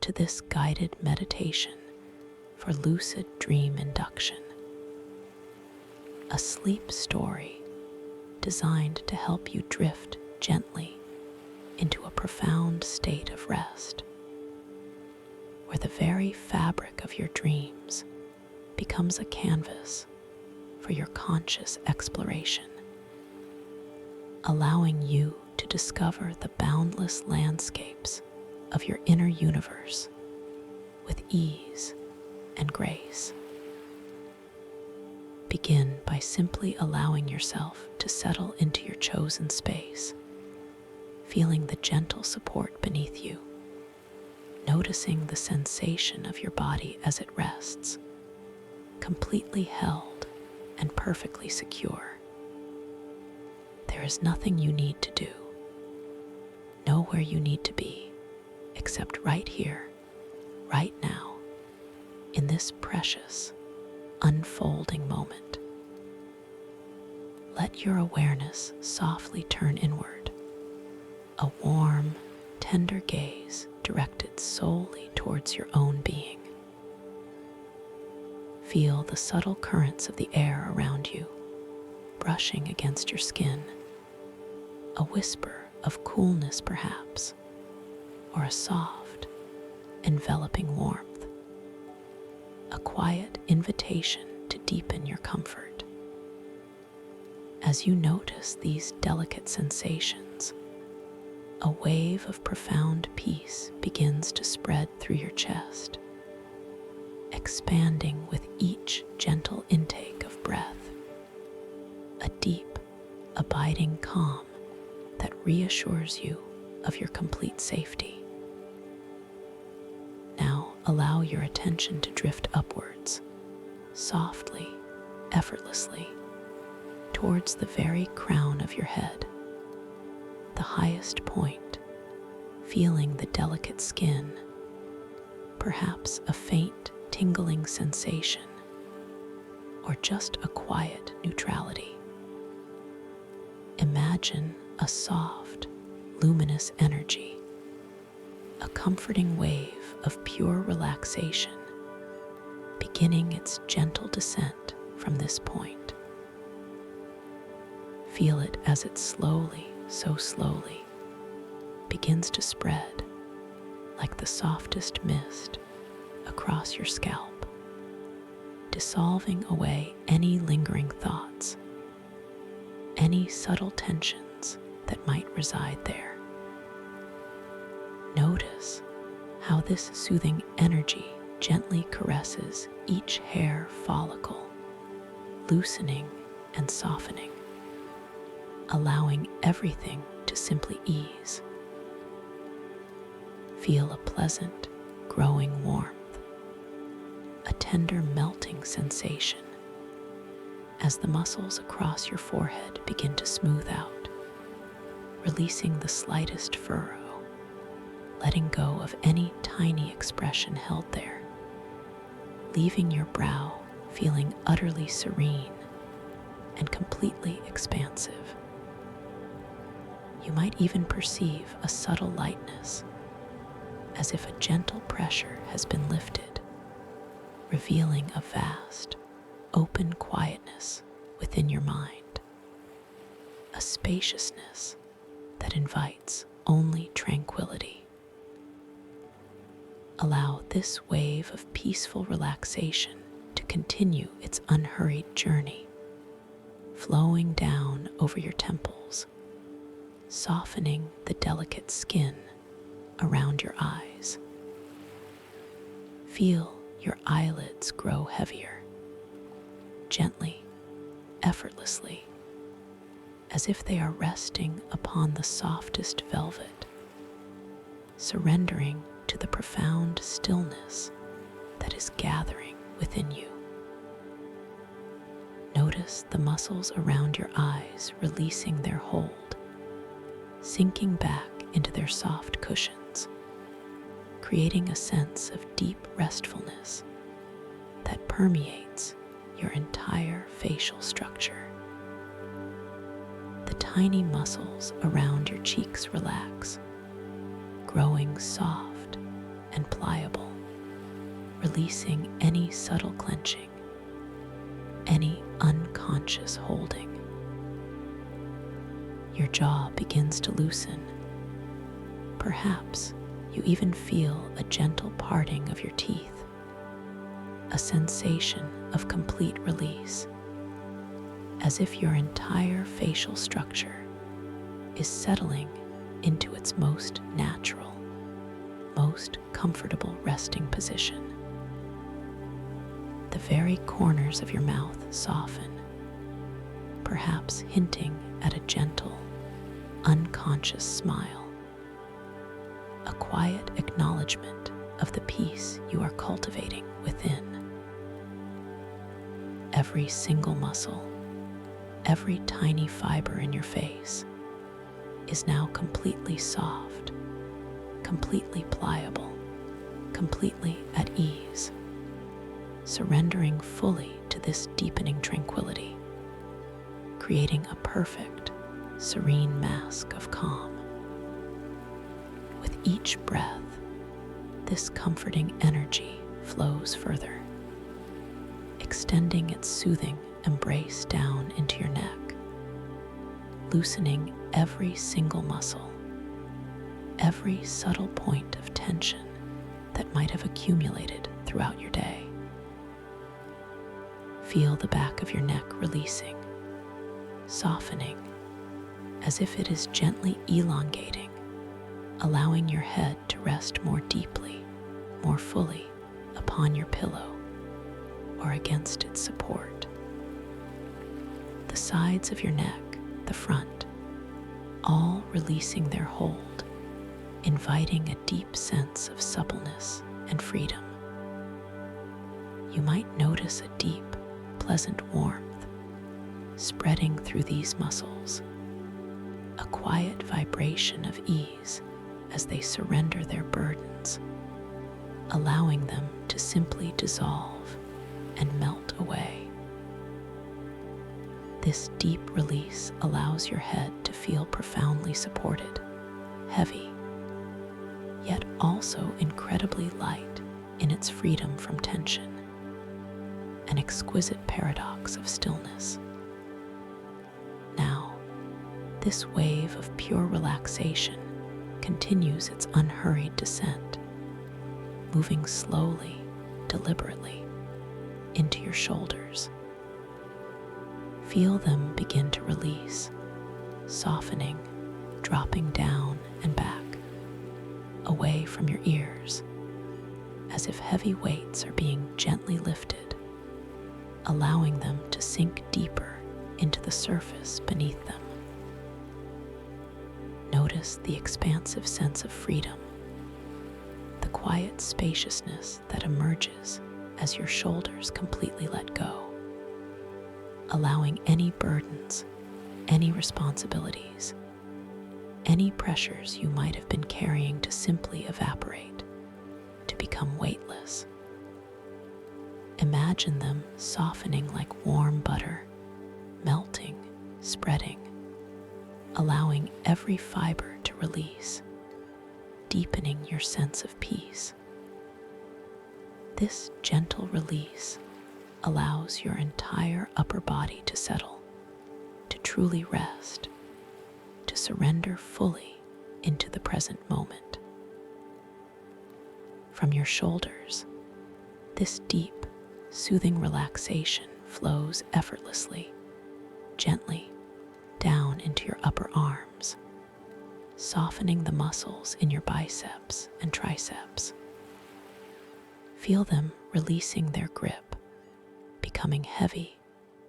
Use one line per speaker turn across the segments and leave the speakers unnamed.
to this guided meditation for lucid dream induction, a sleep story designed to help you drift gently into a profound state of rest, where the very fabric of your dreams becomes a canvas for your conscious exploration, allowing you to discover the boundless landscapes of your inner universe with ease and grace. Begin by simply allowing yourself to settle into your chosen space, feeling the gentle support beneath you, noticing the sensation of your body as it rests, completely held and perfectly secure. There is nothing you need to do, nowhere you need to be, except right here, right now, in this precious, unfolding moment. Let your awareness softly turn inward, a warm, tender gaze directed solely towards your own being. Feel the subtle currents of the air around you, brushing against your skin, a whisper of coolness perhaps, or a soft, enveloping warmth, a quiet invitation to deepen your comfort. As you notice these delicate sensations, a wave of profound peace begins to spread through your chest, expanding with each gentle intake of breath, a deep, abiding calm that reassures you of your complete safety. Now allow your attention to drift upwards, softly, effortlessly, towards the very crown of your head, the highest point, feeling the delicate skin, perhaps a faint tingling sensation, or just a quiet neutrality. Imagine a soft, luminous energy, a comforting wave of pure relaxation, beginning its gentle descent from this point. Feel it as it slowly, so slowly, begins to spread like the softest mist across your scalp, dissolving away any lingering thoughts, any subtle tensions that might reside there. Notice how this soothing energy gently caresses each hair follicle, loosening and softening, allowing everything to simply ease. Feel a pleasant, growing warmth, a tender melting sensation as the muscles across your forehead begin to smooth out, releasing the slightest furrow, letting go of any tiny expression held there, leaving your brow feeling utterly serene and completely expansive. You might even perceive a subtle lightness, as if a gentle pressure has been lifted, revealing a vast, open quietness within your mind, a spaciousness that invites only tranquility. Allow this wave of peaceful relaxation to continue its unhurried journey, flowing down over your temples, softening the delicate skin around your eyes. Feel your eyelids grow heavier, gently, effortlessly, as if they are resting upon the softest velvet, surrendering to the profound stillness that is gathering within you. Notice the muscles around your eyes releasing their hold, sinking back into their soft cushions, creating a sense of deep restfulness that permeates your entire facial structure. The tiny muscles around your cheeks relax, growing soft and pliable. releasing any subtle clenching, any unconscious holding. Your jaw begins to loosen. Perhaps you even feel a gentle parting of your teeth, a sensation of complete release, as if your entire facial structure is settling into its most natural, most comfortable resting position. The very corners of your mouth soften, perhaps hinting at a gentle, unconscious smile, a quiet acknowledgement of the peace you are cultivating within. Every single muscle, every tiny fiber in your face is now completely soft, completely pliable, completely at ease, surrendering fully to this deepening tranquility, creating a perfect, serene mask of calm. With each breath, this comforting energy flows further, extending its soothing embrace down into your neck, loosening every single muscle, every subtle point of tension that might have accumulated throughout your day. Feel the back of your neck releasing, softening, as if it is gently elongating, allowing your head to rest more deeply, more fully upon your pillow or against its support. The sides of your neck, the front, all releasing their hold, inviting a deep sense of suppleness and freedom. You might notice a deep, pleasant warmth spreading through these muscles, a quiet vibration of ease as they surrender their burdens, allowing them to simply dissolve and melt away. This deep release allows your head to feel profoundly supported, heavy, yet also incredibly light in its freedom from tension, an exquisite paradox of stillness. Now, this wave of pure relaxation continues its unhurried descent, moving slowly, deliberately, into your shoulders. Feel them begin to release, softening, dropping down and back, away from your ears, as if heavy weights are being gently lifted, allowing them to sink deeper into the surface beneath them. Notice the expansive sense of freedom, the quiet spaciousness that emerges as your shoulders completely let go, allowing any burdens, any responsibilities, any pressures you might have been carrying to simply evaporate, to become weightless. Imagine them softening like warm butter, melting, spreading, allowing every fiber to release, deepening your sense of peace. This gentle release allows your entire upper body to settle, to truly rest, to surrender fully into the present moment. From your shoulders, this deep, soothing relaxation flows effortlessly, gently down into your upper arms, softening the muscles in your biceps and triceps. Feel them releasing their grip, becoming heavy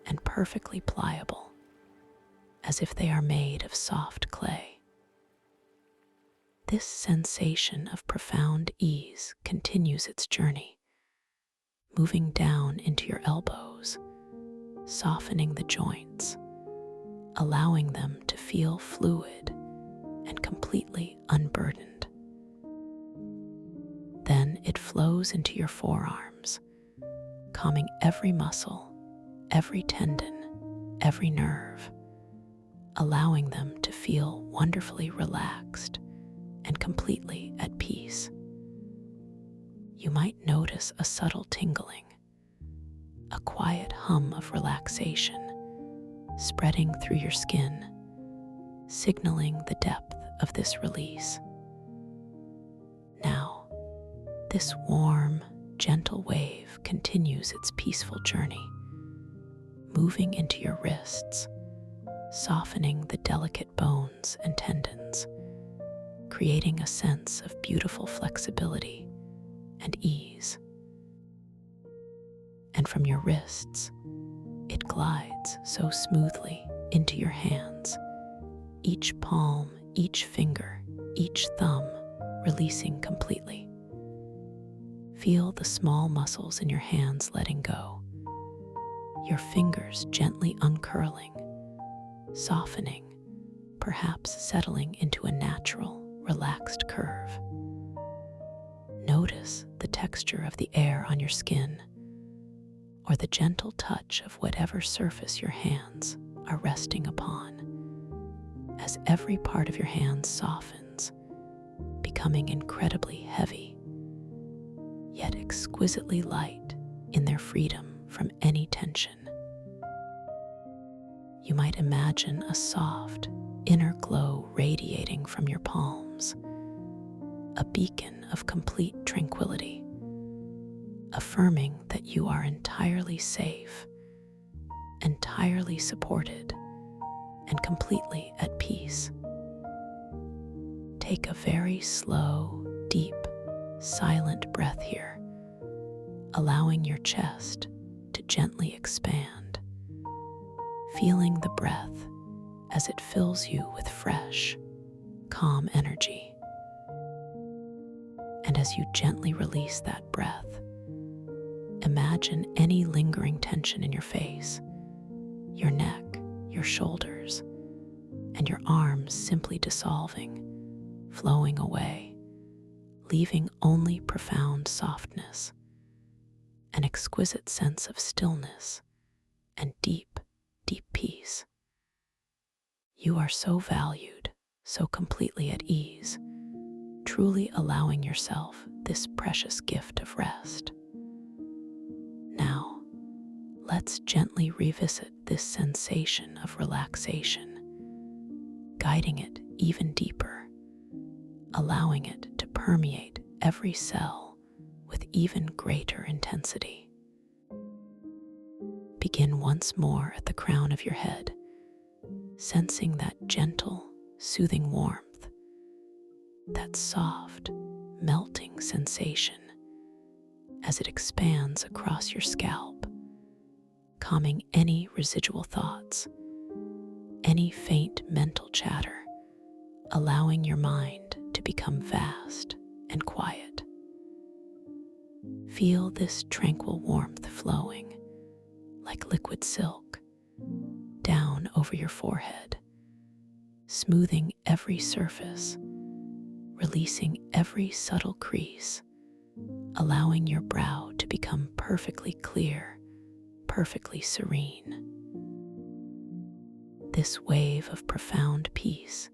and perfectly pliable, as if they are made of soft clay. This sensation of profound ease continues its journey, moving down into your elbows, softening the joints, allowing them to feel fluid and completely unburdened. Then it flows into your forearms, calming every muscle, every tendon, every nerve, allowing them to feel wonderfully relaxed and completely at peace. You might notice a subtle tingling, a quiet hum of relaxation spreading through your skin, signaling the depth of this release. Now, this warm, gentle wave continues its peaceful journey, moving into your wrists, softening the delicate bones and tendons, creating a sense of beautiful flexibility and ease. And from your wrists, it glides so smoothly into your hands, each palm, each finger, each thumb releasing completely. Feel the small muscles in your hands letting go, your fingers gently uncurling, softening, perhaps settling into a natural, relaxed curve. Notice the texture of the air on your skin, or the gentle touch of whatever surface your hands are resting upon, as every part of your hands softens, becoming incredibly heavy, yet exquisitely light in their freedom from any tension. You might imagine a soft, inner glow radiating from your palms, a beacon of complete tranquility, affirming that you are entirely safe, entirely supported, and completely at peace. Take a very slow, deep, silent breath here, allowing your chest to gently expand, feeling the breath as it fills you with fresh, calm energy. And as you gently release that breath, imagine any lingering tension in your face, your neck, your shoulders, and your arms simply dissolving, flowing away, leaving only profound softness, an exquisite sense of stillness, and deep, deep peace. You are so valued, so completely at ease, truly allowing yourself this precious gift of rest. Now, let's gently revisit this sensation of relaxation, guiding it even deeper, allowing it to permeate every cell with even greater intensity. Begin once more at the crown of your head, sensing that gentle, soothing warmth, that soft, melting sensation as it expands across your scalp, calming any residual thoughts, any faint mental chatter, allowing your mind to become vast and quiet. Feel this tranquil warmth flowing like liquid silk down over your forehead, smoothing every surface, releasing every subtle crease, allowing your brow to become perfectly clear, perfectly serene. This wave of profound peace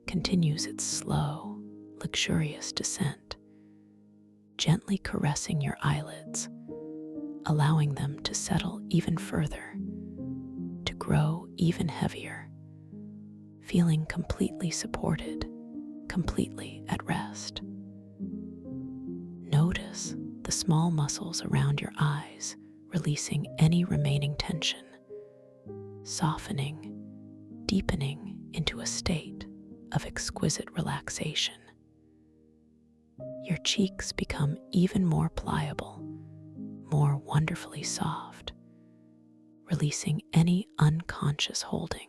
continues its slow, luxurious descent, gently caressing your eyelids, allowing them to settle even further, to grow even heavier, feeling completely supported, completely at rest. Notice the small muscles around your eyes releasing any remaining tension, softening, deepening into a state of exquisite relaxation. Your cheeks become even more pliable, more wonderfully soft, releasing any unconscious holding,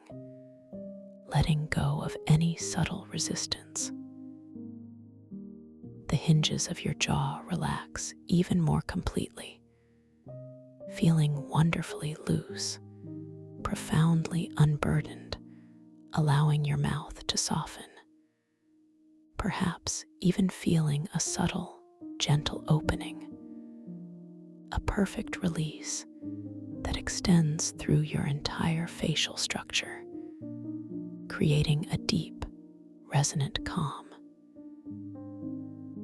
letting go of any subtle resistance. The hinges of your jaw relax even more completely, feeling wonderfully loose, profoundly unburdened, allowing your mouth to soften, perhaps even feeling a subtle, gentle opening, a perfect release that extends through your entire facial structure, creating a deep, resonant calm.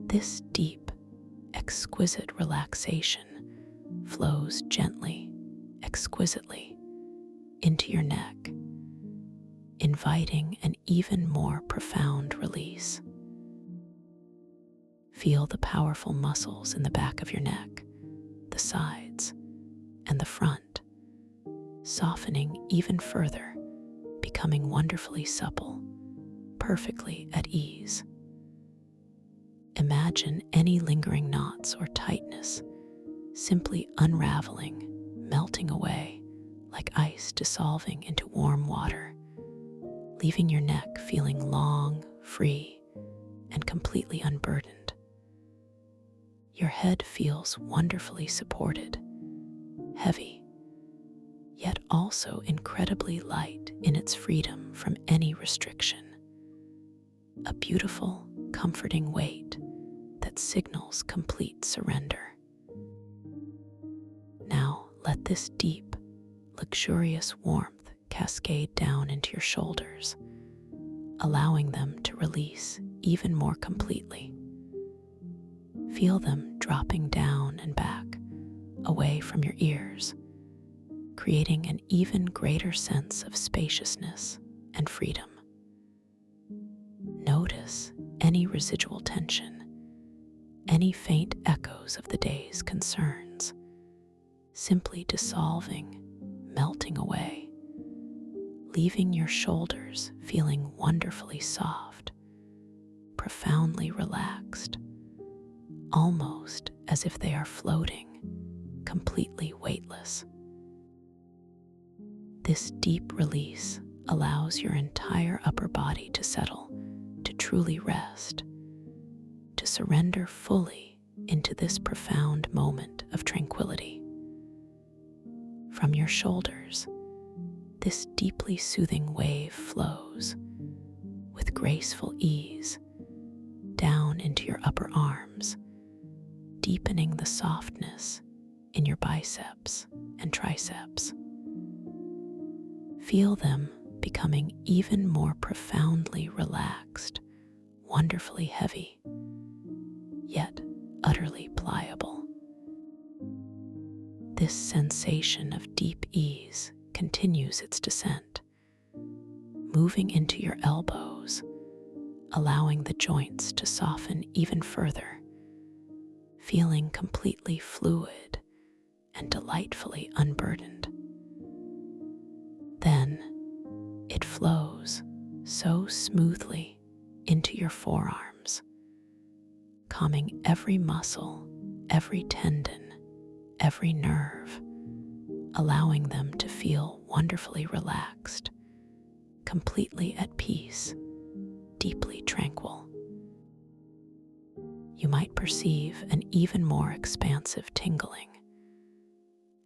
This deep, exquisite relaxation flows gently, exquisitely into your neck, inviting an even more profound release. Feel the powerful muscles in the back of your neck, the sides, and the front, softening even further, becoming wonderfully supple, perfectly at ease. Imagine any lingering knots or tightness simply unraveling, melting away like ice dissolving into warm water, leaving your neck feeling long, free, and completely unburdened. Your head feels wonderfully supported, heavy, yet also incredibly light in its freedom from any restriction. A beautiful, comforting weight that signals complete surrender. Now let this deep, luxurious warmth cascade down into your shoulders, allowing them to release even more completely. Feel them dropping down and back, away from your ears, creating an even greater sense of spaciousness and freedom. Notice any residual tension, any faint echoes of the day's concerns, simply dissolving, melting away, leaving your shoulders feeling wonderfully soft, profoundly relaxed, almost as if they are floating, completely weightless. This deep release allows your entire upper body to settle, to truly rest, to surrender fully into this profound moment of tranquility. From your shoulders, this deeply soothing wave flows with graceful ease down into your upper arms, deepening the softness in your biceps and triceps. Feel them becoming even more profoundly relaxed, wonderfully heavy, yet utterly pliable. This sensation of deep ease continues its descent, moving into your elbows, allowing the joints to soften even further, feeling completely fluid and delightfully unburdened. Then it flows so smoothly into your forearms, calming every muscle, every tendon, every nerve, allowing them to feel wonderfully relaxed, completely at peace, deeply tranquil. You might perceive an even more expansive tingling,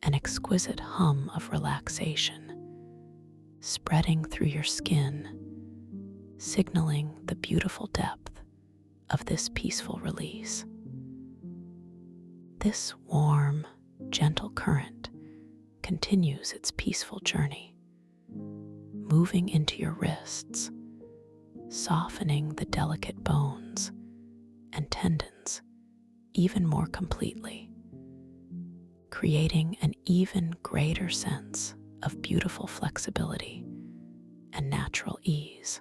an exquisite hum of relaxation spreading through your skin, signaling the beautiful depth of this peaceful release. This warm, gentle current continues its peaceful journey, moving into your wrists, softening the delicate bones and tendons even more completely, creating an even greater sense of beautiful flexibility and natural ease.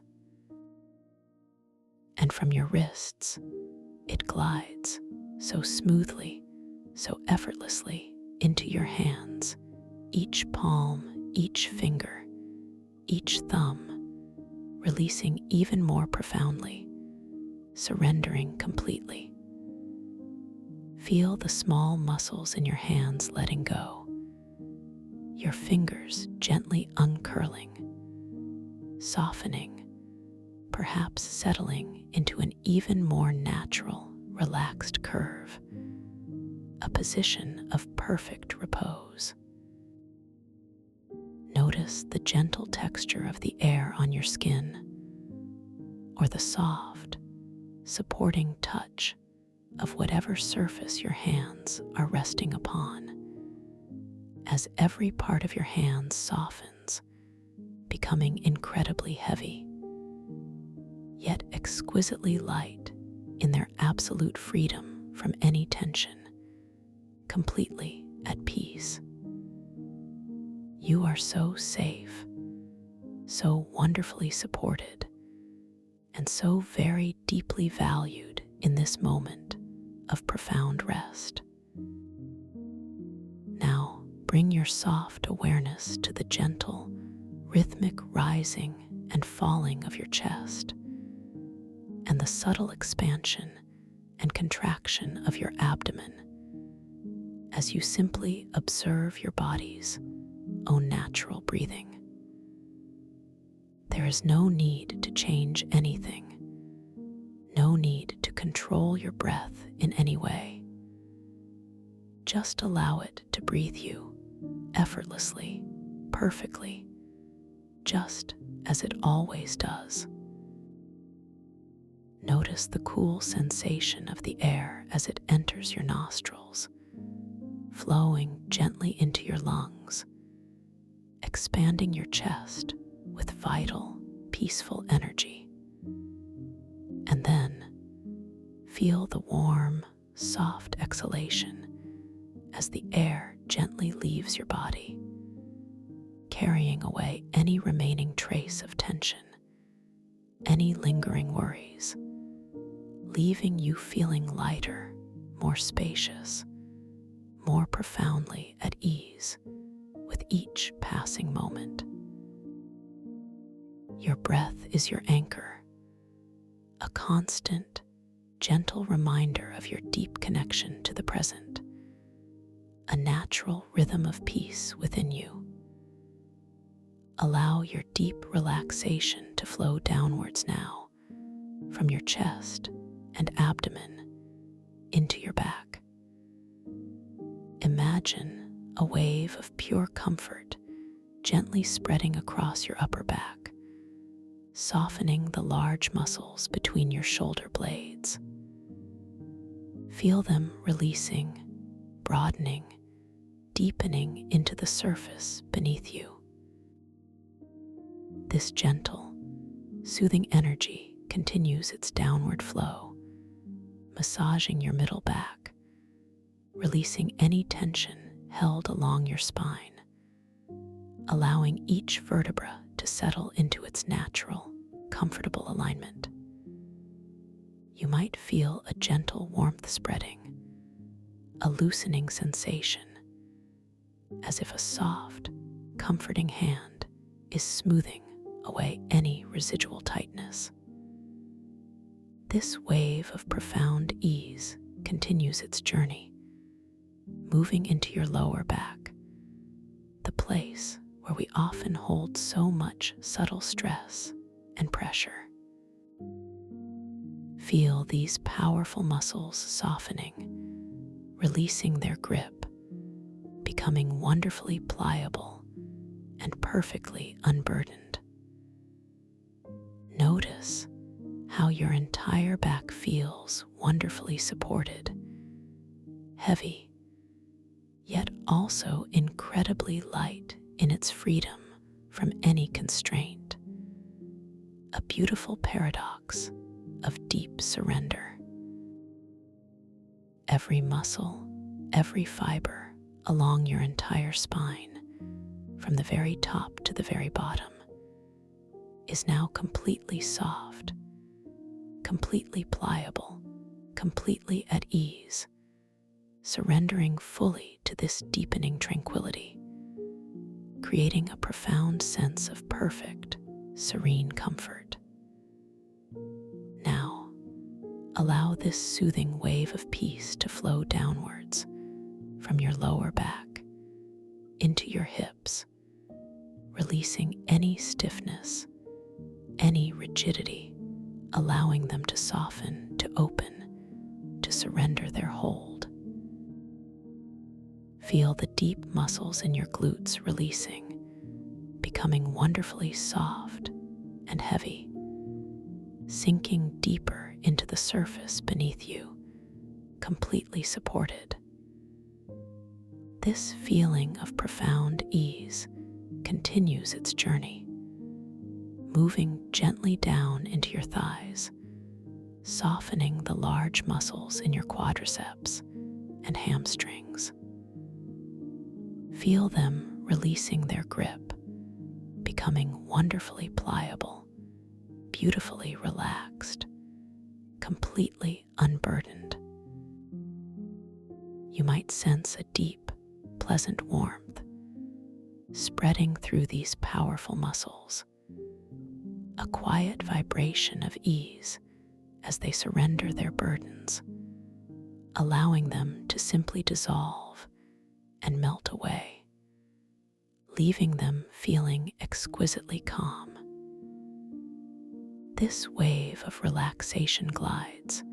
And from your wrists, it glides so smoothly, so effortlessly into your hands, each palm, each finger, each thumb, releasing even more profoundly, surrendering completely. Feel the small muscles in your hands letting go, your fingers gently uncurling, softening, perhaps settling into an even more natural, relaxed curve, a position of perfect repose. Notice the gentle texture of the air on your skin, or the soft, supporting touch of whatever surface your hands are resting upon. As every part of your hands softens, becoming incredibly heavy, yet exquisitely light in their absolute freedom from any tension. completely at peace. You are so safe, so wonderfully supported, and so very deeply valued in this moment of profound rest. Now, bring your soft awareness to the gentle, rhythmic rising and falling of your chest, and the subtle expansion and contraction of your abdomen as you simply observe your body's own natural breathing. There is no need to change anything, no need to control your breath in any way. Just allow it to breathe you effortlessly, perfectly, just as it always does. Notice the cool sensation of the air as it enters your nostrils, flowing gently into your lungs, expanding your chest with vital, peaceful energy. And then feel the warm, soft exhalation as the air gently leaves your body, carrying away any remaining trace of tension, any lingering worries, leaving you feeling lighter, more spacious, more profoundly at ease with each passing moment. Your breath is your anchor, a constant, gentle reminder of your deep connection to the present, a natural rhythm of peace within you. Allow your deep relaxation to flow downwards now, from your chest and abdomen into your back. Imagine a wave of pure comfort gently spreading across your upper back, softening the large muscles between your shoulder blades. Feel them releasing, broadening, deepening into the surface beneath you. This gentle, soothing energy continues its downward flow, massaging your middle back, releasing any tension held along your spine, allowing each vertebra to settle into its natural, comfortable alignment. You might feel a gentle warmth spreading, a loosening sensation, as if a soft, comforting hand is smoothing away any residual tightness. This wave of profound ease continues its journey, moving into your lower back, the place where we often hold so much subtle stress and pressure. Feel these powerful muscles softening, releasing their grip, becoming wonderfully pliable and perfectly unburdened. Notice how your entire back feels wonderfully supported, heavy, yet also incredibly light in its freedom from any constraint. A beautiful paradox of deep surrender. Every muscle, every fiber along your entire spine, from the very top to the very bottom, is now completely soft, completely pliable, completely at ease, surrendering fully to this deepening tranquility, creating a profound sense of perfect, serene comfort. Now, allow this soothing wave of peace to flow downwards from your lower back into your hips, releasing any stiffness, any rigidity, allowing them to soften, to open, to surrender their hold. Feel the deep muscles in your glutes releasing, becoming wonderfully soft and heavy, sinking deeper into the surface beneath you, completely supported. This feeling of profound ease continues its journey, moving gently down into your thighs, softening the large muscles in your quadriceps and hamstrings. Feel them releasing their grip, becoming wonderfully pliable, beautifully relaxed, completely unburdened. You might sense a deep, pleasant warmth spreading through these powerful muscles, a quiet vibration of ease as they surrender their burdens, allowing them to simply dissolve and melt away, leaving them feeling exquisitely calm. This wave of relaxation glides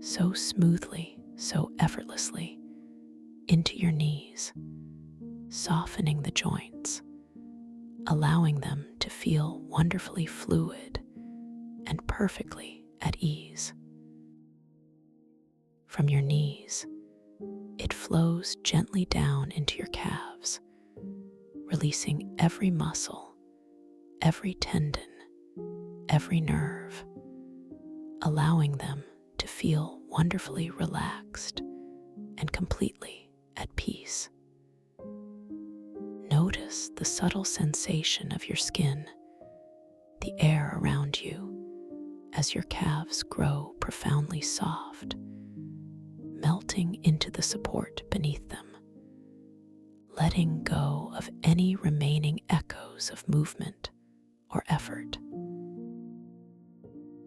so smoothly, so effortlessly into your knees, softening the joints, allowing them to feel wonderfully fluid and perfectly at ease. From your knees, it flows gently down into your calves, releasing every muscle, every tendon, every nerve, allowing them to feel wonderfully relaxed and completely at peace. Notice the subtle sensation of your skin, the air around you, as your calves grow profoundly soft, melting into the support beneath them, letting go of any remaining echoes of movement or effort.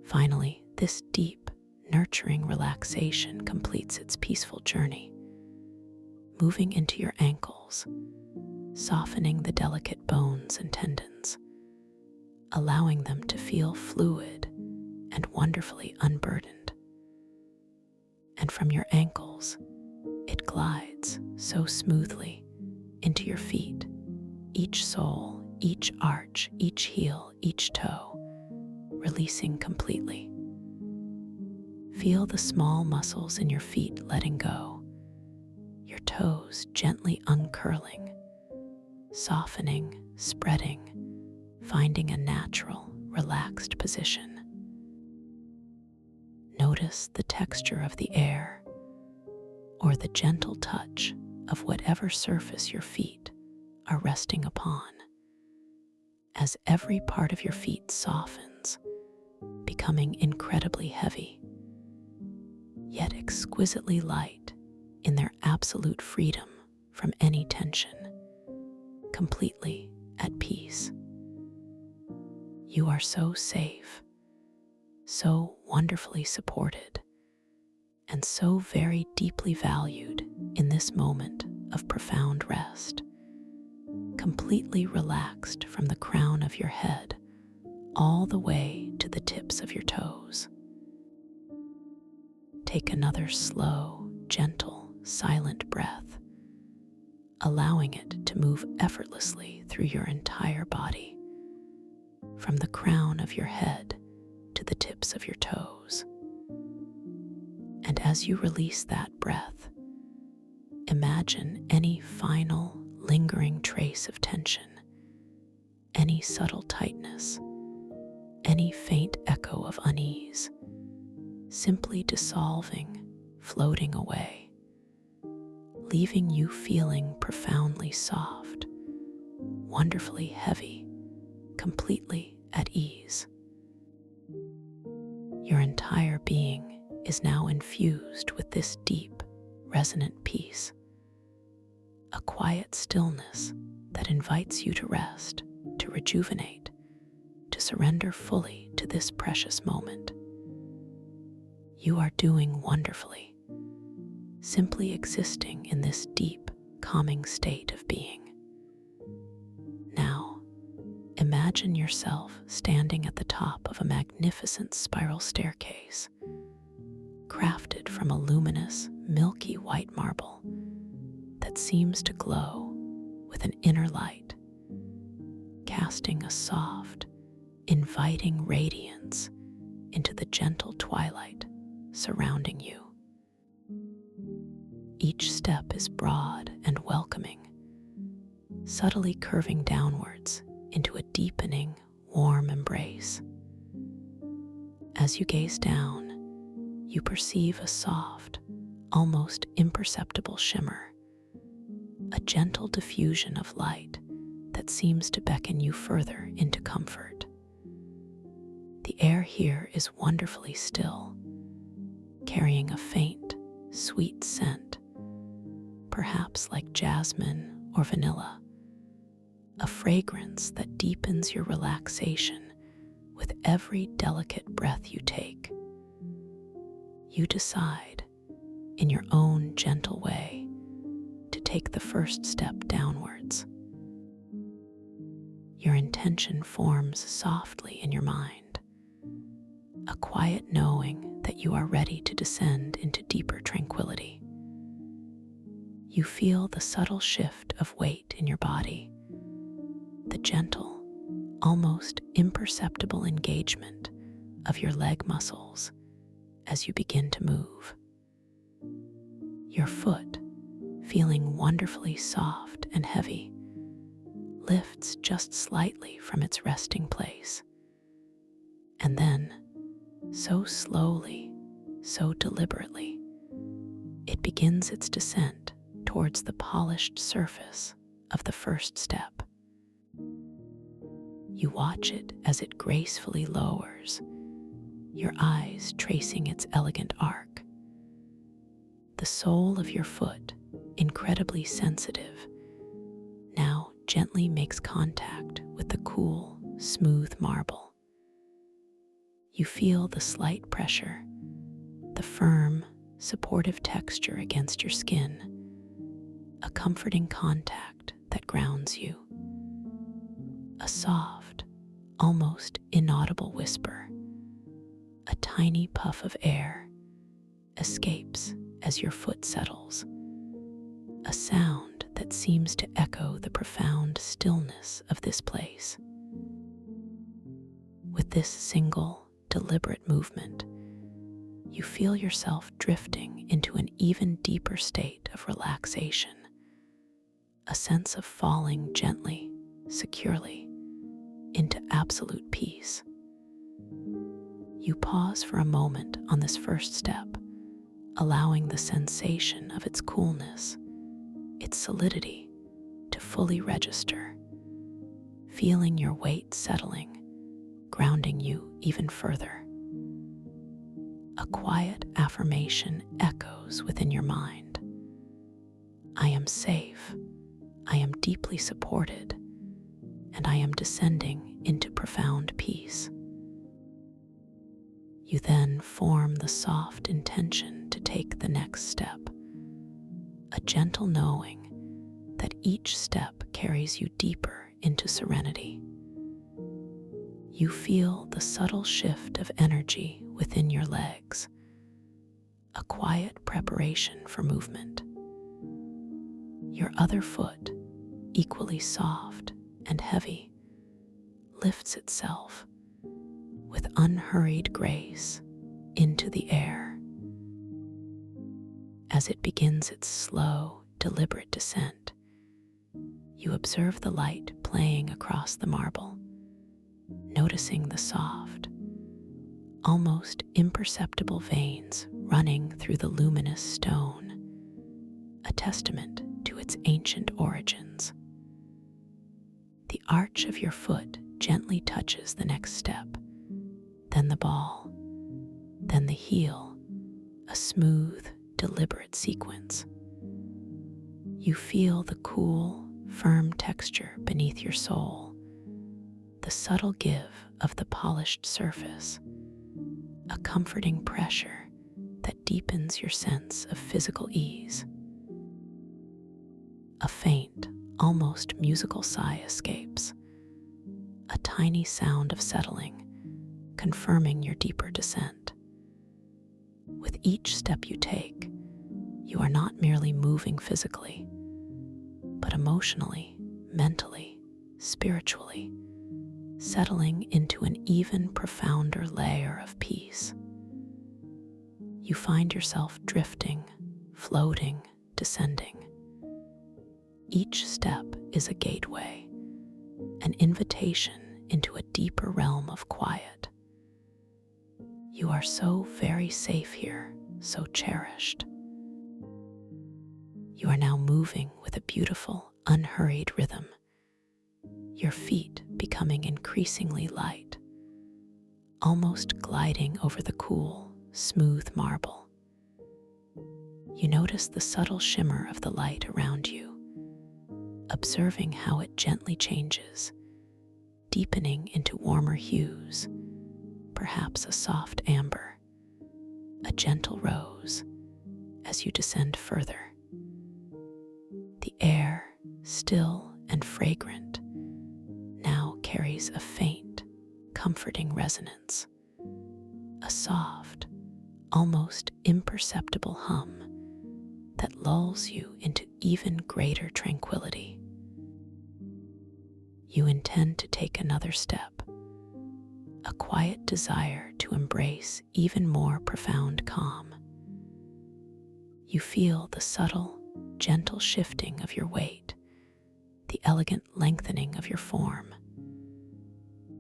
Finally, this deep, nurturing relaxation completes its peaceful journey, moving into your ankles, softening the delicate bones and tendons, allowing them to feel fluid and wonderfully unburdened. And from your ankles, it glides so smoothly into your feet, each sole, each arch, each heel, each toe, releasing completely. Feel the small muscles in your feet letting go, your toes gently uncurling, softening, spreading, finding a natural, relaxed position. Notice the texture of the air or the gentle touch of whatever surface your feet are resting upon, as every part of your feet softens, becoming incredibly heavy, yet exquisitely light in their absolute freedom from any tension, completely at peace. You are so safe, so wonderfully supported, and so very deeply valued in this moment of profound rest, completely relaxed from the crown of your head all the way to the tips of your toes. Take another slow, gentle, silent breath, allowing it to move effortlessly through your entire body, from the crown of your head to the tips of your toes. And as you release that breath, imagine any final, lingering trace of tension, any subtle tightness, any faint echo of unease, simply dissolving, floating away, leaving you feeling profoundly soft, wonderfully heavy, completely at ease. Your entire being is now infused with this deep, resonant peace, a quiet stillness that invites you to rest, to rejuvenate, to surrender fully to this precious moment. You are doing wonderfully, simply existing in this deep, calming state of being. Now, imagine yourself standing at the top of a magnificent spiral staircase, crafted from a luminous, milky white marble that seems to glow with an inner light, casting a soft, inviting radiance into the gentle twilight surrounding you. Each step is broad and welcoming, subtly curving downwards into a deepening, warm embrace. As you gaze down, you perceive a soft, almost imperceptible shimmer, a gentle diffusion of light that seems to beckon you further into comfort. The air here is wonderfully still, carrying a faint, sweet scent, perhaps like jasmine or vanilla, a fragrance that deepens your relaxation with every delicate breath you take. You decide, in your own gentle way, to take the first step downwards. Your intention forms softly in your mind, a quiet knowing that you are ready to descend into deeper tranquility. You feel the subtle shift of weight in your body, the gentle, almost imperceptible engagement of your leg muscles as you begin to move. Your foot, feeling wonderfully soft and heavy, lifts just slightly from its resting place. And then, so slowly, so deliberately, it begins its descent towards the polished surface of the first step. You watch it as it gracefully lowers, your eyes tracing its elegant arc. The sole of your foot, incredibly sensitive, now gently makes contact with the cool, smooth marble. You feel the slight pressure, the firm, supportive texture against your skin, a comforting contact that grounds you. A soft, almost inaudible whisper, a tiny puff of air, escapes as your foot settles, a sound that seems to echo the profound stillness of this place. With this single, deliberate movement, you feel yourself drifting into an even deeper state of relaxation, a sense of falling gently, securely, into absolute peace. You pause for a moment on this first step, allowing the sensation of its coolness, its solidity, to fully register, feeling your weight settling, grounding you even further. A quiet affirmation echoes within your mind. I am safe, I am deeply supported, and I am descending into profound peace. You then form the soft intention to take the next step, a gentle knowing that each step carries you deeper into serenity. You feel the subtle shift of energy within your legs, a quiet preparation for movement. Your other foot, equally soft and heavy, lifts itself with unhurried grace into the air. As it begins its slow, deliberate descent, you observe the light playing across the marble, noticing the soft, almost imperceptible veins running through the luminous stone, a testament to its ancient origins. The arch of your foot gently touches the next step, then the ball, then the heel, a smooth, deliberate sequence. You feel the cool, firm texture beneath your sole, the subtle give of the polished surface, a comforting pressure that deepens your sense of physical ease. A faint, almost musical sigh escapes, a tiny sound of settling, confirming your deeper descent. With each step you take, you are not merely moving physically, but emotionally, mentally, spiritually, settling into an even profounder layer of peace. You find yourself drifting, floating, descending. Each step is a gateway, an invitation into a deeper realm of quiet. You are so very safe here, so cherished. You are now moving with a beautiful, unhurried rhythm, your feet becoming increasingly light, almost gliding over the cool, smooth marble. You notice the subtle shimmer of the light around you, observing how it gently changes, deepening into warmer hues, perhaps a soft amber, a gentle rose, as you descend further. The air, still and fragrant, now carries a faint, comforting resonance, a soft, almost imperceptible hum that lulls you into even greater tranquility. You intend to take another step, a quiet desire to embrace even more profound calm. You feel the subtle, gentle shifting of your weight, the elegant lengthening of your form.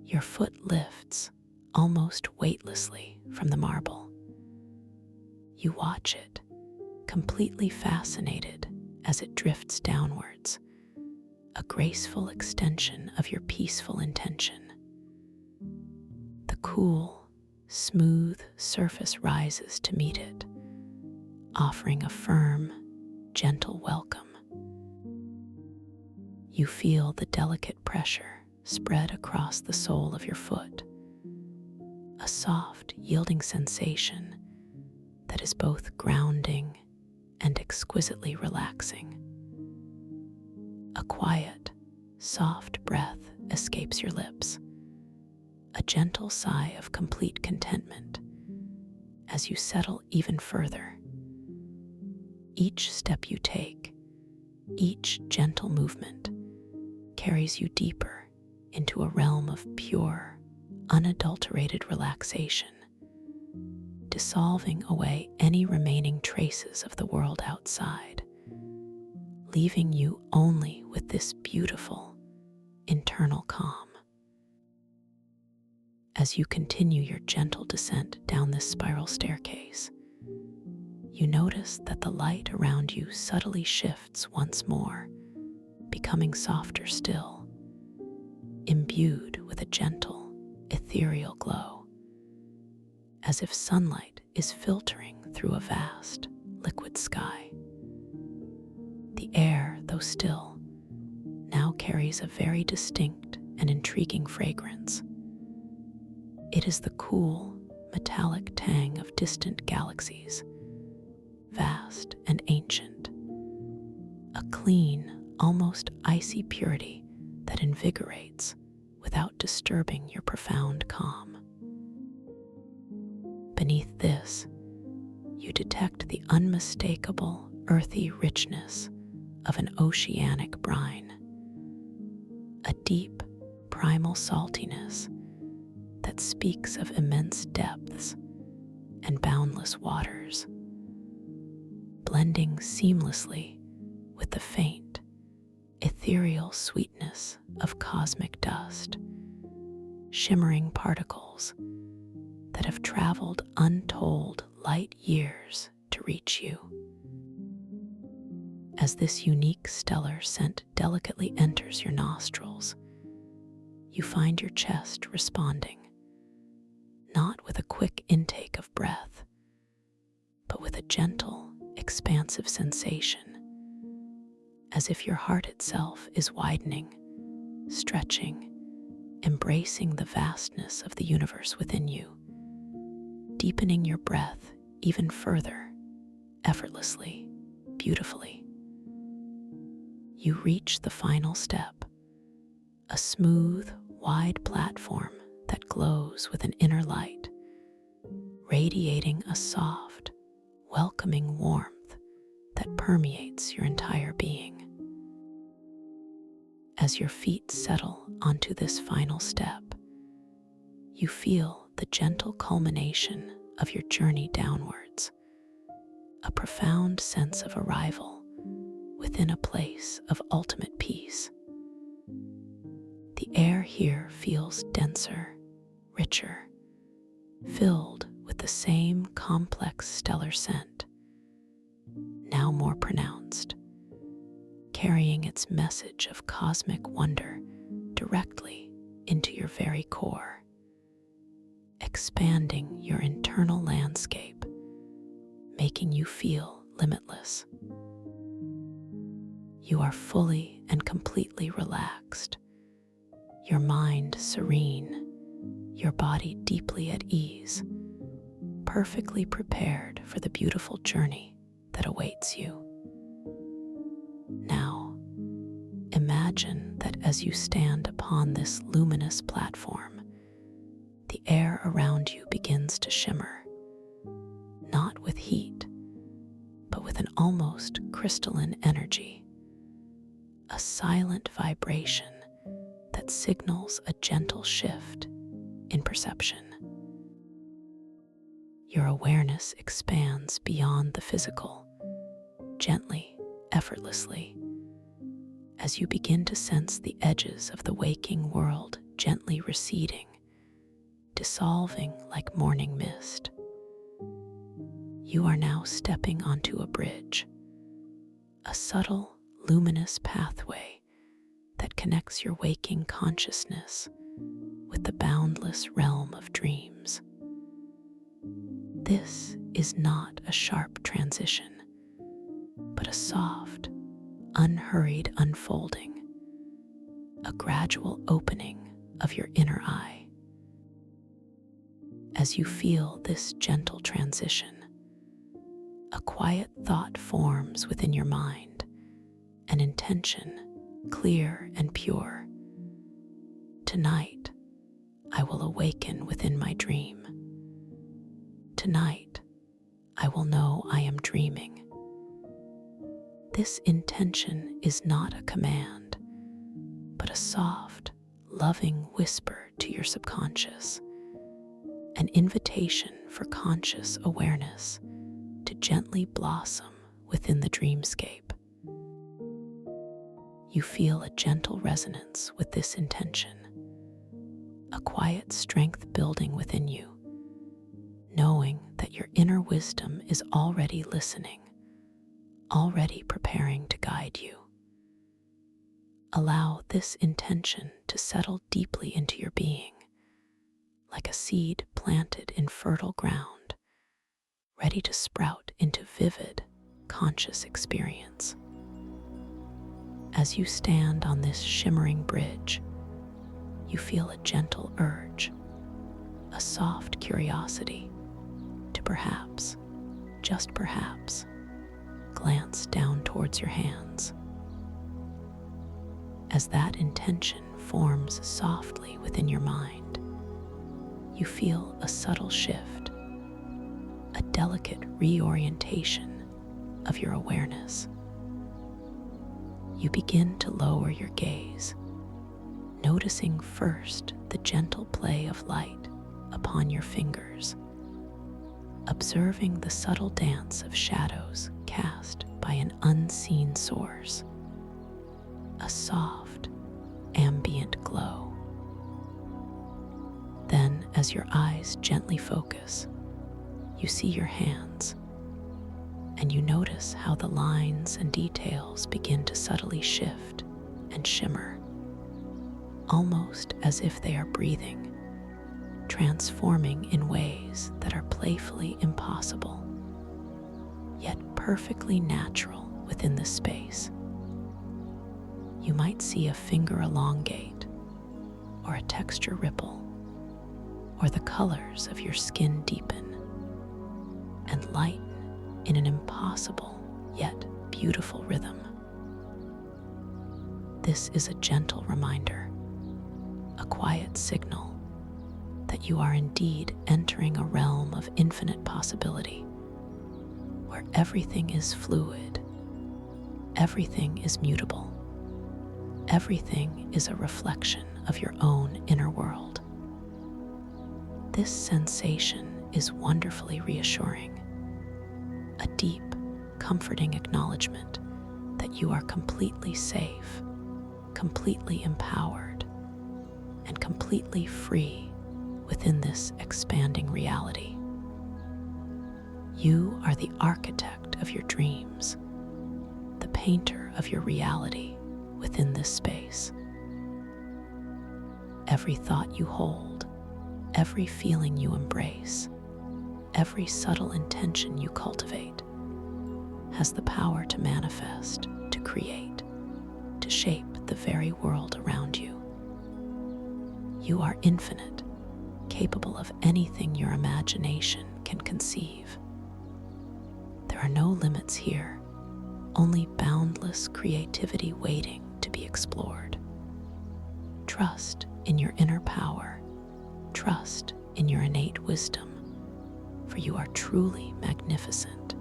Your foot lifts, almost weightlessly, from the marble. You watch it, completely fascinated as it drifts downwards, a graceful extension of your peaceful intention. The cool, smooth surface rises to meet it, offering a firm, gentle welcome. You feel the delicate pressure spread across the sole of your foot, a soft, yielding sensation that is both grounding and exquisitely relaxing. A quiet, soft breath escapes your lips, a gentle sigh of complete contentment as you settle even further. Each step you take, each gentle movement, carries you deeper into a realm of pure, unadulterated relaxation, dissolving away any remaining traces of the world outside, leaving you only with this beautiful, internal calm. As you continue your gentle descent down this spiral staircase, you notice that the light around you subtly shifts once more, becoming softer still, imbued with a gentle, ethereal glow, as if sunlight is filtering through a vast, liquid sky. The air, though still, now carries a very distinct and intriguing fragrance. It is the cool, metallic tang of distant galaxies, vast and ancient, a clean, almost icy purity that invigorates without disturbing your profound calm. Beneath this, you detect the unmistakable, earthy richness of an oceanic brine, a deep, primal saltiness that speaks of immense depths and boundless waters, blending seamlessly with the faint, ethereal sweetness of cosmic dust, shimmering particles that have traveled untold light years to reach you. As this unique stellar scent delicately enters your nostrils, you find your chest responding, not with a quick intake of breath, but with a gentle, expansive sensation, as if your heart itself is widening, stretching, embracing the vastness of the universe within you, deepening your breath even further, effortlessly, beautifully. You reach the final step, a smooth, wide platform that glows with an inner light, radiating a soft, welcoming warmth that permeates your entire being. As your feet settle onto this final step, you feel the gentle culmination of your journey downwards, a profound sense of arrival within a place of ultimate peace. The air here feels denser, richer, filled with the same complex stellar scent, now more pronounced, carrying its message of cosmic wonder directly into your very core, expanding your internal landscape, making you feel limitless. You are fully and completely relaxed, your mind serene, your body deeply at ease, perfectly prepared for the beautiful journey that awaits you. Now, imagine that as you stand upon this luminous platform, the air around you begins to shimmer, not with heat, but with an almost crystalline energy, a silent vibration that signals a gentle shift in perception. Your awareness expands beyond the physical, gently, effortlessly, as you begin to sense the edges of the waking world gently receding, dissolving like morning mist. You are now stepping onto a bridge, a subtle, luminous pathway that connects your waking consciousness with the boundless realm of dreams. This is not a sharp transition, but a soft, unhurried unfolding, a gradual opening of your inner eye. As you feel this gentle transition, a quiet thought forms within your mind, an intention clear and pure. Tonight, I will awaken within my dream. Tonight, I will know I am dreaming. This intention is not a command, but a soft, loving whisper to your subconscious, an invitation for conscious awareness to gently blossom within the dreamscape. You feel a gentle resonance with this intention, a quiet strength building within you, knowing that your inner wisdom is already listening, already preparing to guide you. Allow this intention to settle deeply into your being, like a seed planted in fertile ground, ready to sprout into vivid, conscious experience. As you stand on this shimmering bridge, you feel a gentle urge, a soft curiosity to perhaps, just perhaps, glance down towards your hands. As that intention forms softly within your mind, you feel a subtle shift, a delicate reorientation of your awareness. You begin to lower your gaze, noticing first the gentle play of light upon your fingers, observing the subtle dance of shadows cast by an unseen source, a soft, ambient glow. Then, as your eyes gently focus, you see your hands, and you notice how the lines and details begin to subtly shift and shimmer, almost as if they are breathing, transforming in ways that are playfully impossible, yet perfectly natural within the space. You might see a finger elongate, or a texture ripple, or the colors of your skin deepen and lighten in an impossible yet beautiful rhythm. This is a gentle reminder, a quiet signal that you are indeed entering a realm of infinite possibility, where everything is fluid, everything is mutable, everything is a reflection of your own inner world. This sensation is wonderfully reassuring, a deep, comforting acknowledgement that you are completely safe, completely empowered, and completely free within this expanding reality. You are the architect of your dreams, the painter center of your reality within this space. Every thought you hold, every feeling you embrace, every subtle intention you cultivate has the power to manifest, to create, to shape the very world around you. You are infinite, capable of anything your imagination can conceive. There are no limits here, only boundless creativity waiting to be explored. Trust in your inner power, trust in your innate wisdom, for you are truly magnificent.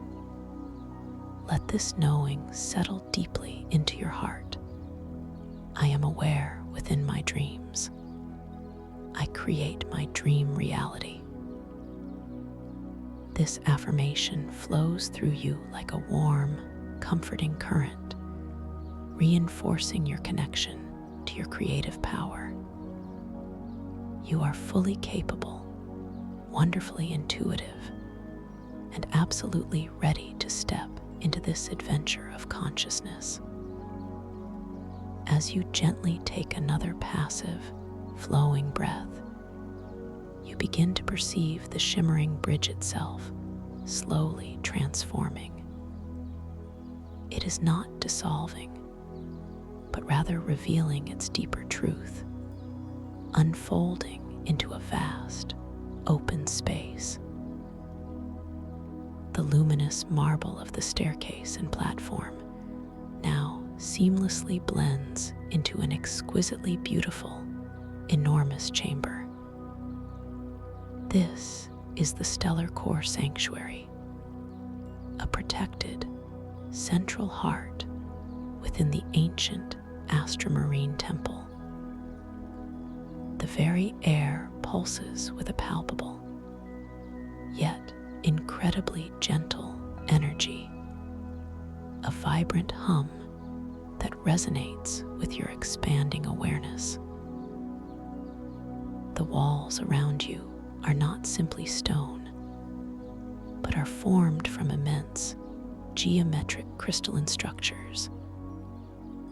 Let this knowing settle deeply into your heart. I am aware within my dreams. I create my dream reality. This affirmation flows through you like a warm, comforting current, reinforcing your connection to your creative power. You are fully capable, wonderfully intuitive, and absolutely ready to step into this adventure of consciousness. As you gently take another passive, flowing breath, you begin to perceive the shimmering bridge itself slowly transforming. It is not dissolving, but rather revealing its deeper truth, unfolding into a vast, open space. The luminous marble of the staircase and platform now seamlessly blends into an exquisitely beautiful, enormous chamber. This is the Stellar Core Sanctuary, a protected, central heart within the ancient Astromarine Temple. The very air pulses with a palpable, yet incredibly gentle energy, a vibrant hum that resonates with your expanding awareness. The walls around you are not simply stone, but are formed from immense, geometric crystalline structures,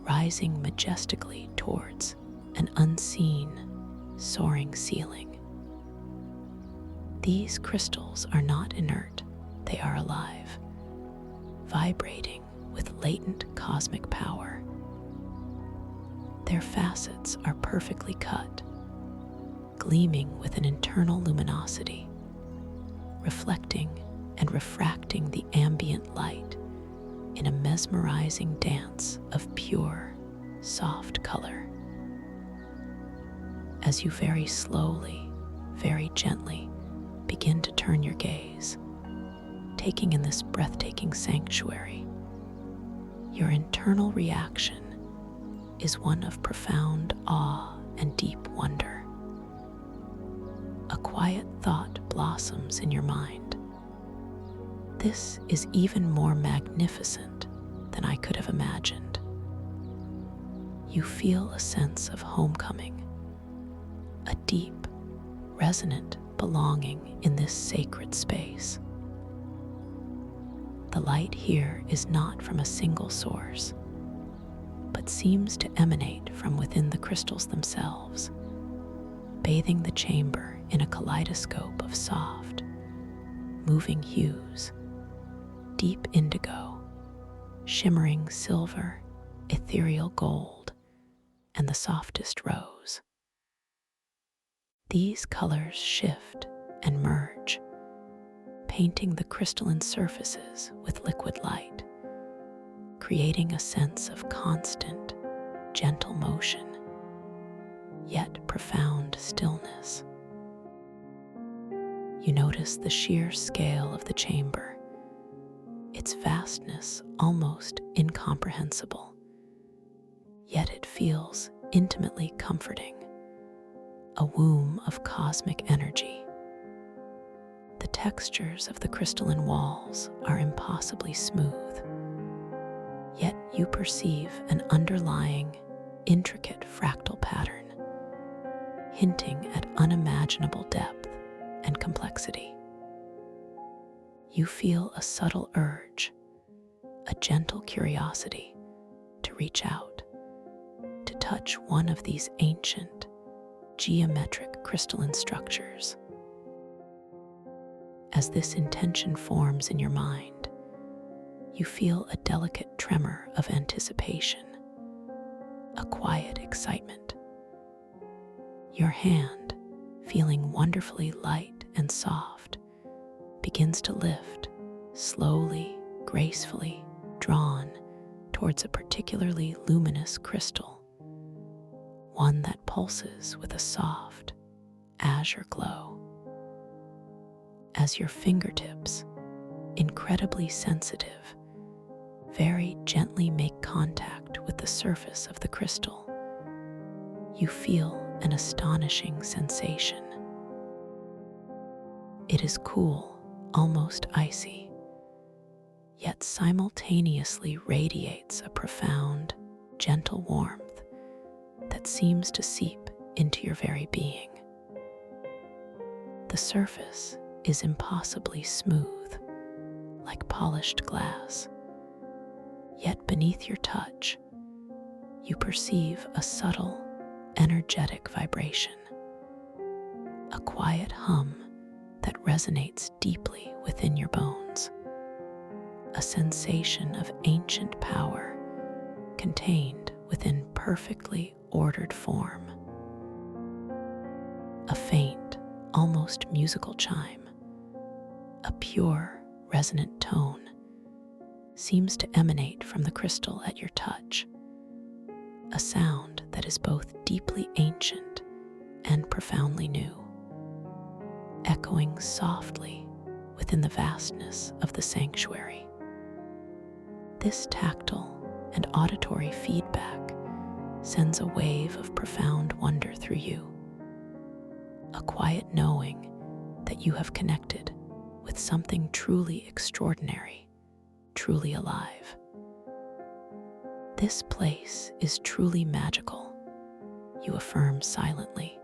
rising majestically towards an unseen, soaring ceiling. These crystals are not inert, they are alive, vibrating with latent cosmic power. Their facets are perfectly cut, gleaming with an internal luminosity, reflecting and refracting the ambient light in a mesmerizing dance of pure, soft color. As you very slowly, very gently begin to turn your gaze, taking in this breathtaking sanctuary, your internal reaction is one of profound awe and deep wonder. A quiet thought blossoms in your mind. This is even more magnificent than I could have imagined. You feel a sense of homecoming, a deep, resonant belonging in this sacred space. The light here is not from a single source, but seems to emanate from within the crystals themselves, bathing the chamber in a kaleidoscope of soft, moving hues, deep indigo, shimmering silver, ethereal gold, and the softest rose. These colors shift and merge, painting the crystalline surfaces with liquid light, creating a sense of constant, gentle motion, yet profound stillness. You notice the sheer scale of the chamber, its vastness almost incomprehensible, yet it feels intimately comforting, a womb of cosmic energy. The textures of the crystalline walls are impossibly smooth, yet you perceive an underlying, intricate fractal pattern, hinting at unimaginable depth and complexity. You feel a subtle urge, a gentle curiosity, reach out to touch one of these ancient geometric crystalline structures. As this intention forms in your mind, you feel a delicate tremor of anticipation, a quiet excitement. Your hand, feeling wonderfully light and soft, begins to lift, slowly, gracefully, drawn towards a particularly luminous crystal, one that pulses with a soft, azure glow. As your fingertips, incredibly sensitive, very gently make contact with the surface of the crystal, you feel an astonishing sensation. It is cool, almost icy, yet simultaneously radiates a profound, gentle warmth that seems to seep into your very being. The surface is impossibly smooth, like polished glass, yet beneath your touch, you perceive a subtle, energetic vibration, a quiet hum that resonates deeply within your bones, a sensation of ancient power contained within perfectly ordered form. A faint, almost musical chime, a pure, resonant tone, seems to emanate from the crystal at your touch, a sound that is both deeply ancient and profoundly new, echoing softly within the vastness of the sanctuary. This tactile and auditory feedback sends a wave of profound wonder through you, a quiet knowing that you have connected with something truly extraordinary, truly alive. This place is truly magical, you affirm silently,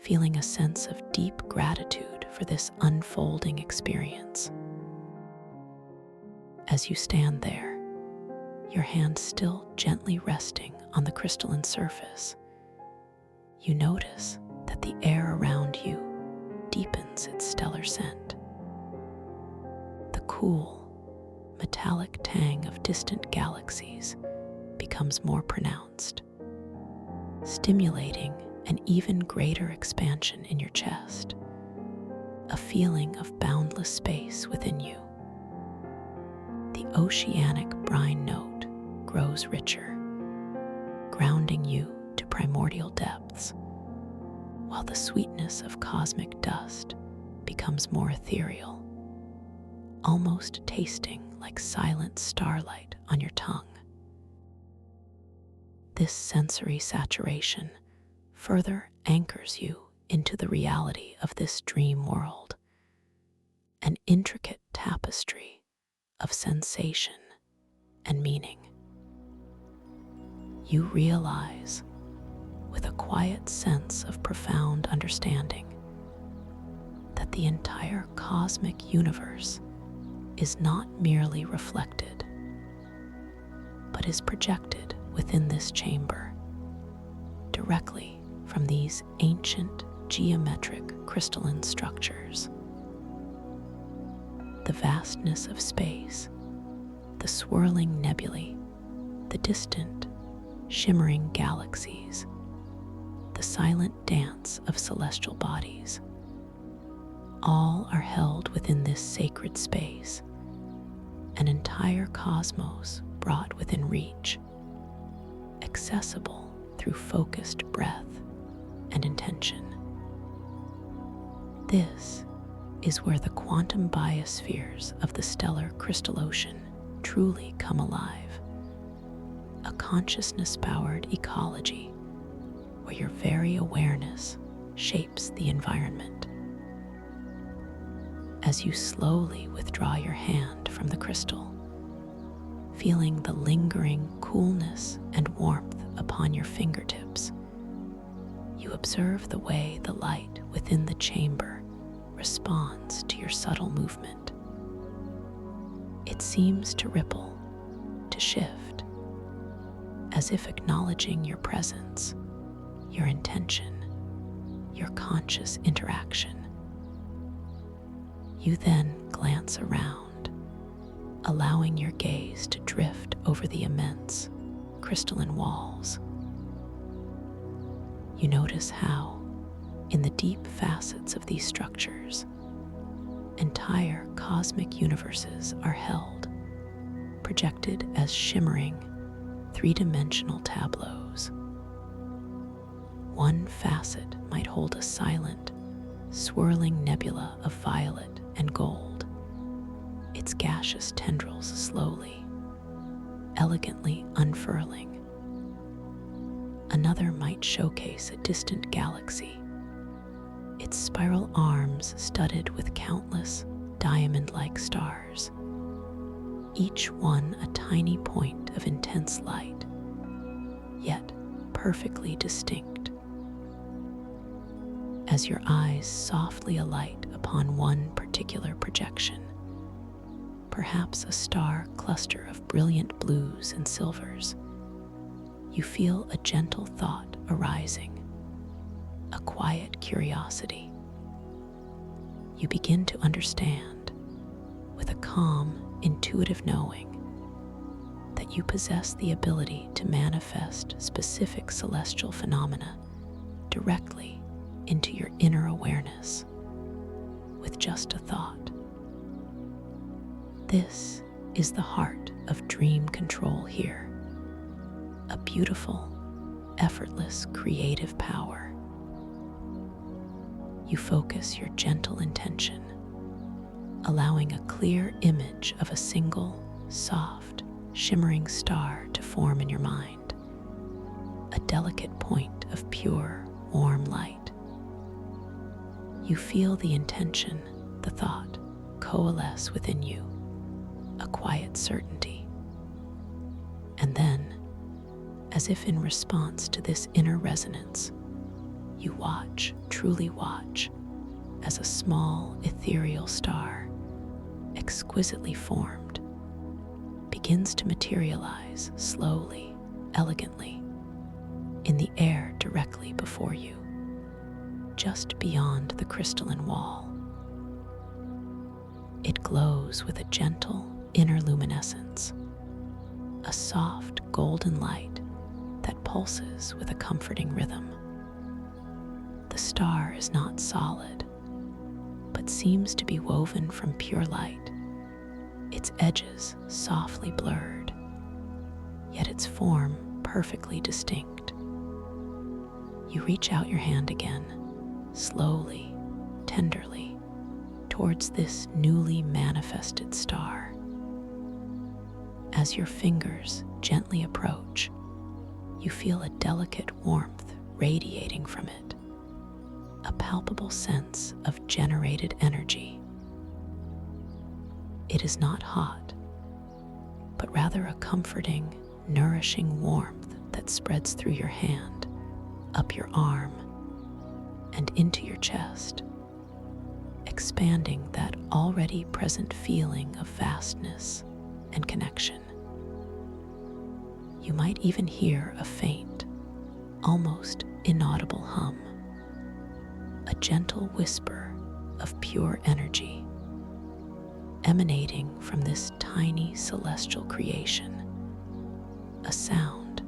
feeling a sense of deep gratitude for this unfolding experience. As you stand there, your hand still gently resting on the crystalline surface, you notice that the air around you deepens its stellar scent. The cool, metallic tang of distant galaxies becomes more pronounced, stimulating an even greater expansion in your chest, a feeling of boundless space within you. The oceanic brine note grows richer, grounding you to primordial depths, while the sweetness of cosmic dust becomes more ethereal, almost tasting like silent starlight on your tongue. This sensory saturation further anchors you into the reality of this dream world, an intricate tapestry of sensation and meaning. You realize, with a quiet sense of profound understanding, that the entire cosmic universe is not merely reflected, but is projected within this chamber, directly from these ancient geometric crystalline structures. The vastness of space, the swirling nebulae, the distant, shimmering galaxies, the silent dance of celestial bodies, all are held within this sacred space, an entire cosmos brought within reach, accessible through focused breath and intention. This is where the quantum biospheres of the stellar crystal ocean truly come alive, a consciousness-powered ecology where your very awareness shapes the environment. As you slowly withdraw your hand from the crystal, feeling the lingering coolness and warmth upon your fingertips, you observe the way the light within the chamber responds to your subtle movement. It seems to ripple, to shift, as if acknowledging your presence, your intention, your conscious interaction. You then glance around, allowing your gaze to drift over the immense crystalline walls. You notice how, in the deep facets of these structures, entire cosmic universes are held, projected as shimmering, three-dimensional tableaus. One facet might hold a silent, swirling nebula of violet and gold, its gaseous tendrils slowly, elegantly unfurling. Another might showcase a distant galaxy, its spiral arms studded with countless diamond-like stars, each one a tiny point of intense light, yet perfectly distinct. As your eyes softly alight upon one particular projection, perhaps a star cluster of brilliant blues and silvers, you feel a gentle thought arising, a quiet curiosity. You begin to understand, with a calm, intuitive knowing, that you possess the ability to manifest specific celestial phenomena directly into your inner awareness with just a thought. This is the heart of dream control here. A beautiful, effortless, creative power. You focus your gentle intention, allowing a clear image of a single, soft, shimmering star to form in your mind, a delicate point of pure, warm light. You feel the intention, the thought, coalesce within you, a quiet certainty. And then, as if in response to this inner resonance, you watch, truly watch, as a small, ethereal star, exquisitely formed, begins to materialize slowly, elegantly, in the air directly before you, just beyond the crystalline wall. It glows with a gentle inner luminescence, a soft golden light that pulses with a comforting rhythm. The star is not solid, but seems to be woven from pure light, its edges softly blurred, yet its form perfectly distinct. You reach out your hand again, slowly, tenderly, towards this newly manifested star. As your fingers gently approach, you feel a delicate warmth radiating from it, a palpable sense of generated energy. It is not hot, but rather a comforting, nourishing warmth that spreads through your hand, up your arm, and into your chest, expanding that already present feeling of vastness and connection. You might even hear a faint, almost inaudible hum, a gentle whisper of pure energy emanating from this tiny celestial creation, a sound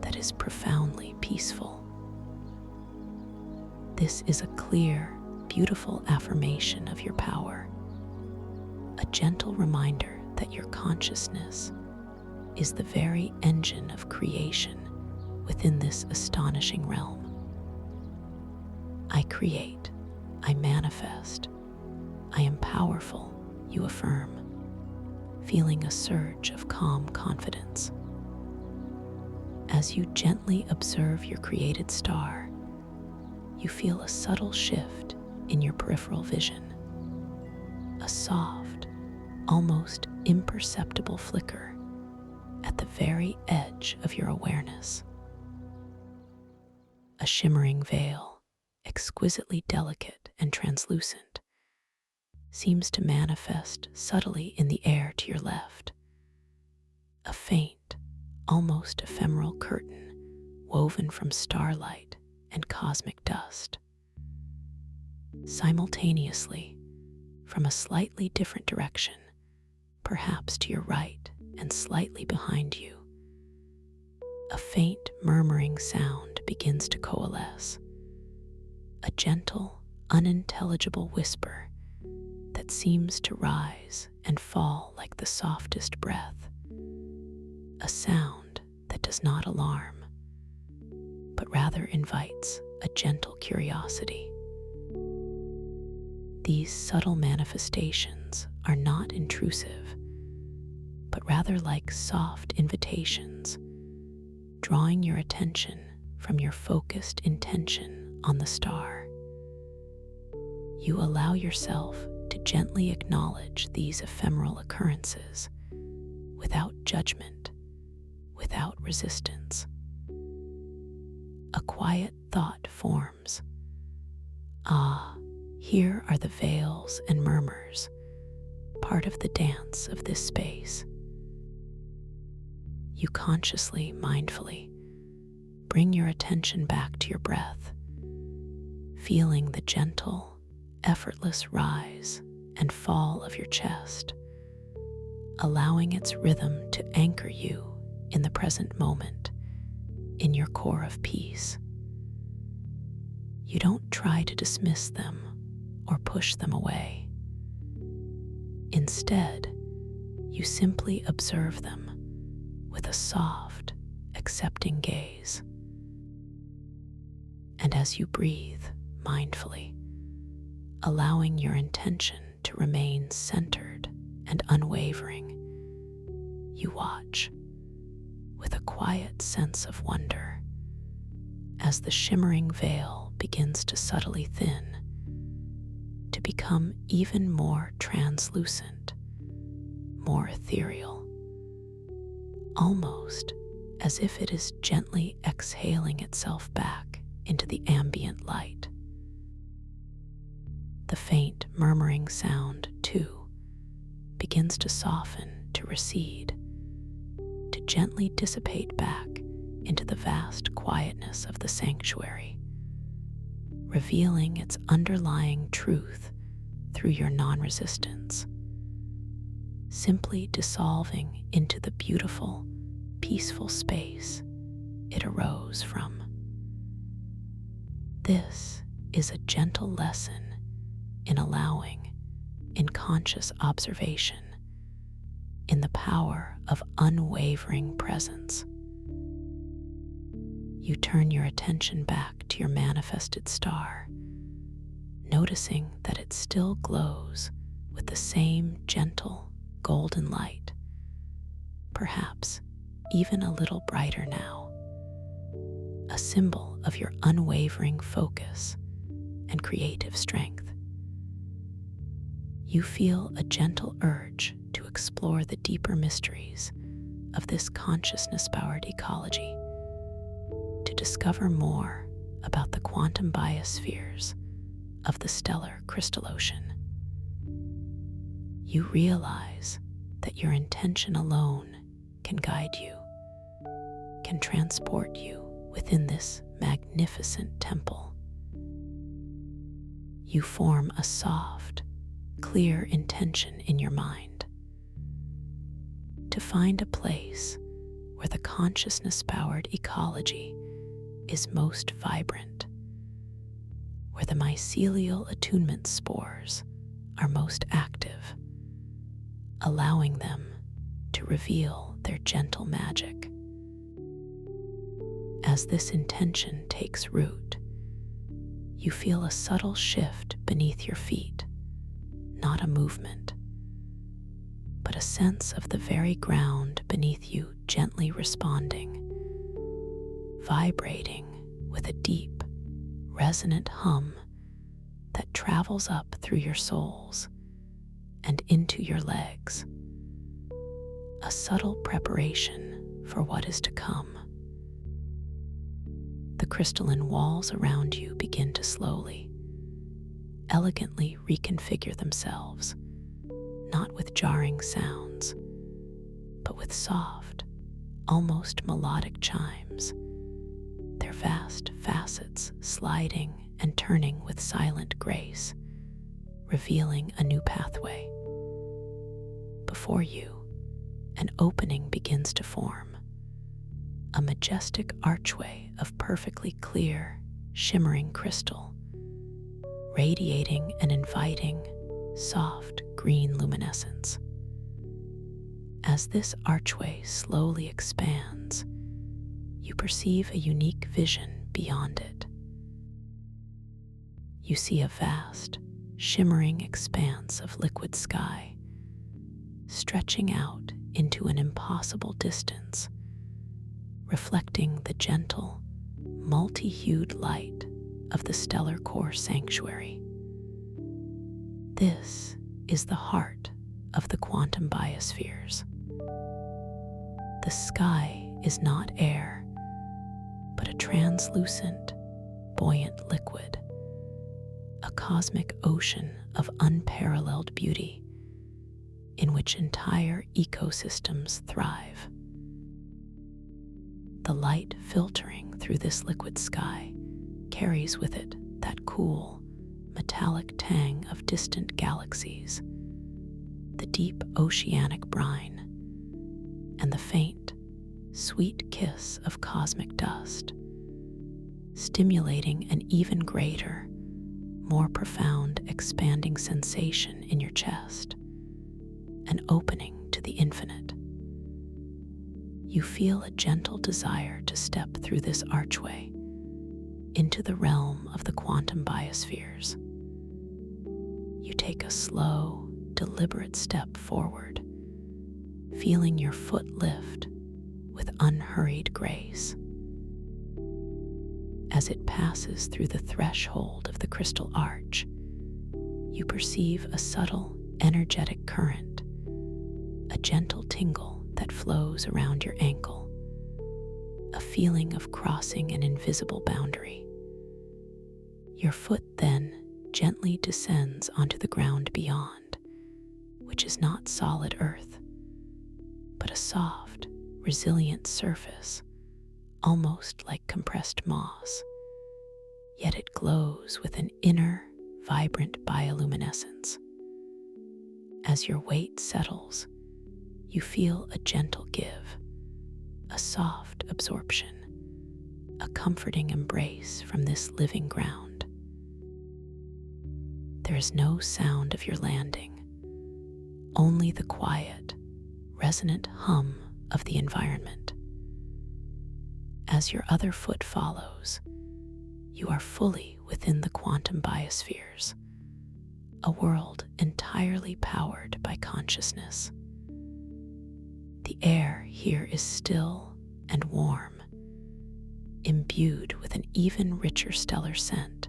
that is profoundly peaceful. This is a clear, beautiful affirmation of your power, a gentle reminder that your consciousness is the very engine of creation within this astonishing realm. I create, I manifest, I am powerful, you affirm, feeling a surge of calm confidence. As you gently observe your created star, you feel a subtle shift in your peripheral vision, a soft, almost imperceptible flicker at the very edge of your awareness. A shimmering veil, exquisitely delicate and translucent, seems to manifest subtly in the air to your left. A faint, almost ephemeral curtain woven from starlight and cosmic dust. Simultaneously, from a slightly different direction, perhaps to your right and slightly behind you, a faint murmuring sound begins to coalesce, a gentle, unintelligible whisper that seems to rise and fall like the softest breath, a sound that does not alarm, but rather invites a gentle curiosity. These subtle manifestations are not intrusive, but rather like soft invitations, drawing your attention from your focused intention on the star. You allow yourself to gently acknowledge these ephemeral occurrences without judgment, without resistance. A quiet thought forms. Ah, here are the veils and murmurs, part of the dance of this space. You consciously, mindfully, bring your attention back to your breath, feeling the gentle, effortless rise and fall of your chest, allowing its rhythm to anchor you in the present moment, in your core of peace. You don't try to dismiss them or push them away. Instead, you simply observe them with a soft, accepting gaze. And as you breathe mindfully, allowing your intention to remain centered and unwavering, you watch with a quiet sense of wonder as the shimmering veil begins to subtly thin, to become even more translucent, more ethereal, almost as if it is gently exhaling itself back into the ambient light. The faint murmuring sound, too, begins to soften, to recede, to gently dissipate back into the vast quietness of the sanctuary, revealing its underlying truth through your non-resistance, simply dissolving into the beautiful, peaceful space it arose from. This is a gentle lesson in allowing, in conscious observation, in the power of unwavering presence. You turn your attention back to your manifested star, noticing that it still glows with the same gentle, golden light, perhaps even a little brighter now, a symbol of your unwavering focus and creative strength. You feel a gentle urge to explore the deeper mysteries of this consciousness-powered ecology, to discover more about the quantum biospheres of the stellar crystal ocean. You realize that your intention alone can guide you, can transport you within this magnificent temple. You form a soft, clear intention in your mind to find a place where the consciousness-powered ecology is most vibrant, where the mycelial attunement spores are most active, allowing them to reveal their gentle magic. As this intention takes root, you feel a subtle shift beneath your feet, not a movement, but a sense of the very ground beneath you gently responding, vibrating with a deep, resonant hum that travels up through your soles and into your legs, a subtle preparation for what is to come. The crystalline walls around you begin to slowly, elegantly reconfigure themselves, not with jarring sounds, but with soft, almost melodic chimes, their vast facets sliding and turning with silent grace, revealing a new pathway. Before you, an opening begins to form, a majestic archway of perfectly clear, shimmering crystal, radiating and inviting soft green luminescence. As this archway slowly expands, you perceive a unique vision beyond it. You see a vast, shimmering expanse of liquid sky, stretching out into an impossible distance, reflecting the gentle, multi-hued light of the stellar core sanctuary. This is the heart of the quantum biospheres. The sky is not air, but a translucent, buoyant liquid, a cosmic ocean of unparalleled beauty in which entire ecosystems thrive. The light filtering through this liquid sky carries with it that cool, metallic tang of distant galaxies, the deep oceanic brine, and the faint, sweet kiss of cosmic dust, stimulating an even greater, more profound expanding sensation in your chest, an opening to the infinite. You feel a gentle desire to step through this archway into the realm of the quantum biospheres. You take a slow, deliberate step forward, feeling your foot lift with unhurried grace. As it passes through the threshold of the crystal arch, you perceive a subtle, energetic current, a gentle tingle that flows around your ankle, a feeling of crossing an invisible boundary. Your foot then gently descends onto the ground beyond, which is not solid earth, but a soft, resilient surface, almost like compressed moss, yet it glows with an inner, vibrant bioluminescence. As your weight settles, you feel a gentle give, a soft absorption, a comforting embrace from this living ground. There is no sound of your landing, only the quiet, resonant hum of the environment. As your other foot follows, you are fully within the quantum biospheres, a world entirely powered by consciousness. The air here is still and warm, imbued with an even richer stellar scent,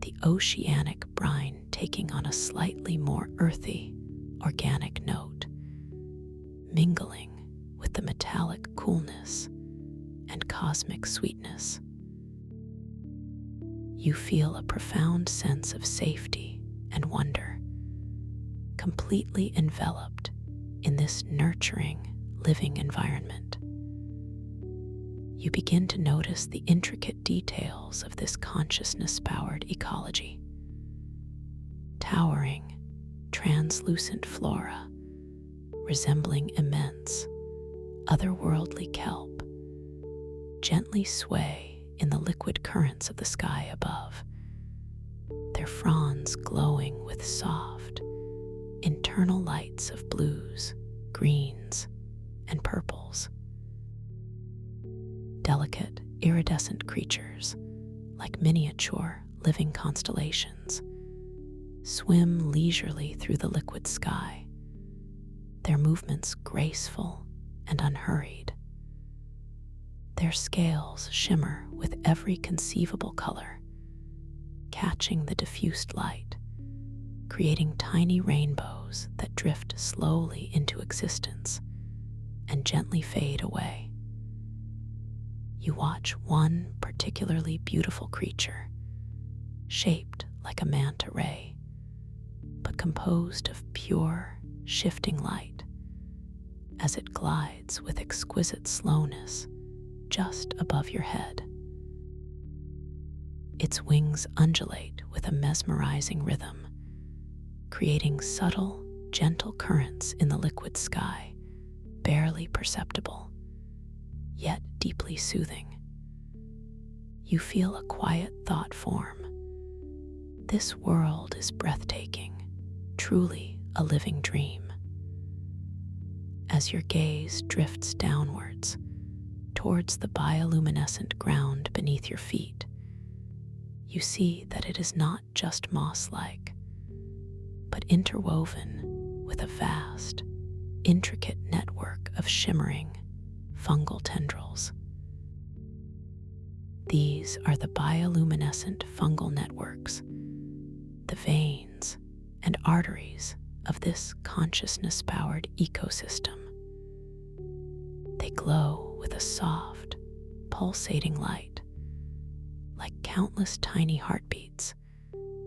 the oceanic brine taking on a slightly more earthy, organic note, mingling with the metallic coolness and cosmic sweetness. You feel a profound sense of safety and wonder, completely enveloped in this nurturing, living environment. You begin to notice the intricate details of this consciousness-powered ecology. Towering, translucent flora, resembling immense, otherworldly kelp, gently sway in the liquid currents of the sky above, their fronds glowing with soft, internal lights of blues, greens, and purples. Delicate, iridescent creatures, like miniature living constellations, swim leisurely through the liquid sky, their movements graceful and unhurried. Their scales shimmer with every conceivable color, catching the diffused light, creating tiny rainbows that drift slowly into existence and gently fade away. You watch one particularly beautiful creature, shaped like a manta ray, but composed of pure, shifting light, as it glides with exquisite slowness just above your head. Its wings undulate with a mesmerizing rhythm, creating subtle, gentle currents in the liquid sky, barely perceptible, yet deeply soothing. You feel a quiet thought form. This world is breathtaking, truly a living dream. As your gaze drifts downwards towards the bioluminescent ground beneath your feet, you see that it is not just moss-like, but interwoven with a vast, intricate network of shimmering, fungal tendrils. These are the bioluminescent fungal networks, the veins and arteries of this consciousness-powered ecosystem. They glow with a soft, pulsating light, like countless tiny heartbeats,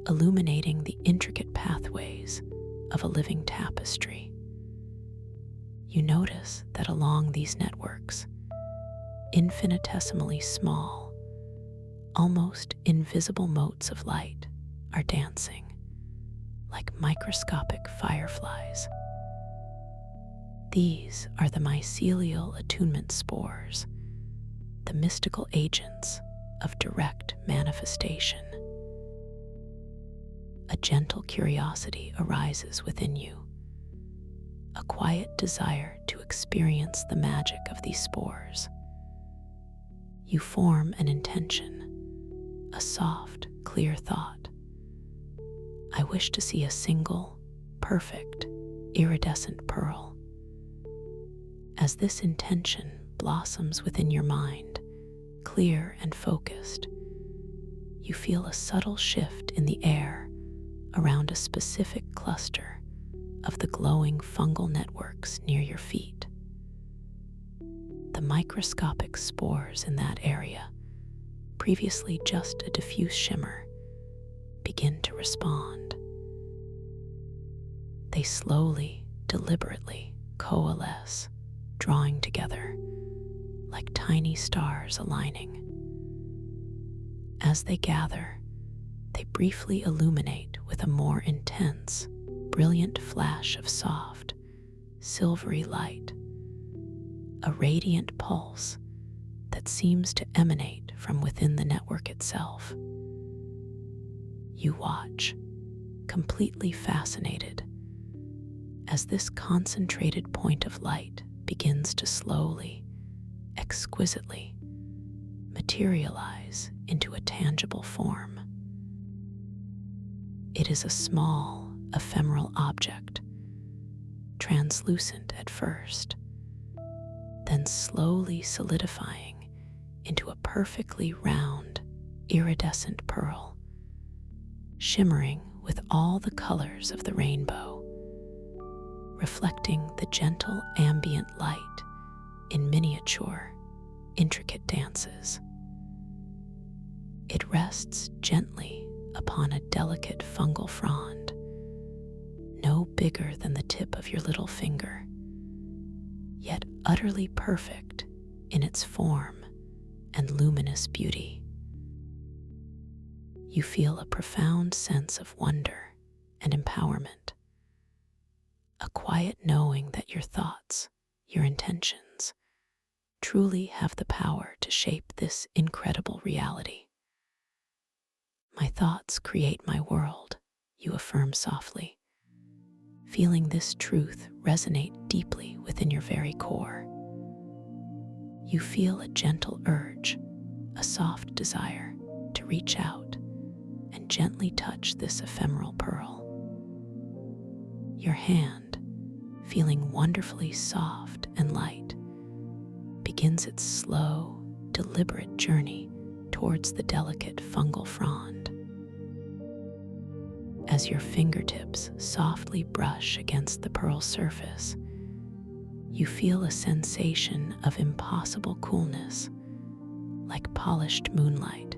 illuminating the intricate pathways of a living tapestry. You notice that along these networks, infinitesimally small, almost invisible motes of light are dancing, like microscopic fireflies. These are the mycelial attunement spores, the mystical agents of direct manifestation. A gentle curiosity arises within you, a quiet desire to experience the magic of these spores. You form an intention, a soft, clear thought. I wish to see a single, perfect, iridescent pearl. As this intention blossoms within your mind, clear and focused, you feel a subtle shift in the air around a specific cluster of the glowing fungal networks near your feet. The microscopic spores in that area, previously just a diffuse shimmer, begin to respond. They slowly, deliberately coalesce, drawing together like tiny stars aligning. As they gather, they briefly illuminate with a more intense, brilliant flash of soft, silvery light, a radiant pulse that seems to emanate from within the network itself. You watch, completely fascinated, as this concentrated point of light begins to slowly, exquisitely materialize into a tangible form. It is a small, ephemeral object, translucent at first, then slowly solidifying into a perfectly round, iridescent pearl, shimmering with all the colors of the rainbow, reflecting the gentle ambient light in miniature, intricate dances. It rests gently upon a delicate fungal frond, no bigger than the tip of your little finger, yet utterly perfect in its form and luminous beauty. You feel a profound sense of wonder and empowerment, a quiet knowing that your thoughts, your intentions, truly have the power to shape this incredible reality. My thoughts create my world, you affirm softly, feeling this truth resonate deeply within your very core. You feel a gentle urge, a soft desire to reach out and gently touch this ephemeral pearl. Your hand, feeling wonderfully soft and light, begins its slow, deliberate journey towards the delicate fungal frond. As your fingertips softly brush against the pearl's surface, you feel a sensation of impossible coolness, like polished moonlight.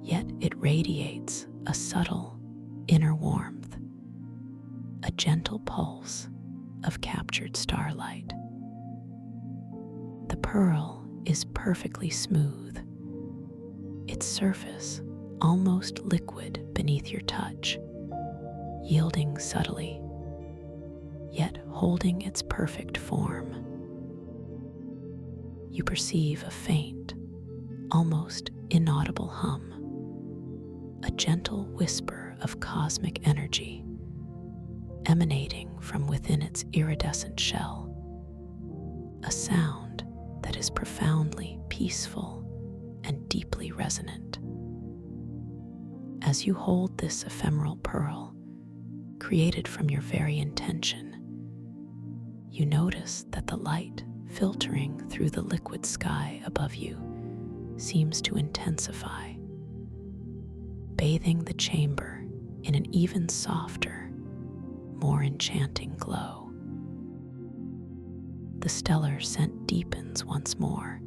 Yet it radiates a subtle, inner warmth, a gentle pulse of captured starlight. The pearl is perfectly smooth, its surface almost liquid beneath your touch, yielding subtly, yet holding its perfect form. You perceive a faint, almost inaudible hum, a gentle whisper of cosmic energy emanating from within its iridescent shell, a sound that is profoundly peaceful and deeply resonant. As you hold this ephemeral pearl, created from your very intention, you notice that the light filtering through the liquid sky above you seems to intensify, bathing the chamber in an even softer, more enchanting glow. The stellar scent deepens once more,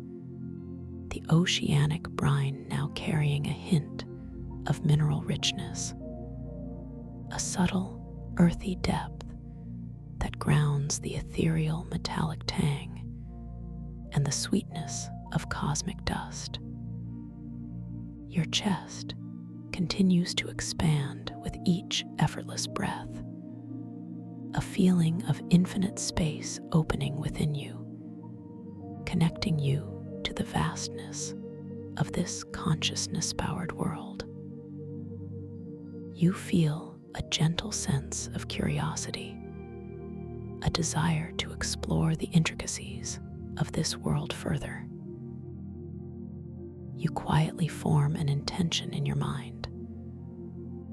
the oceanic brine now carrying a hint of mineral richness, a subtle, earthy depth that grounds the ethereal metallic tang and the sweetness of cosmic dust. Your chest continues to expand with each effortless breath, a feeling of infinite space opening within you, connecting you to the vastness of this consciousness-powered world. You feel a gentle sense of curiosity, a desire to explore the intricacies of this world further. You quietly form an intention in your mind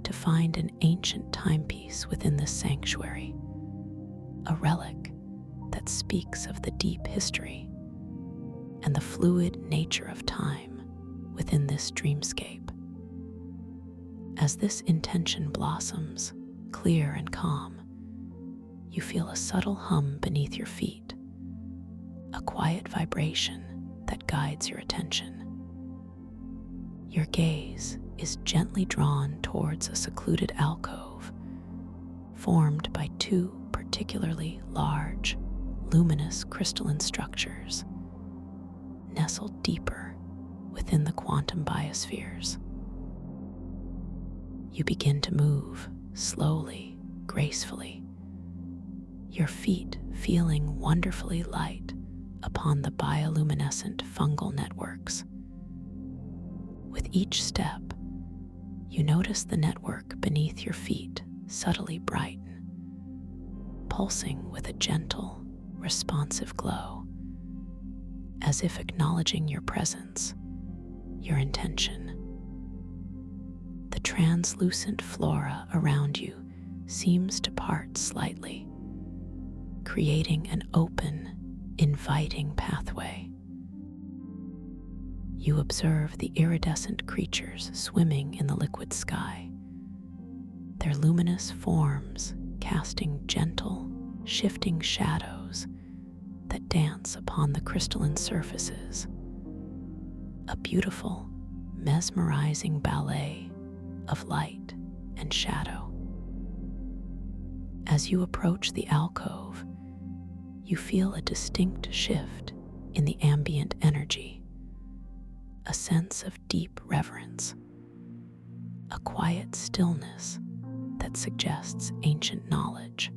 to find an ancient timepiece within this sanctuary, a relic that speaks of the deep history and the fluid nature of time within this dreamscape. As this intention blossoms, clear and calm, you feel a subtle hum beneath your feet, a quiet vibration that guides your attention. Your gaze is gently drawn towards a secluded alcove formed by two particularly large, luminous crystalline structures nestled deeper within the quantum biospheres. You begin to move slowly, gracefully, your feet feeling wonderfully light upon the bioluminescent fungal networks. With each step, you notice the network beneath your feet subtly brighten, pulsing with a gentle, responsive glow, as if acknowledging your presence, your intention. The translucent flora around you seems to part slightly, creating an open, inviting pathway. You observe the iridescent creatures swimming in the liquid sky, their luminous forms casting gentle, shifting shadows that dance upon the crystalline surfaces. A beautiful, mesmerizing ballet of light and shadow. As you approach the alcove, you feel a distinct shift in the ambient energy, a sense of deep reverence, a quiet stillness that suggests ancient knowledge.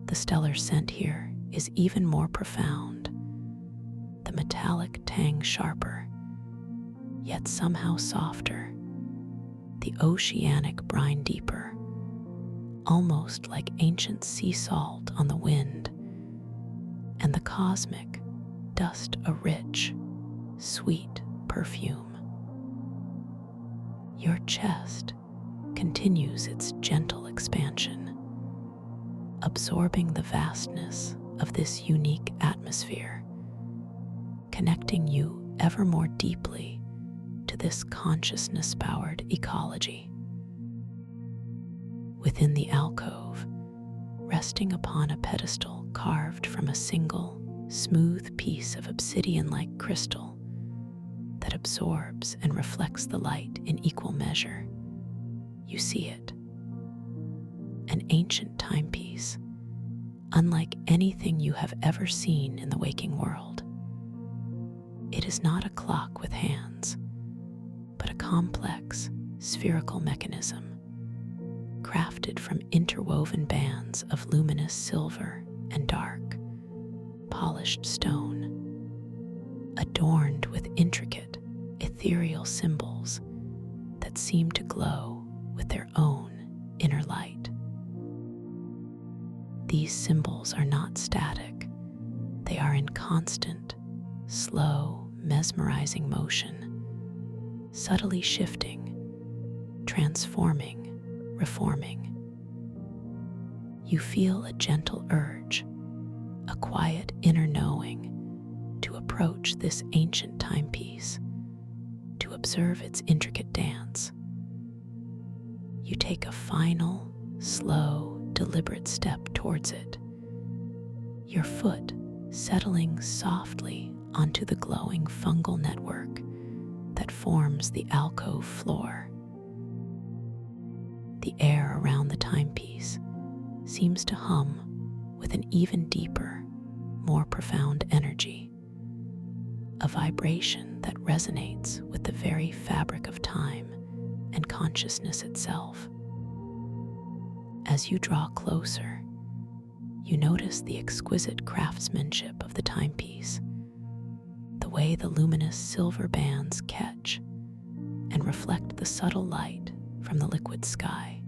The stellar scent here is even more profound, the metallic tang sharper, yet somehow softer, the oceanic brine deeper, almost like ancient sea salt on the wind, and the cosmic dust a rich, sweet perfume. Your chest continues its gentle expansion, absorbing the vastness of this unique atmosphere, connecting you ever more deeply to this consciousness-powered ecology. Within the alcove, resting upon a pedestal carved from a single, smooth piece of obsidian-like crystal that absorbs and reflects the light in equal measure, you see it. An ancient timepiece unlike anything you have ever seen in the waking world. It is not a clock with hands, but a complex, spherical mechanism, crafted from interwoven bands of luminous silver and dark, polished stone, adorned with intricate, ethereal symbols that seem to glow with their own inner light. These symbols are not static. They are in constant, slow, mesmerizing motion, subtly shifting, transforming, reforming. You feel a gentle urge, a quiet inner knowing to approach this ancient timepiece, to observe its intricate dance. You take a final, slow, deliberate step towards it, your foot settling softly onto the glowing fungal network that forms the alcove floor. The air around the timepiece seems to hum with an even deeper, more profound energy, a vibration that resonates with the very fabric of time and consciousness itself. As you draw closer, you notice the exquisite craftsmanship of the timepiece, the way the luminous silver bands catch and reflect the subtle light from the liquid sky,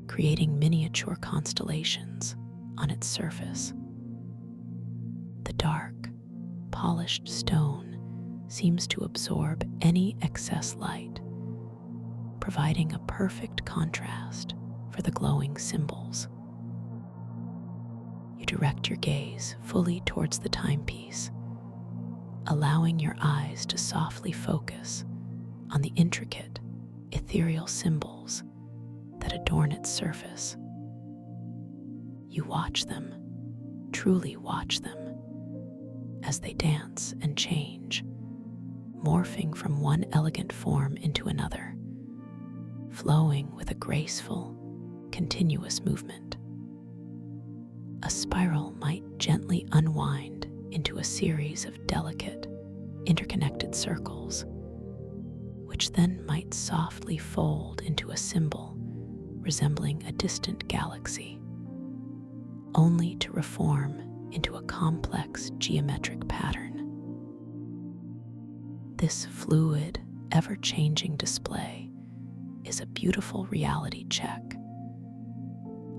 creating miniature constellations on its surface. The dark, polished stone seems to absorb any excess light, providing a perfect contrast for the glowing symbols. You direct your gaze fully towards the timepiece, allowing your eyes to softly focus on the intricate, ethereal symbols that adorn its surface. You watch them, truly watch them, as they dance and change, morphing from one elegant form into another, flowing with a graceful, continuous movement. A spiral might gently unwind into a series of delicate, interconnected circles, which then might softly fold into a symbol resembling a distant galaxy, only to reform into a complex geometric pattern. This fluid, ever-changing display is a beautiful reality check,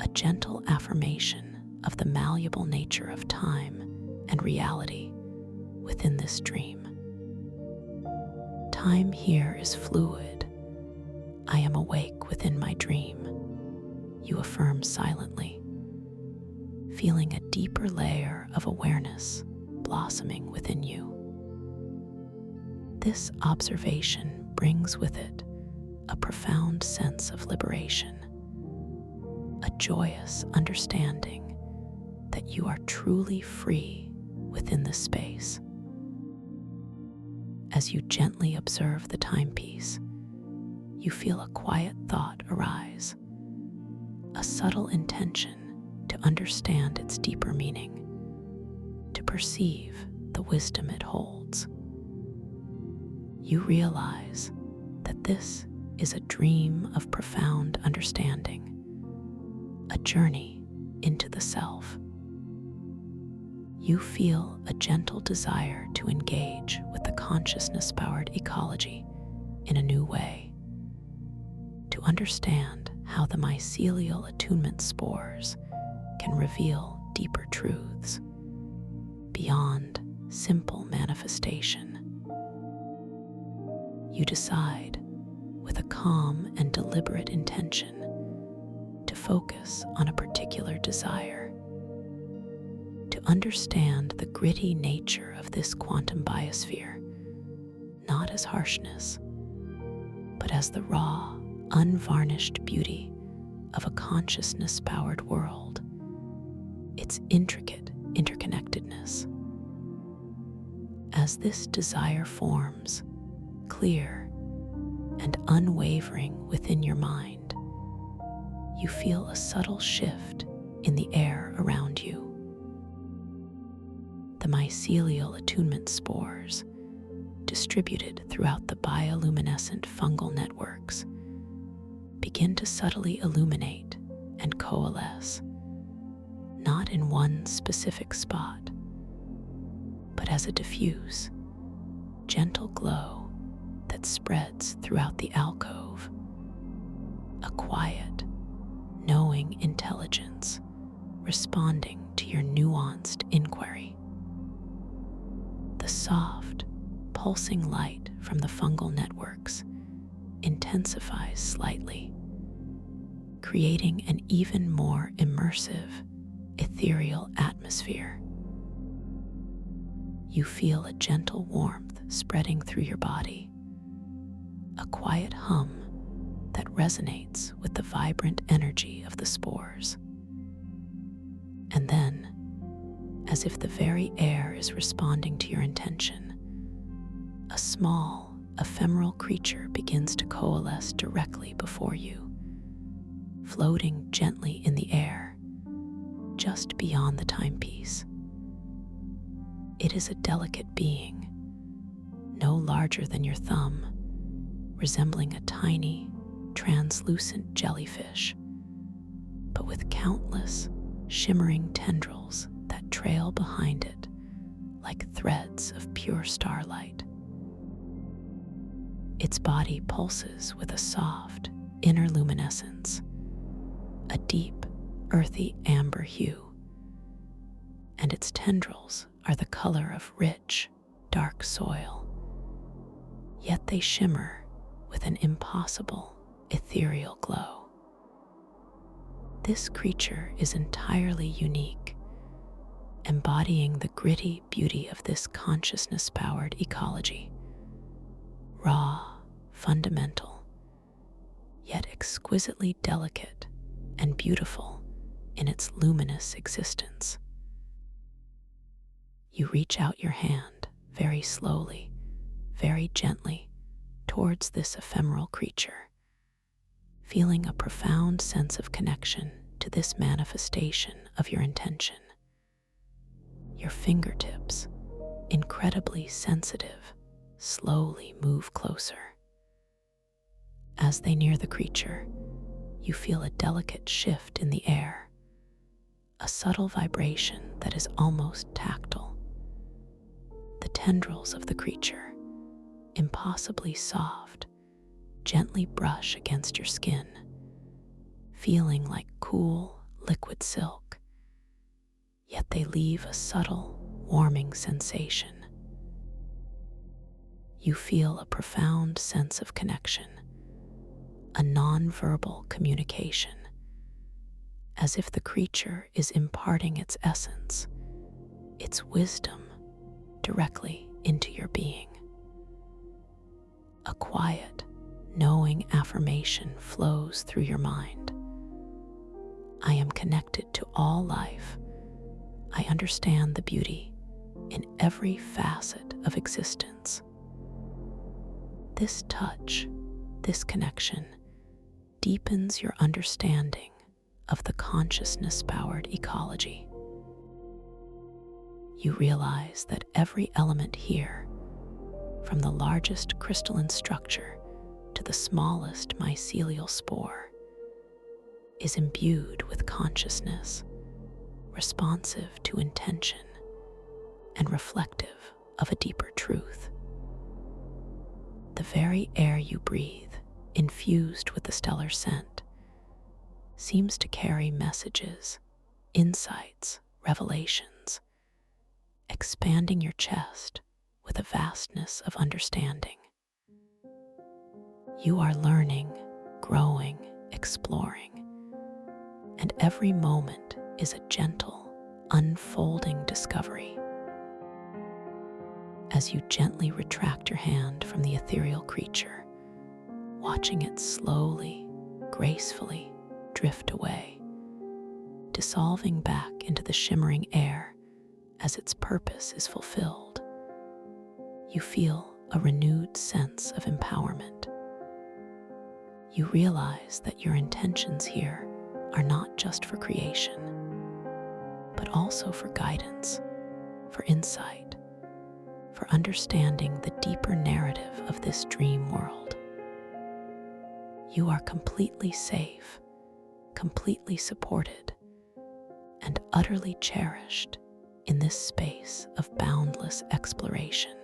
a gentle affirmation of the malleable nature of time and reality within this dream. Time here is fluid. I am awake within my dream, you affirm silently, feeling a deeper layer of awareness blossoming within you. This observation brings with it a profound sense of liberation, a joyous understanding that you are truly free within this space. As you gently observe the timepiece, you feel a quiet thought arise, a subtle intention to understand its deeper meaning, to perceive the wisdom it holds. You realize that this is a dream of profound understanding, a journey into the self. You feel a gentle desire to engage with the consciousness-powered ecology in a new way, to understand how the mycelial attunement spores can reveal deeper truths beyond simple manifestation. You decide, with a calm and deliberate intention, to focus on a particular desire, to understand the gritty nature of this quantum biosphere, not as harshness, but as the raw, unvarnished beauty of a consciousness-powered world, its intricate interconnectedness. As this desire forms, clear and unwavering within your mind, you feel a subtle shift in the air around you. The mycelial attunement spores, distributed throughout the bioluminescent fungal networks, begin to subtly illuminate and coalesce, not in one specific spot, but as a diffuse, gentle glow that spreads throughout the alcove, a quiet, knowing intelligence responding to your nuanced inquiry. The soft, pulsing light from the fungal networks intensifies slightly, creating an even more immersive, ethereal atmosphere. You feel a gentle warmth spreading through your body, a quiet hum that resonates with the vibrant energy of the spores. And then, as if the very air is responding to your intention, a small, ephemeral creature begins to coalesce directly before you, floating gently in the air, just beyond the timepiece. It is a delicate being, no larger than your thumb, resembling a tiny, translucent jellyfish, but with countless, shimmering tendrils that trail behind it like threads of pure starlight. Its body pulses with a soft, inner luminescence, a deep, earthy amber hue, and its tendrils are the color of rich, dark soil, yet they shimmer with an impossible, ethereal glow. This creature is entirely unique, embodying the gritty beauty of this consciousness-powered ecology. Raw, fundamental, yet exquisitely delicate and beautiful in its luminous existence. You reach out your hand very slowly, very gently, towards this ephemeral creature, feeling a profound sense of connection to this manifestation of your intention. Your fingertips, incredibly sensitive, slowly move closer. As they near the creature, you feel a delicate shift in the air, a subtle vibration that is almost tactile. The tendrils of the creature, impossibly soft, gently brush against your skin, feeling like cool, liquid silk, yet they leave a subtle, warming sensation. You feel a profound sense of connection, a non-verbal communication, as if the creature is imparting its essence, its wisdom, directly into your being. A quiet, knowing affirmation flows through your mind. I am connected to all life. I understand the beauty in every facet of existence. This touch, this connection, deepens your understanding of the consciousness-powered ecology. You realize that every element here, from the largest crystalline structure to the smallest mycelial spore, is imbued with consciousness, responsive to intention, and reflective of a deeper truth. The very air you breathe, infused with the stellar scent, seems to carry messages, insights, revelations, expanding your chest with a vastness of understanding. You are learning, growing, exploring, and every moment is a gentle, unfolding discovery. As you gently retract your hand from the ethereal creature, watching it slowly, gracefully drift away, dissolving back into the shimmering air as its purpose is fulfilled, you feel a renewed sense of empowerment. You realize that your intentions here are not just for creation, but also for guidance, for insight, for understanding the deeper narrative of this dream world. You are completely safe, completely supported, and utterly cherished in this space of boundless exploration.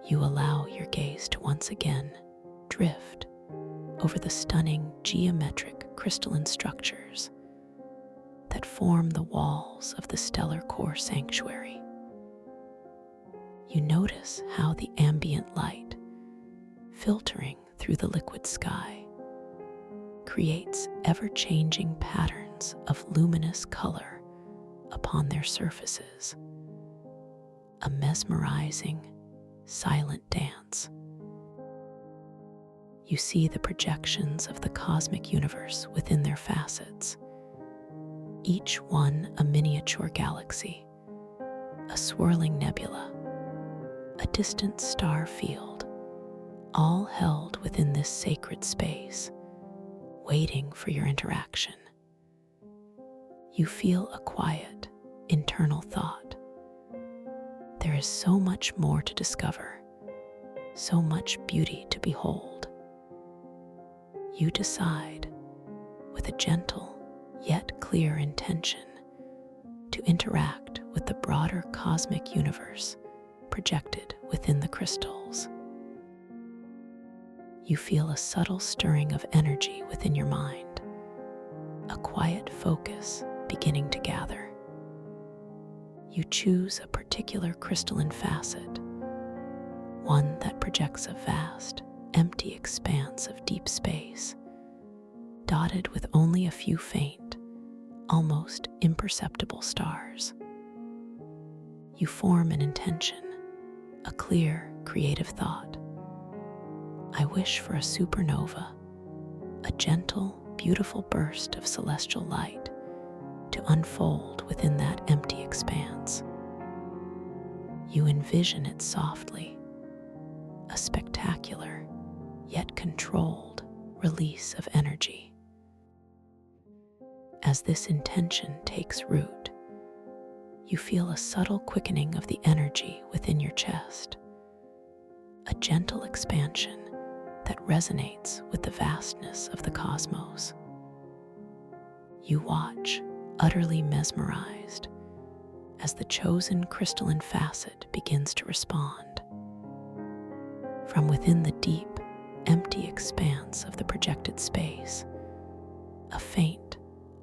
You allow your gaze to once again drift over the stunning geometric crystalline structures that form the walls of the stellar core sanctuary. You notice how the ambient light, filtering through the liquid sky, creates ever-changing patterns of luminous color upon their surfaces, a mesmerizing, silent dance. You see the projections of the cosmic universe within their facets, each one a miniature galaxy, a swirling nebula, a distant star field, all held within this sacred space, waiting for your interaction. You feel a quiet, internal thought. There is so much more to discover, so much beauty to behold. You decide, with a gentle yet clear intention, to interact with the broader cosmic universe projected within the crystals. You feel a subtle stirring of energy within your mind, a quiet focus beginning to gather. You choose a particular crystalline facet, one that projects a vast, empty expanse of deep space, dotted with only a few faint, almost imperceptible stars. You form an intention, a clear, creative thought. I wish for a supernova, a gentle, beautiful burst of celestial light to unfold within that empty expanse. You envision it softly, a spectacular, yet controlled release of energy. As this intention takes root, you feel a subtle quickening of the energy within your chest, a gentle expansion that resonates with the vastness of the cosmos. You watch, utterly mesmerized, as the chosen crystalline facet begins to respond. From within the deep, empty expanse of the projected space, a faint,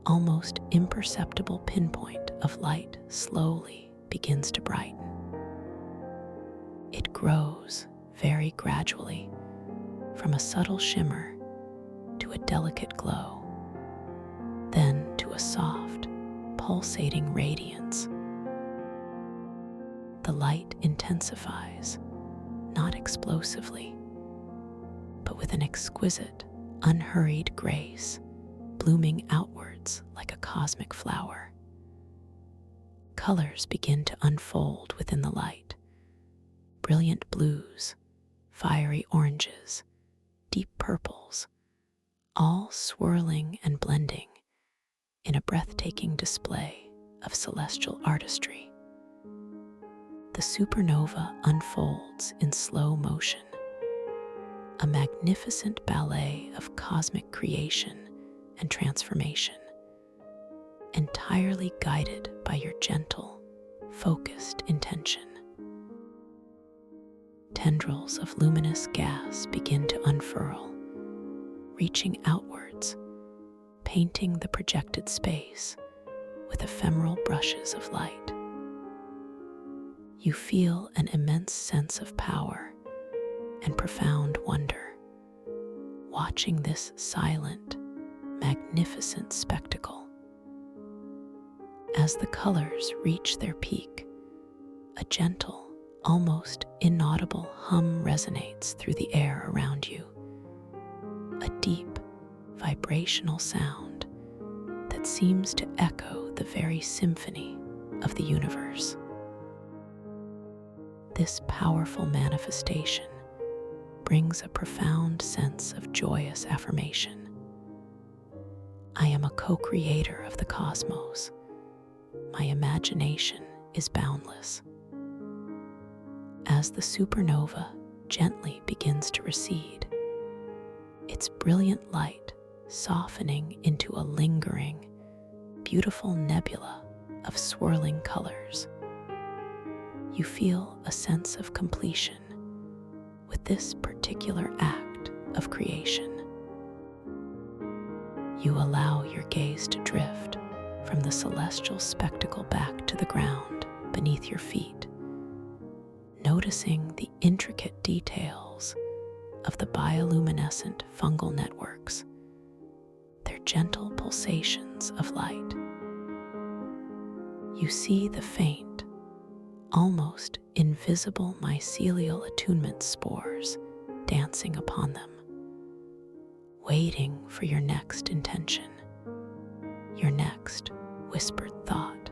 almost imperceptible pinpoint of light slowly begins to brighten. It grows very gradually, from a subtle shimmer to a delicate glow, then to a soft, pulsating radiance. The light intensifies, not explosively, but with an exquisite, unhurried grace, blooming outwards like a cosmic flower. Colors begin to unfold within the light, brilliant blues, fiery oranges, deep purples, all swirling and blending in a breathtaking display of celestial artistry. The supernova unfolds in slow motion, a magnificent ballet of cosmic creation and transformation, entirely guided by your gentle, focused intention. Tendrils of luminous gas begin to unfurl, reaching outwards, painting the projected space with ephemeral brushes of light. You feel an immense sense of power and profound wonder, watching this silent, magnificent spectacle. As the colors reach their peak, a gentle, almost inaudible hum resonates through the air around you, a deep, vibrational sound that seems to echo the very symphony of the universe. This powerful manifestation brings a profound sense of joyous affirmation. I am a co-creator of the cosmos. My imagination is boundless. As the supernova gently begins to recede, its brilliant light softening into a lingering, beautiful nebula of swirling colors, you feel a sense of completion with this particular act of creation. You allow your gaze to drift from the celestial spectacle back to the ground beneath your feet, noticing the intricate details of the bioluminescent fungal networks, their gentle pulsations of light. You see the faint, almost invisible mycelial attunement spores dancing upon them, waiting for your next intention, your next whispered thought.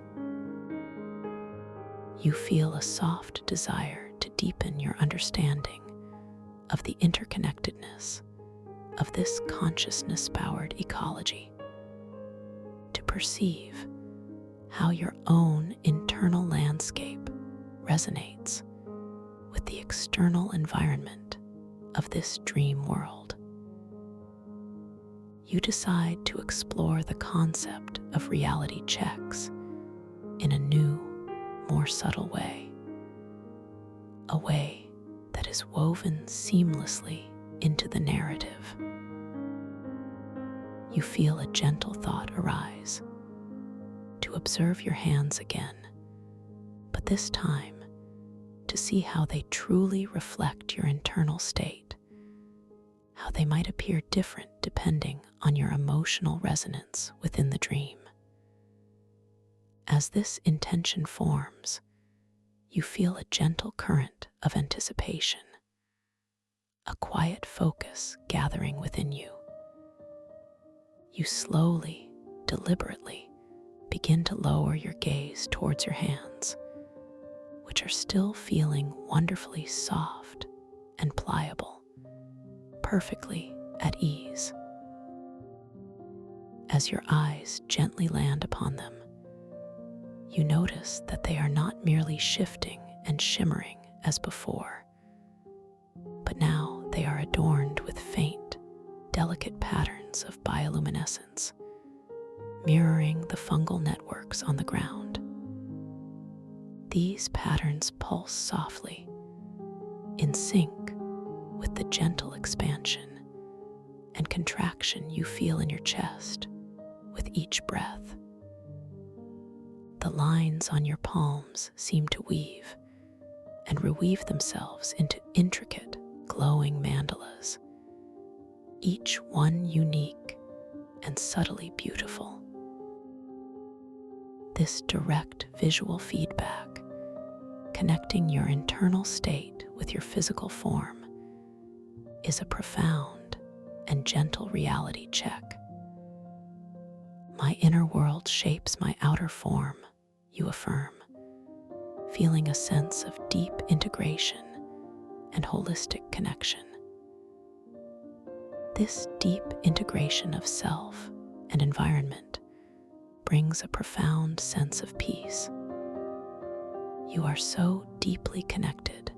You feel a soft desire to deepen your understanding of the interconnectedness of this consciousness-powered ecology, to perceive how your own internal landscape resonates with the external environment of this dream world. You decide to explore the concept of reality checks in a new, more subtle way, a way that is woven seamlessly into the narrative. You feel a gentle thought arise to observe your hands again, but this time to see how they truly reflect your internal state, how they might appear different depending on your emotional resonance within the dream. As this intention forms, you feel a gentle current of anticipation, a quiet focus gathering within you. You slowly, deliberately begin to lower your gaze towards your hands, which are still feeling wonderfully soft and pliable, perfectly at ease. As your eyes gently land upon them, you notice that they are not merely shifting and shimmering as before, but now they are adorned with faint, delicate patterns of bioluminescence, mirroring the fungal networks on the ground. These patterns pulse softly, in sync with the gentle expansion and contraction you feel in your chest with each breath. The lines on your palms seem to weave and reweave themselves into intricate, glowing mandalas, each one unique and subtly beautiful. This direct visual feedback, connecting your internal state with your physical form, is a profound and gentle reality check. My inner world shapes my outer form, you affirm, feeling a sense of deep integration and holistic connection. This deep integration of self and environment brings a profound sense of peace. You are so deeply connected,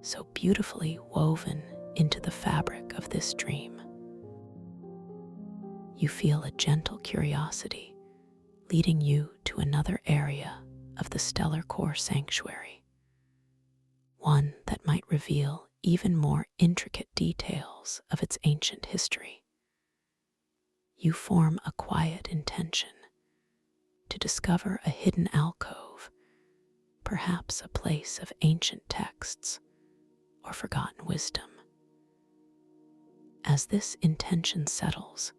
so beautifully woven into the fabric of this dream. You feel a gentle curiosity leading you to another area of the stellar core sanctuary, one that might reveal even more intricate details of its ancient history. You form a quiet intention to discover a hidden alcove, perhaps a place of ancient texts or forgotten wisdom. As this intention settles,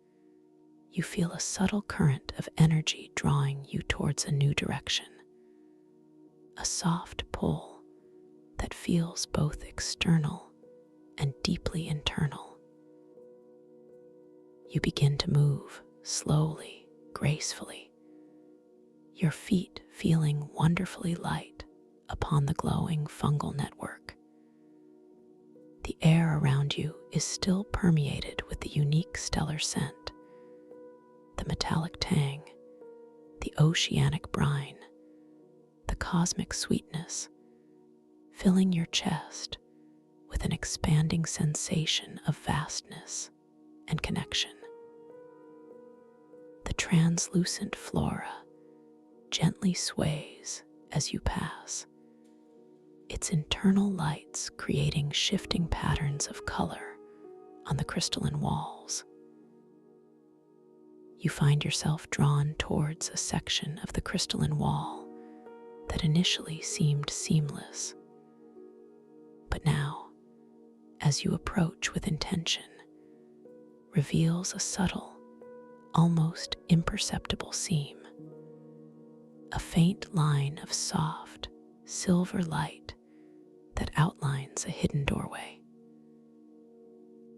you feel a subtle current of energy drawing you towards a new direction, a soft pull that feels both external and deeply internal. You begin to move slowly, gracefully, your feet feeling wonderfully light upon the glowing fungal network. The air around you is still permeated with the unique stellar scent, the metallic tang, the oceanic brine, the cosmic sweetness, filling your chest with an expanding sensation of vastness and connection. The translucent flora gently sways as you pass, its internal lights creating shifting patterns of color on the crystalline walls. You find yourself drawn towards a section of the crystalline wall that initially seemed seamless. But now, as you approach with intention, reveals a subtle, almost imperceptible seam, a faint line of soft, silver light that outlines a hidden doorway.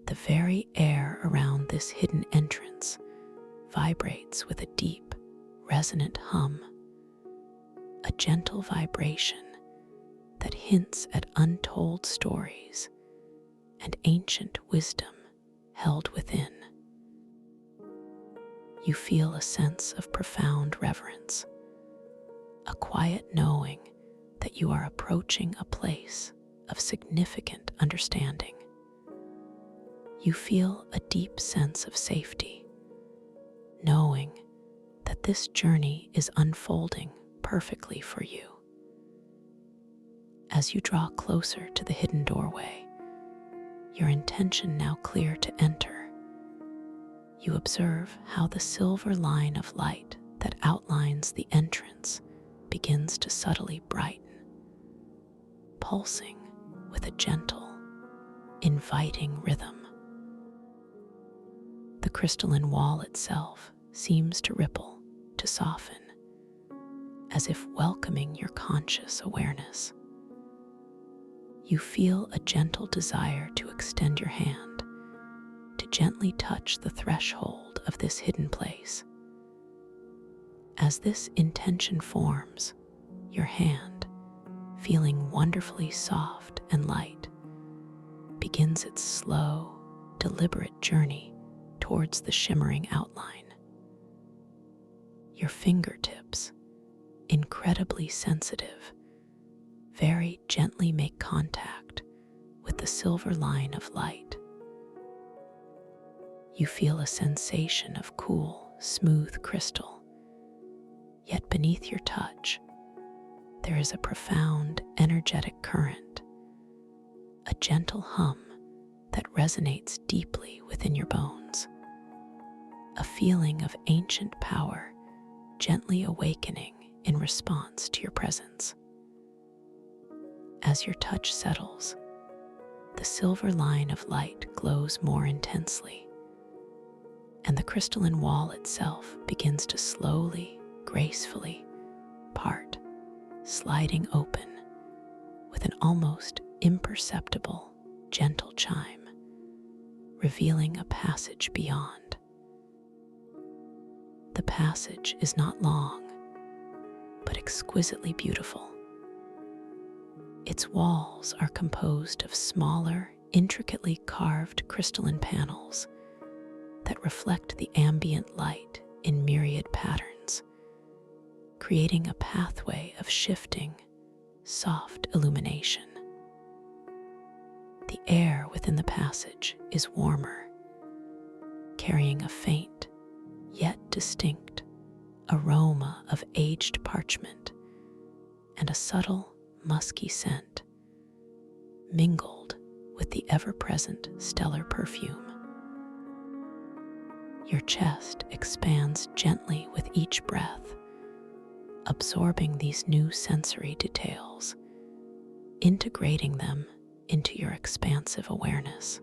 The very air around this hidden entrance vibrates with a deep, resonant hum, a gentle vibration that hints at untold stories and ancient wisdom held within. You feel a sense of profound reverence, a quiet knowing that you are approaching a place of significant understanding. You feel a deep sense of safety, knowing that this journey is unfolding perfectly for you. As you draw closer to the hidden doorway, your intention now clear to enter, you observe how the silver line of light that outlines the entrance begins to subtly brighten, pulsing with a gentle, inviting rhythm. The crystalline wall itself seems to ripple, to soften, as if welcoming your conscious awareness. You feel a gentle desire to extend your hand, to gently touch the threshold of this hidden place. As this intention forms, your hand, feeling wonderfully soft and light, begins its slow, deliberate journey towards the shimmering outline. Your fingertips, incredibly sensitive, very gently make contact with the silver line of light. You feel a sensation of cool, smooth crystal, yet beneath your touch, there is a profound, energetic current, a gentle hum that resonates deeply within your bones, a feeling of ancient power gently awakening in response to your presence. As your touch settles, the silver line of light glows more intensely, and the crystalline wall itself begins to slowly, gracefully part, sliding open with an almost imperceptible, gentle chime, revealing a passage beyond. The passage is not long, but exquisitely beautiful. Its walls are composed of smaller, intricately carved crystalline panels that reflect the ambient light in myriad patterns, creating a pathway of shifting, soft illumination. The air within the passage is warmer, carrying a faint, yet distinct, aroma of aged parchment and a subtle, musky scent, mingled with the ever-present stellar perfume. Your chest expands gently with each breath, absorbing these new sensory details, integrating them into your expansive awareness.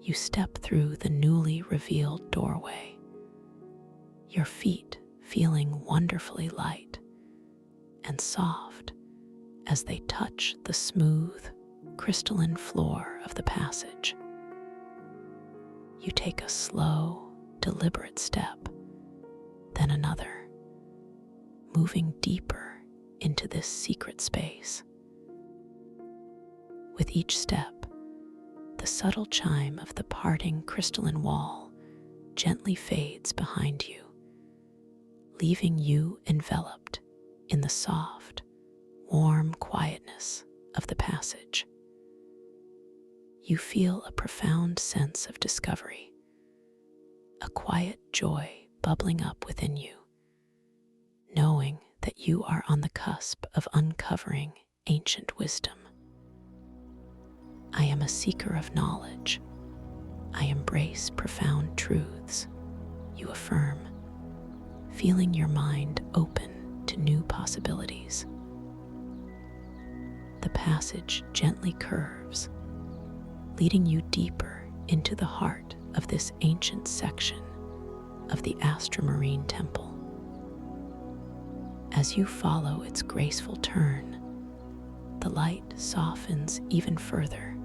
You step through the newly revealed doorway, your feet feeling wonderfully light and soft as they touch the smooth, crystalline floor of the passage. You take a slow, deliberate step, then another, moving deeper into this secret space. With each step, the subtle chime of the parting crystalline wall gently fades behind you, leaving you enveloped in the soft, warm quietness of the passage. You feel a profound sense of discovery, a quiet joy bubbling up within you, knowing that you are on the cusp of uncovering ancient wisdom. I am a seeker of knowledge. I embrace profound truths, you affirm, feeling your mind open to new possibilities. The passage gently curves, leading you deeper into the heart of this ancient section of the Astromarine Temple. As you follow its graceful turn, the light softens even further,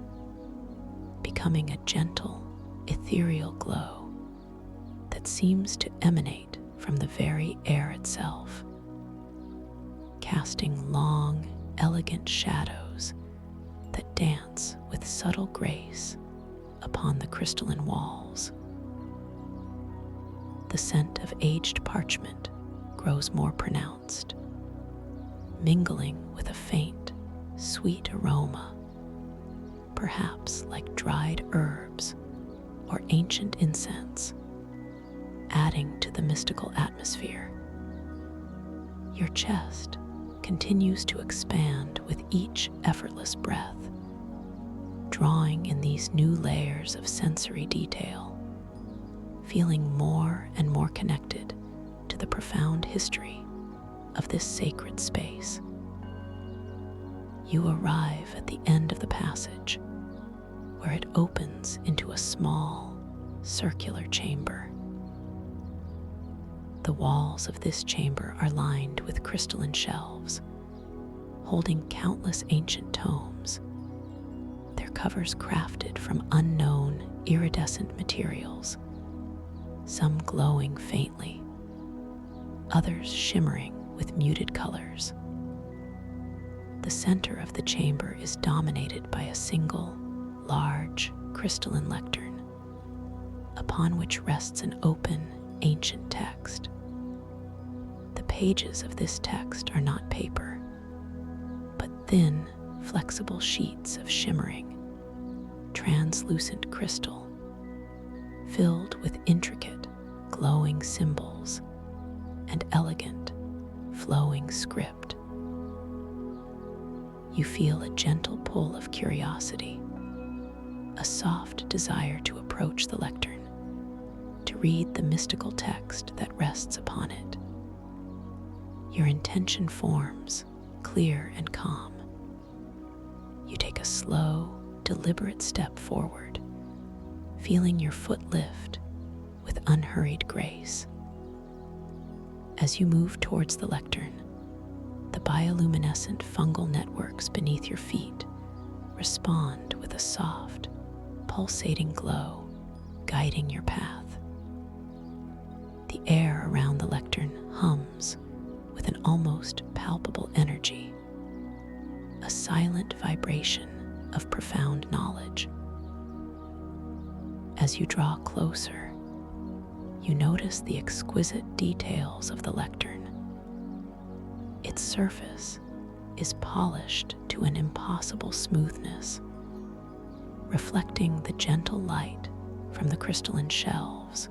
becoming a gentle, ethereal glow that seems to emanate from the very air itself, casting long, elegant shadows that dance with subtle grace upon the crystalline walls. The scent of aged parchment grows more pronounced, mingling with a faint, sweet aroma, perhaps like dried herbs or ancient incense, adding to the mystical atmosphere. Your chest continues to expand with each effortless breath, drawing in these new layers of sensory detail, feeling more and more connected to the profound history of this sacred space. You arrive at the end of the passage, where it opens into a small, circular chamber. The walls of this chamber are lined with crystalline shelves, holding countless ancient tomes, their covers crafted from unknown iridescent materials, some glowing faintly, others shimmering with muted colors. The center of the chamber is dominated by a single, large, crystalline lectern, upon which rests an open, ancient text. The pages of this text are not paper, but thin, flexible sheets of shimmering, translucent crystal, filled with intricate, glowing symbols and elegant, flowing script. You feel a gentle pull of curiosity, a soft desire to approach the lectern, to read the mystical text that rests upon it. Your intention forms, clear and calm. You take a slow, deliberate step forward, feeling your foot lift with unhurried grace. As you move towards the lectern, the bioluminescent fungal networks beneath your feet respond with a soft, pulsating glow, guiding your path. The air around the lectern hums with an almost palpable energy, a silent vibration of profound knowledge. As you draw closer, you notice the exquisite details of the lectern. Its surface is polished to an impossible smoothness, reflecting the gentle light from the crystalline shelves,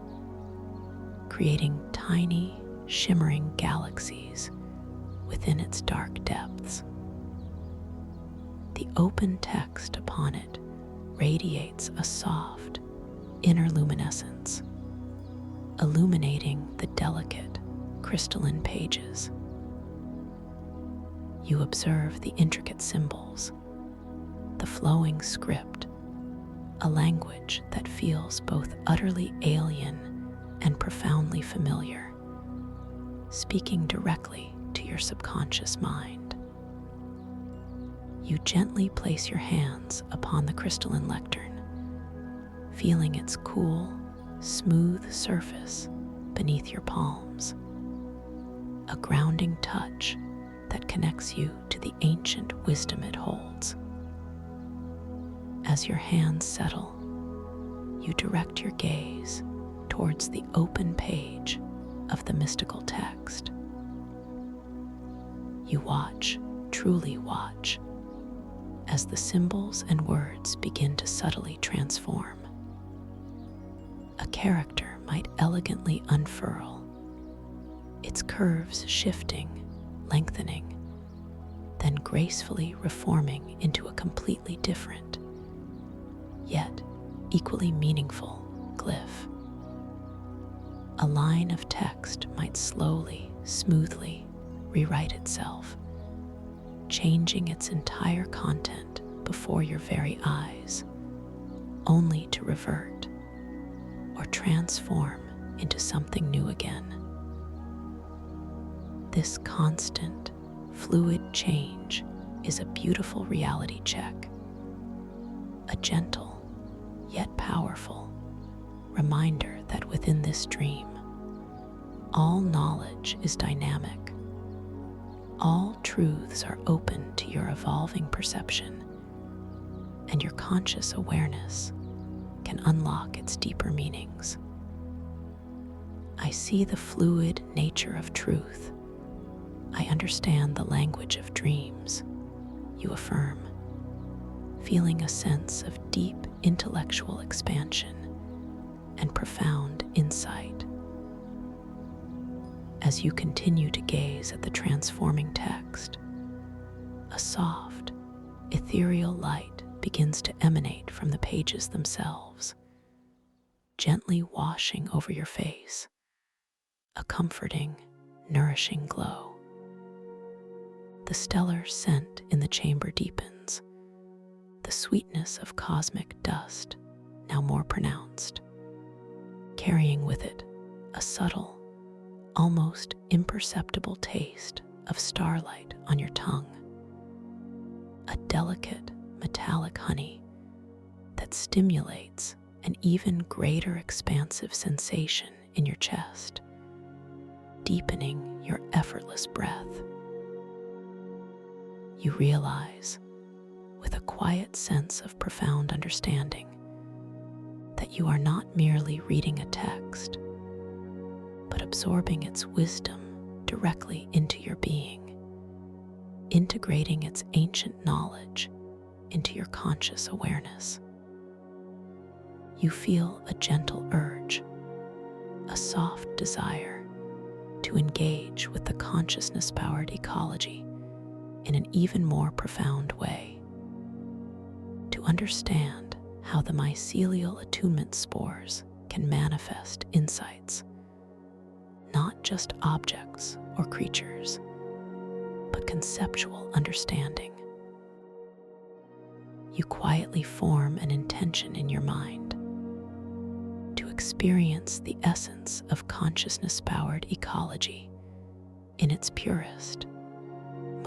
creating tiny, shimmering galaxies within its dark depths. The open text upon it radiates a soft, inner luminescence, illuminating the delicate, crystalline pages. You observe the intricate symbols, the flowing script, a language that feels both utterly alien and profoundly familiar, speaking directly to your subconscious mind. You gently place your hands upon the crystalline lectern, feeling its cool, smooth surface beneath your palms, a grounding touch that connects you to the ancient wisdom it holds. As your hands settle, you direct your gaze towards the open page of the mystical text. You watch, truly watch, as the symbols and words begin to subtly transform. A character might elegantly unfurl, its curves shifting, lengthening, then gracefully reforming into a completely different, yet equally meaningful glyph. A line of text might slowly, smoothly rewrite itself, changing its entire content before your very eyes, only to revert or transform into something new again. This constant, fluid change is a beautiful reality check, a gentle yet powerful reminder that within this dream, all knowledge is dynamic. All truths are open to your evolving perception, and your conscious awareness can unlock its deeper meanings. I see the fluid nature of truth. I understand the language of dreams, you affirm, feeling a sense of deep intellectual expansion and profound insight. As you continue to gaze at the transforming text, a soft, ethereal light begins to emanate from the pages themselves, gently washing over your face, a comforting, nourishing glow. The stellar scent in the chamber deepens, the sweetness of cosmic dust now more pronounced, carrying with it a subtle, almost imperceptible taste of starlight on your tongue, a delicate metallic honey that stimulates an even greater expansive sensation in your chest, deepening your effortless breath. You realize, with a quiet sense of profound understanding, that you are not merely reading a text, but absorbing its wisdom directly into your being, integrating its ancient knowledge into your conscious awareness. You feel a gentle urge, a soft desire to engage with the consciousness-powered ecology in an even more profound way, to understand how the mycelial attunement spores can manifest insights, not just objects or creatures, but conceptual understanding. You quietly form an intention in your mind to experience the essence of consciousness-powered ecology in its purest,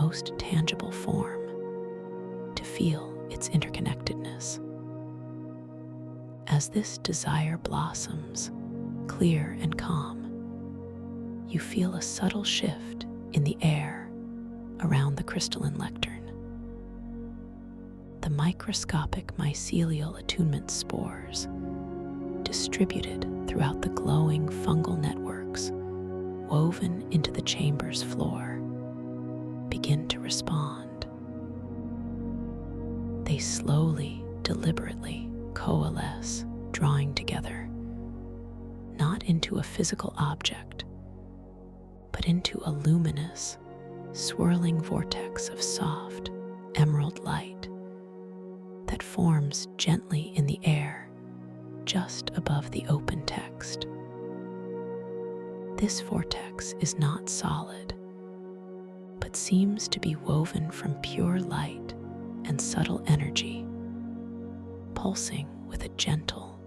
most tangible form, to feel its interconnectedness. As this desire blossoms, clear and calm, you feel a subtle shift in the air around the crystalline lectern. The microscopic mycelial attunement spores, distributed throughout the glowing fungal networks woven into the chamber's floor, begin to respond. They slowly, deliberately coalesce, drawing together, not into a physical object, but into a luminous, swirling vortex of soft, emerald light that forms gently in the air just above the open text. This vortex is not solid, but seems to be woven from pure light and subtle energy, pulsing with a gentle,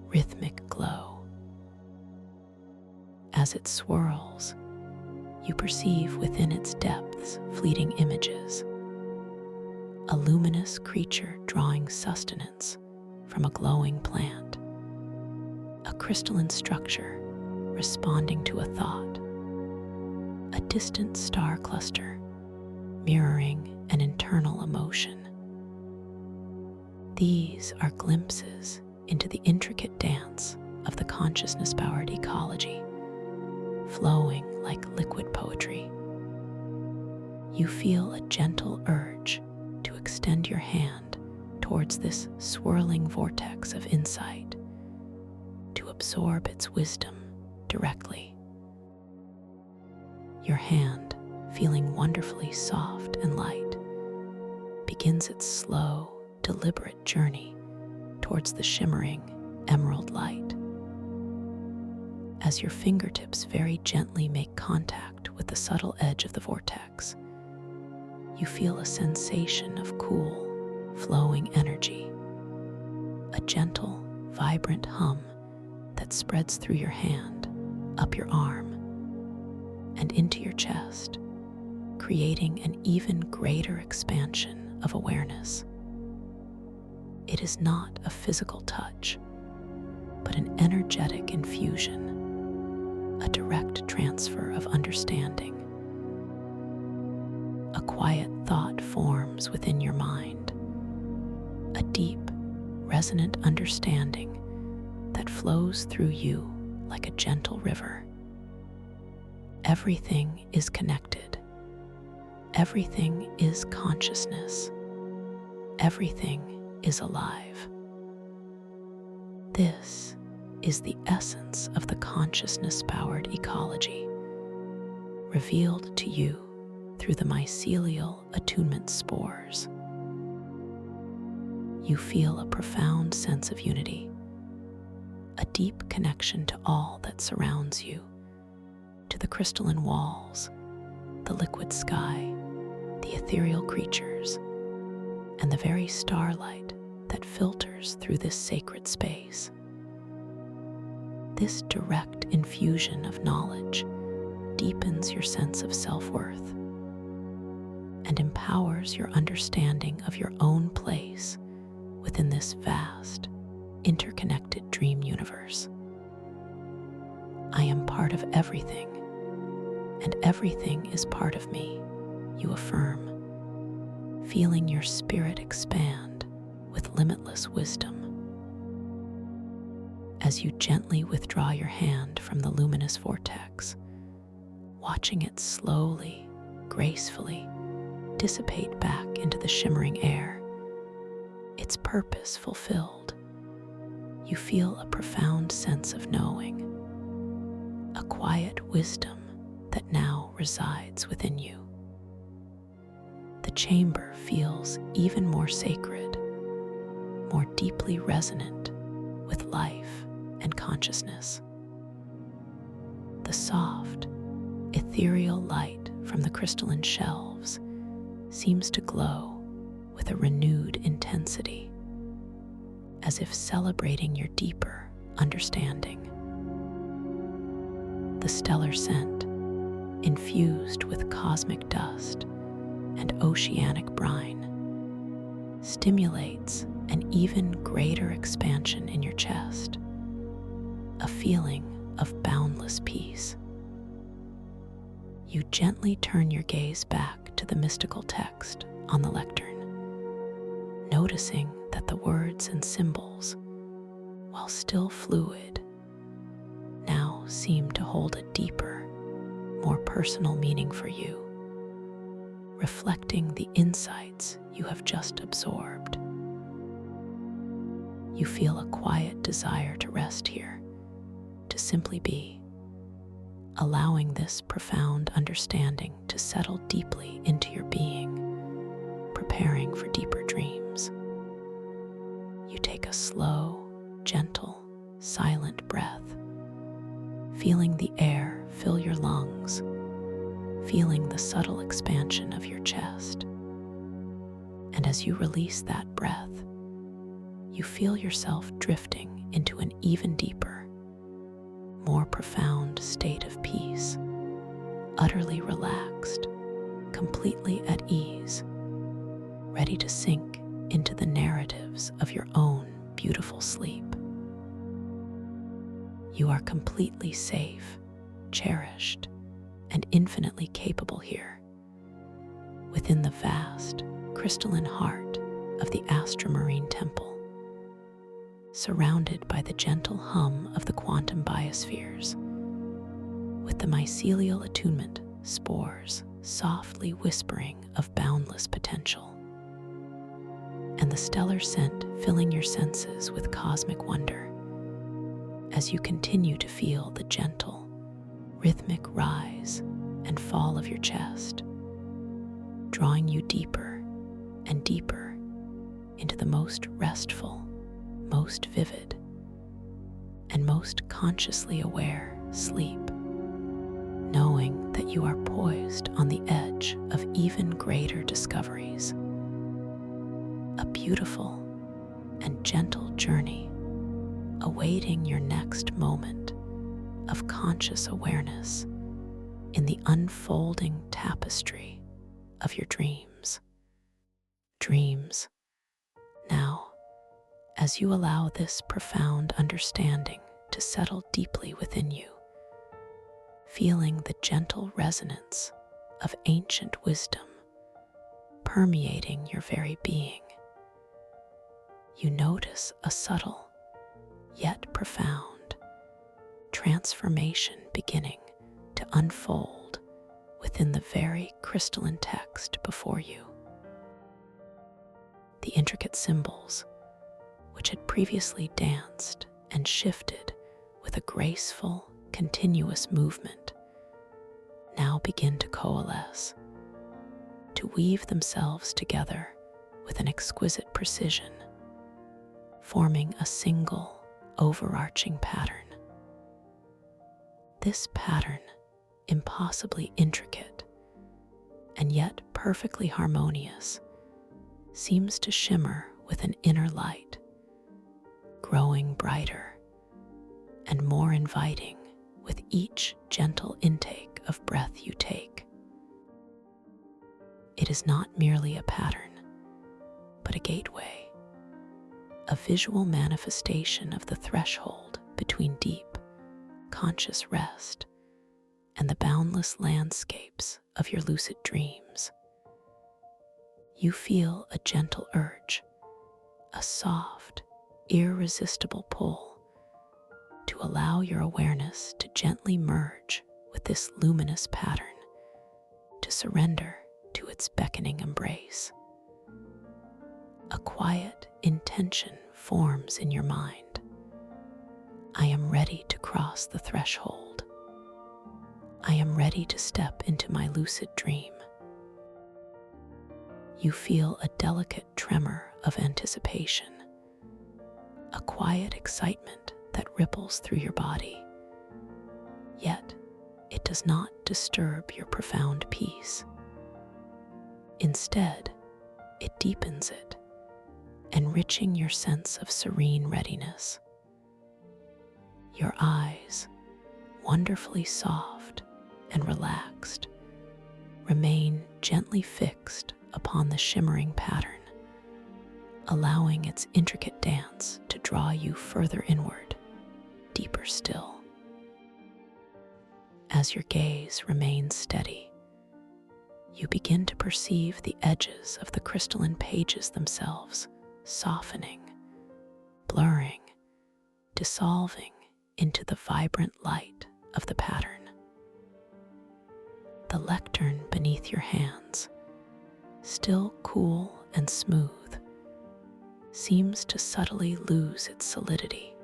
rhythmic glow. As it swirls, you perceive within its depths fleeting images, a luminous creature drawing sustenance from a glowing plant, a crystalline structure responding to a thought, a distant star cluster mirroring an internal emotion. These are glimpses into the intricate dance of the consciousness-powered ecology, flowing like liquid poetry. You feel a gentle urge to extend your hand towards this swirling vortex of insight, to absorb its wisdom directly. Your hand, feeling wonderfully soft and light, begins its slow, deliberate journey towards the shimmering emerald light. As your fingertips very gently make contact with the subtle edge of the vortex, you feel a sensation of cool, flowing energy, a gentle, vibrant hum that spreads through your hand, up your arm, and into your chest, creating an even greater expansion of awareness. It is not a physical touch, but an energetic infusion, a direct transfer of understanding. A quiet thought forms within your mind, a deep, resonant understanding that flows through you like a gentle river. Everything is connected. Everything is consciousness. Everything is alive. This is the essence of the consciousness-powered ecology, revealed to you through the mycelial attunement spores. You feel a profound sense of unity, a deep connection to all that surrounds you, to the crystalline walls, the liquid sky, the ethereal creatures, and the very starlight that filters through this sacred space. This direct infusion of knowledge deepens your sense of self-worth and empowers your understanding of your own place within this vast, interconnected dream universe. I am part of everything, and everything is part of me, you affirm, feeling your spirit expand with limitless wisdom. As you gently withdraw your hand from the luminous vortex, watching it slowly, gracefully dissipate back into the shimmering air, its purpose fulfilled, you feel a profound sense of knowing, a quiet wisdom that now resides within you. The chamber feels even more sacred, more deeply resonant with life and consciousness. The soft, ethereal light from the crystalline shelves seems to glow with a renewed intensity, as if celebrating your deeper understanding. The stellar scent, infused with cosmic dust and oceanic brine, stimulates an even greater expansion in your chest, a feeling of boundless peace. You gently turn your gaze back to the mystical text on the lectern, noticing that the words and symbols, while still fluid, now seem to hold a deeper, more personal meaning for you, reflecting the insights you have just absorbed. You feel a quiet desire to rest here, to simply be, allowing this profound understanding to settle deeply into your being, preparing for deeper dreams. You take a slow, gentle, silent breath, feeling the air fill your lungs, feeling the subtle expansion of your chest. And as you release that breath, you feel yourself drifting into an even deeper, more profound state of peace, utterly relaxed, completely at ease, ready to sink into the narratives of your own beautiful sleep. You are completely safe, cherished, and infinitely capable here, within the vast, crystalline heart of the astromarine temple, surrounded by the gentle hum of the quantum biospheres, with the mycelial attunement spores softly whispering of boundless potential, and the stellar scent filling your senses with cosmic wonder as you continue to feel the gentle, rhythmic rise and fall of your chest, drawing you deeper and deeper into the most restful, most vivid, and most consciously aware sleep, knowing that you are poised on the edge of even greater discoveries. A beautiful and gentle journey awaiting your next moment of conscious awareness in the unfolding tapestry of your dreams. Dreams. Now, as you allow this profound understanding to settle deeply within you, feeling the gentle resonance of ancient wisdom permeating your very being, you notice a subtle yet profound transformation beginning to unfold within the very crystalline text before you. The intricate symbols, which had previously danced and shifted with a graceful, continuous movement, now begin to coalesce, to weave themselves together with an exquisite precision, forming a single, overarching pattern. This pattern, impossibly intricate and yet perfectly harmonious, seems to shimmer with an inner light, growing brighter and more inviting with each gentle intake of breath you take. It is not merely a pattern, but a gateway, a visual manifestation of the threshold between deep, conscious rest and the boundless landscapes of your lucid dreams. You feel a gentle urge, a soft, irresistible pull to allow your awareness to gently merge with this luminous pattern, to surrender to its beckoning embrace. A quiet intention forms in your mind. I am ready to cross the threshold. I am ready to step into my lucid dream. You feel a delicate tremor of anticipation, a quiet excitement that ripples through your body. Yet, it does not disturb your profound peace. Instead, it deepens it, enriching your sense of serene readiness. Your eyes, wonderfully soft and relaxed, remain gently fixed upon the shimmering pattern, allowing its intricate dance to draw you further inward, deeper still. As your gaze remains steady, you begin to perceive the edges of the crystalline pages themselves softening, blurring, dissolving into the vibrant light of the pattern. The lectern beneath your hands, still cool and smooth, seems to subtly lose its solidity,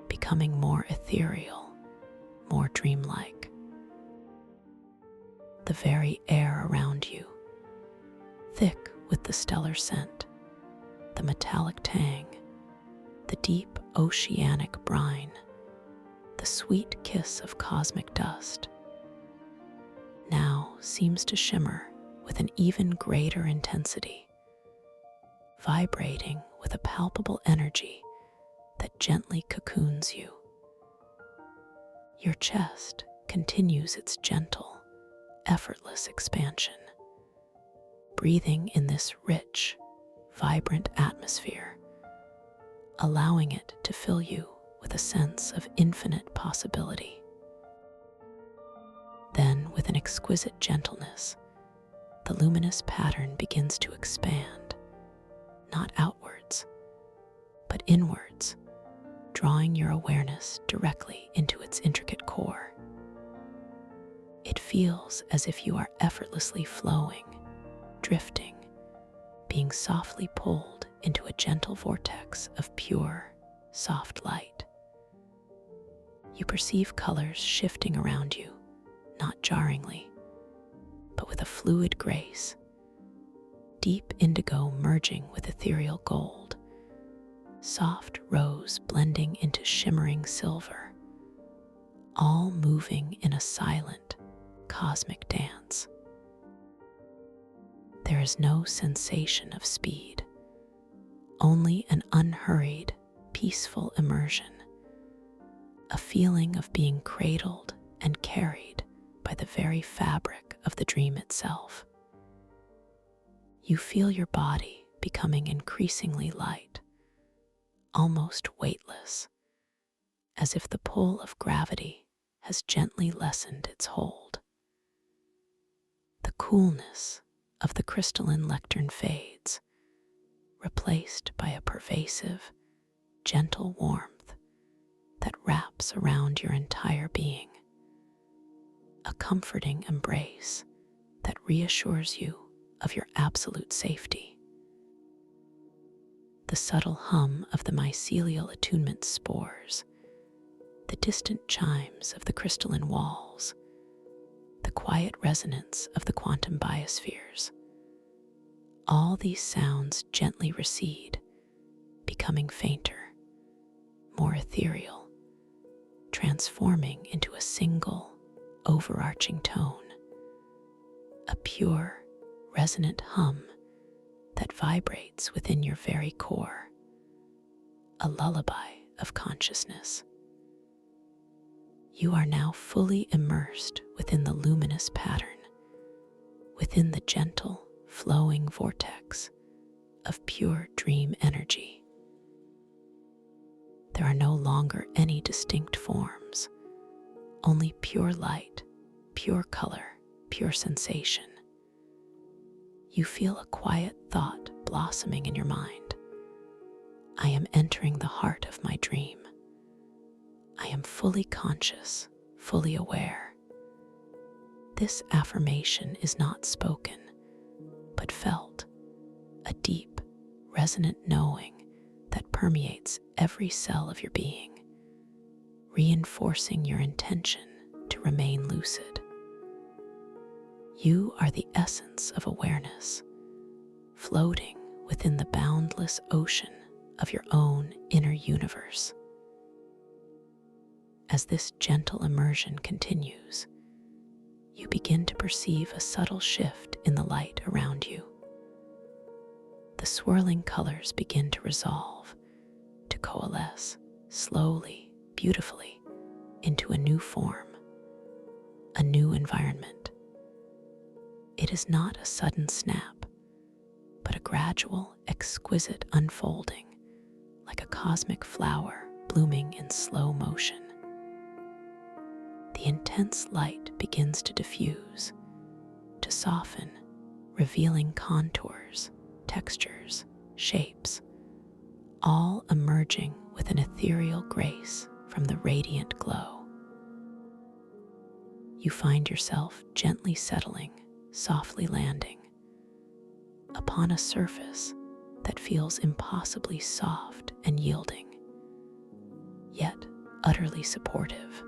becoming more ethereal, more dreamlike. The very air around you, thick with the stellar scent, the metallic tang, the deep oceanic brine, the sweet kiss of cosmic dust, now seems to shimmer with an even greater intensity, vibrating with a palpable energy that gently cocoons you. Your chest continues its gentle, effortless expansion, breathing in this rich, vibrant atmosphere, allowing it to fill you with a sense of infinite possibility. Then, with an exquisite gentleness, the luminous pattern begins to expand, not outwards, but inwards, drawing your awareness directly into its intricate core. It feels as if you are effortlessly flowing, drifting, being softly pulled into a gentle vortex of pure, soft light. You perceive colors shifting around you, not jarringly, but with a fluid grace. Deep indigo merging with ethereal gold, soft rose blending into shimmering silver, all moving in a silent, cosmic dance. There is no sensation of speed, only an unhurried, peaceful immersion, a feeling of being cradled and carried by the very fabric of the dream itself. You feel your body becoming increasingly light, almost weightless, as if the pull of gravity has gently lessened its hold. The coolness of the crystalline lectern fades, replaced by a pervasive, gentle warmth that wraps around your entire being, a comforting embrace that reassures you of your absolute safety. The subtle hum of the mycelial attunement spores, the distant chimes of the crystalline walls, the quiet resonance of the quantum biospheres, all these sounds gently recede, becoming fainter, more ethereal, transforming into a single, overarching tone, a pure, resonant hum that vibrates within your very core, a lullaby of consciousness. You are now fully immersed within the luminous pattern, within the gentle, flowing vortex of pure dream energy. There are no longer any distinct forms, only pure light, pure color, pure sensation. You feel a quiet thought blossoming in your mind. I am entering the heart of my dream. I am fully conscious, fully aware. This affirmation is not spoken, but felt, a deep, resonant knowing that permeates every cell of your being, reinforcing your intention to remain lucid. You are the essence of awareness, floating within the boundless ocean of your own inner universe. As this gentle immersion continues, you begin to perceive a subtle shift in the light around you. The swirling colors begin to resolve, to coalesce slowly, beautifully, into a new form, a new environment. It is not a sudden snap, but a gradual, exquisite unfolding, like a cosmic flower blooming in slow motion. The intense light begins to diffuse, to soften, revealing contours, textures, shapes, all emerging with an ethereal grace from the radiant glow. You find yourself gently settling, softly landing upon a surface that feels impossibly soft and yielding, yet utterly supportive.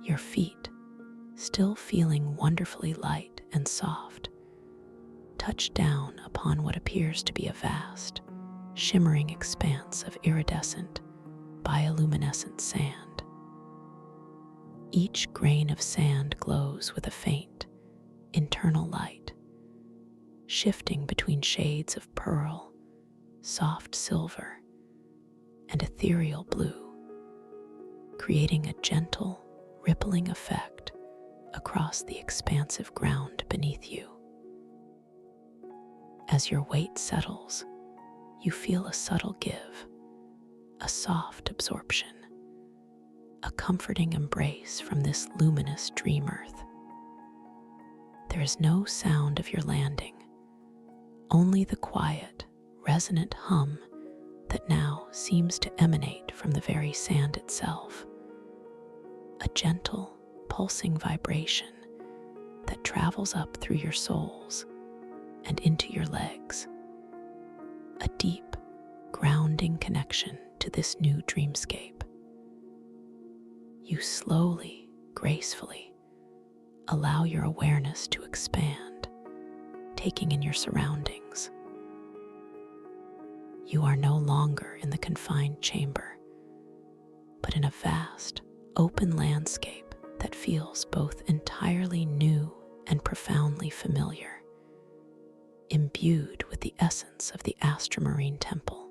Your feet, still feeling wonderfully light and soft, touch down upon what appears to be a vast, shimmering expanse of iridescent, bioluminescent sand. Each grain of sand glows with a faint, internal light, shifting between shades of pearl, soft silver, and ethereal blue, creating a gentle, rippling effect across the expansive ground beneath you. As your weight settles, you feel a subtle give, a soft absorption, a comforting embrace from this luminous dream earth. There is no sound of your landing, only the quiet, resonant hum that now seems to emanate from the very sand itself. A gentle, pulsing vibration that travels up through your soles and into your legs. A deep, grounding connection to this new dreamscape. You slowly, gracefully allow your awareness to expand, taking in your surroundings. You are no longer in the confined chamber, but in a vast, open landscape that feels both entirely new and profoundly familiar, imbued with the essence of the Astromarine Temple.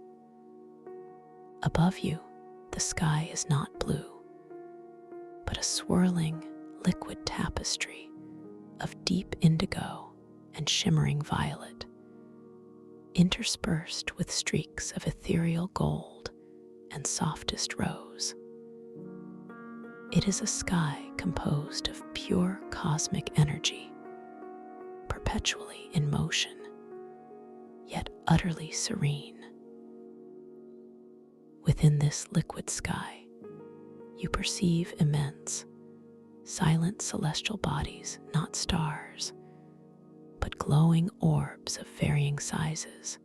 Above you, the sky is not blue, but a swirling, liquid tapestry of deep indigo and shimmering violet, interspersed with streaks of ethereal gold and softest rose. It is a sky composed of pure cosmic energy, perpetually in motion, yet utterly serene. Within this liquid sky, you perceive immense, silent celestial bodies, not stars, but glowing orbs of varying sizes,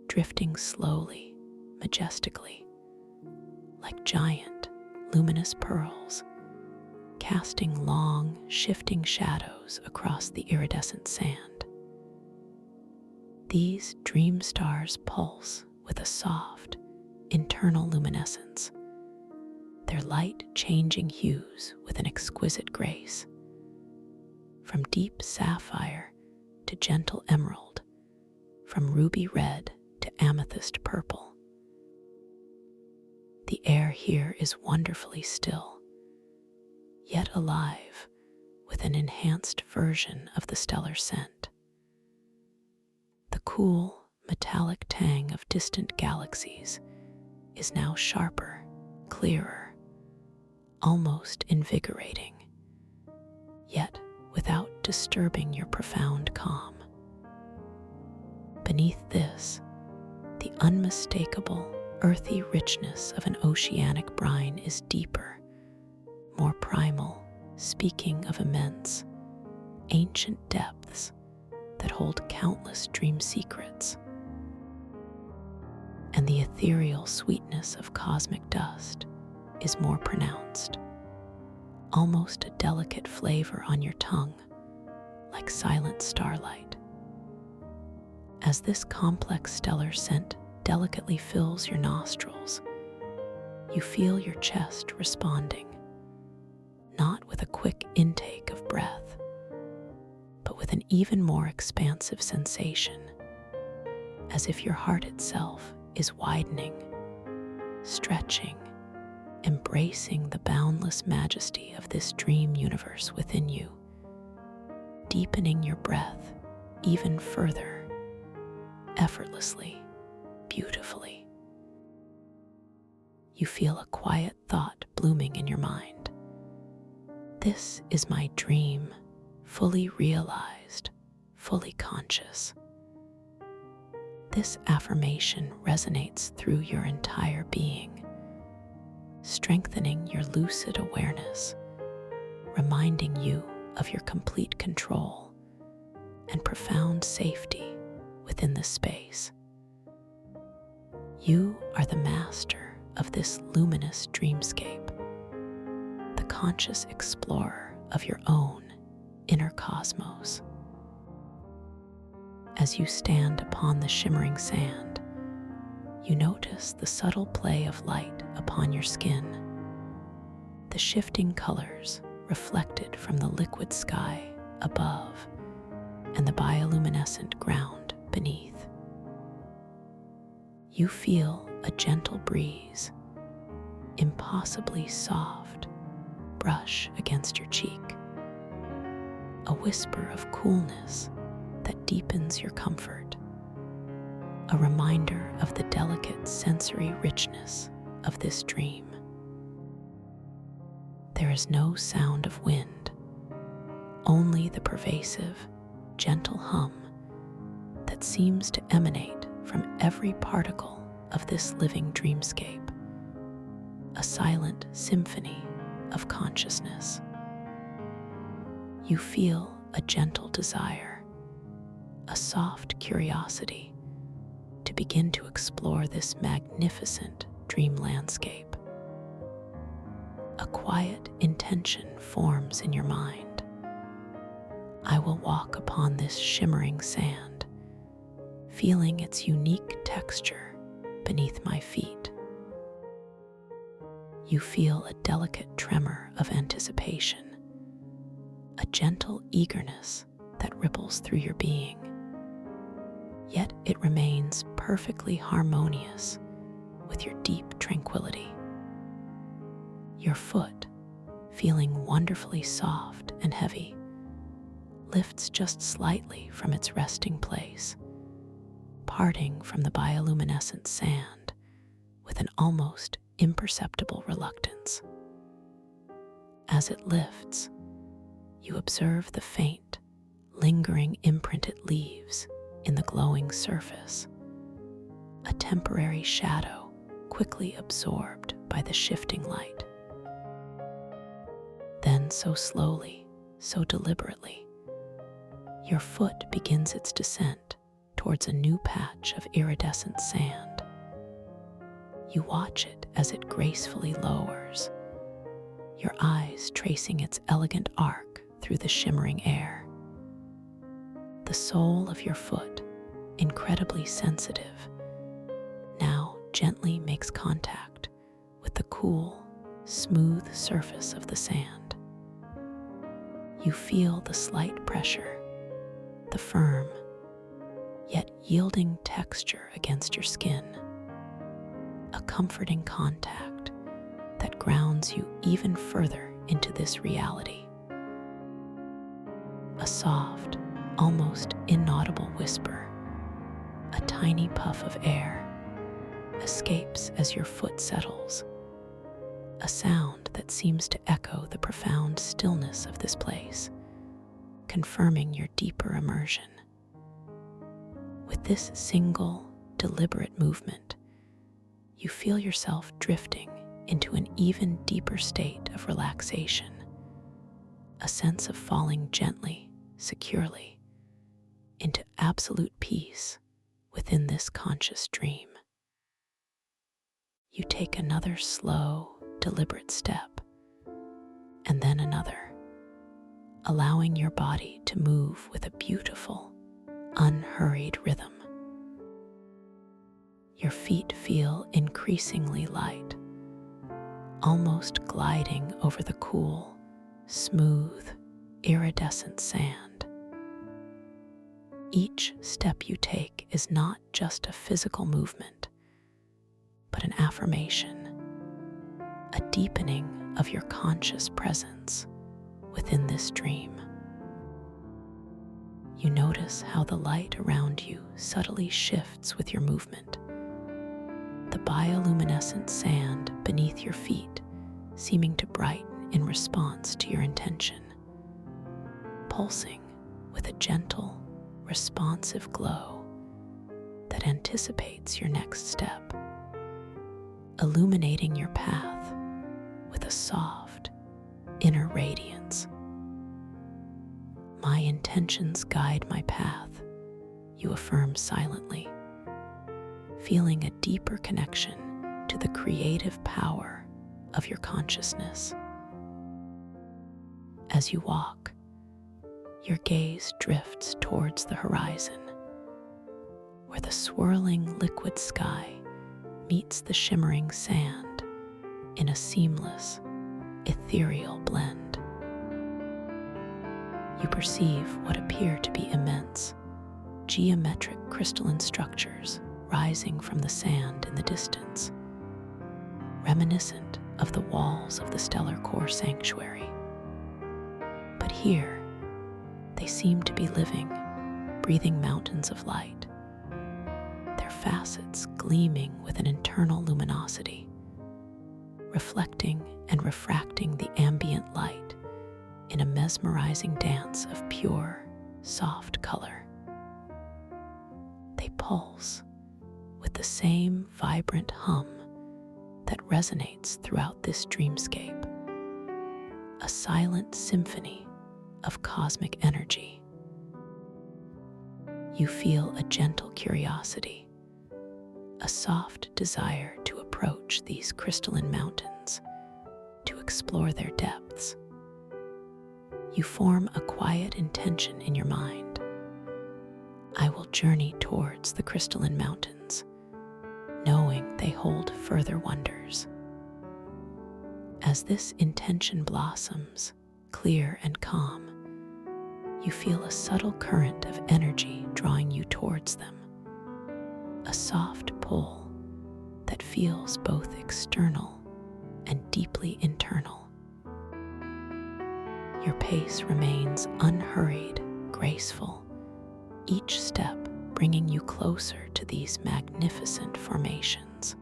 drifting slowly, majestically, like giant, luminous pearls, casting long, shifting shadows across the iridescent sand. These dream stars pulse with a soft, internal luminescence, their light changing hues with an exquisite grace, from deep sapphire to gentle emerald, from ruby red to amethyst purple. The air here is wonderfully still, yet alive with an enhanced version of the stellar scent. The cool, metallic tang of distant galaxies is now sharper, clearer, almost invigorating, yet without disturbing your profound calm. Beneath this, the unmistakable, earthy richness of an oceanic brine is deeper, more primal, speaking of immense, ancient depths that hold countless dream secrets. And the ethereal sweetness of cosmic dust is more pronounced, almost a delicate flavor on your tongue, like silent starlight. As this complex stellar scent delicately fills your nostrils, you feel your chest responding, not with a quick intake of breath, but with an even more expansive sensation, as if your heart itself is widening, stretching, embracing the boundless majesty of this dream universe within you, deepening your breath even further, effortlessly, beautifully. You feel a quiet thought blooming in your mind. This is my dream, fully realized, fully conscious. This affirmation resonates through your entire being, strengthening your lucid awareness, reminding you of your complete control and profound safety within this space. You are the master of this luminous dreamscape, the conscious explorer of your own inner cosmos. As you stand upon the shimmering sand, you notice the subtle play of light upon your skin, the shifting colors reflected from the liquid sky above and the bioluminescent ground beneath. You feel a gentle breeze, impossibly soft, brush against your cheek, a whisper of coolness that deepens your comfort, a reminder of the delicate sensory richness of this dream. There is no sound of wind, only the pervasive, gentle hum that seems to emanate from every particle of this living dreamscape, a silent symphony of consciousness. You feel a gentle desire, a soft curiosity to begin to explore this magnificent dream landscape. A quiet intention forms in your mind. I will walk upon this shimmering sand, feeling its unique texture beneath my feet. You feel a delicate tremor of anticipation, a gentle eagerness that ripples through your being. Yet it remains perfectly harmonious with your deep tranquility. Your foot, feeling wonderfully soft and heavy, lifts just slightly from its resting place, parting from the bioluminescent sand with an almost imperceptible reluctance. As it lifts, you observe the faint, lingering imprint it leaves in the glowing surface, a temporary shadow quickly absorbed by the shifting light. Then, so slowly, so deliberately, your foot begins its descent towards a new patch of iridescent sand. You watch it as it gracefully lowers, your eyes tracing its elegant arc through the shimmering air. The sole of your foot, incredibly sensitive, now gently makes contact with the cool, smooth surface of the sand. You feel the slight pressure, the firm, yet yielding texture against your skin, a comforting contact that grounds you even further into this reality. A soft, almost inaudible whisper, a tiny puff of air, escapes as your foot settles, a sound that seems to echo the profound stillness of this place, confirming your deeper immersion. With this single, deliberate movement, you feel yourself drifting into an even deeper state of relaxation, a sense of falling gently, securely, into absolute peace within this conscious dream. You take another slow, deliberate step, and then another, allowing your body to move with a beautiful, unhurried rhythm. Your feet feel increasingly light, almost gliding over the cool, smooth, iridescent sand. Each step you take is not just a physical movement, but an affirmation, a deepening of your conscious presence within this dream. You notice how the light around you subtly shifts with your movement, the bioluminescent sand beneath your feet seeming to brighten in response to your intention, pulsing with a gentle, responsive glow that anticipates your next step, illuminating your path with a soft, inner radiance. My intentions guide my path, you affirm silently, feeling a deeper connection to the creative power of your consciousness. As you walk, your gaze drifts towards the horizon, where the swirling liquid sky meets the shimmering sand in a seamless, ethereal blend. You perceive what appear to be immense, geometric crystalline structures rising from the sand in the distance, reminiscent of the walls of the stellar core sanctuary. But here, they seem to be living, breathing mountains of light, their facets gleaming with an internal luminosity, reflecting and refracting the ambient light in a mesmerizing dance of pure, soft color. They pulse with the same vibrant hum that resonates throughout this dreamscape, a silent symphony of cosmic energy. You feel a gentle curiosity, a soft desire to approach these crystalline mountains, to explore their depths. You form a quiet intention in your mind. I will journey towards the crystalline mountains, knowing they hold further wonders. As this intention blossoms, clear and calm, you feel a subtle current of energy drawing you towards them, a soft pull that feels both external and deeply internal. Your pace remains unhurried, graceful, each step bringing you closer to these magnificent formations.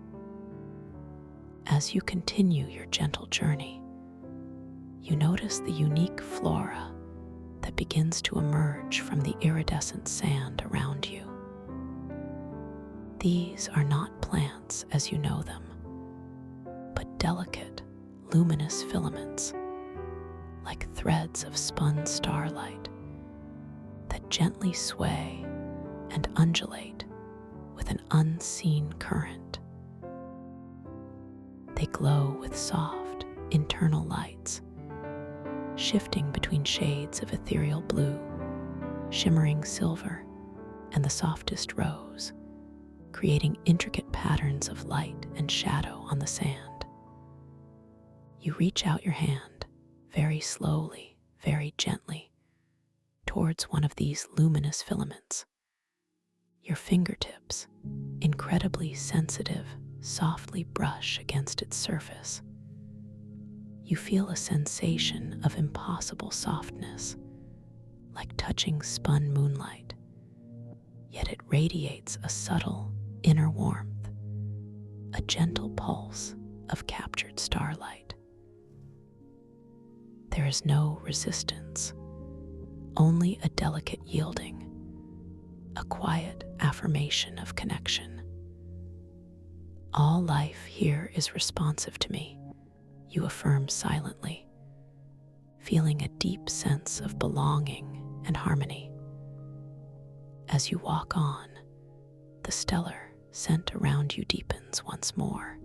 As you continue your gentle journey, you notice the unique flora that begins to emerge from the iridescent sand around you. These are not plants as you know them, but delicate, luminous filaments, like threads of spun starlight that gently sway and undulate with an unseen current. They glow with soft, internal lights, shifting between shades of ethereal blue, shimmering silver, and the softest rose, creating intricate patterns of light and shadow on the sand. You reach out your hand, very slowly, very gently, towards one of these luminous filaments. Your fingertips, incredibly sensitive, softly brush against its surface. You feel a sensation of impossible softness, like touching spun moonlight, yet it radiates a subtle inner warmth, a gentle pulse of captured starlight. There is no resistance, only a delicate yielding, a quiet affirmation of connection. All life here is responsive to me, you affirm silently, feeling a deep sense of belonging and harmony. As you walk on, the stellar scent around you deepens once more.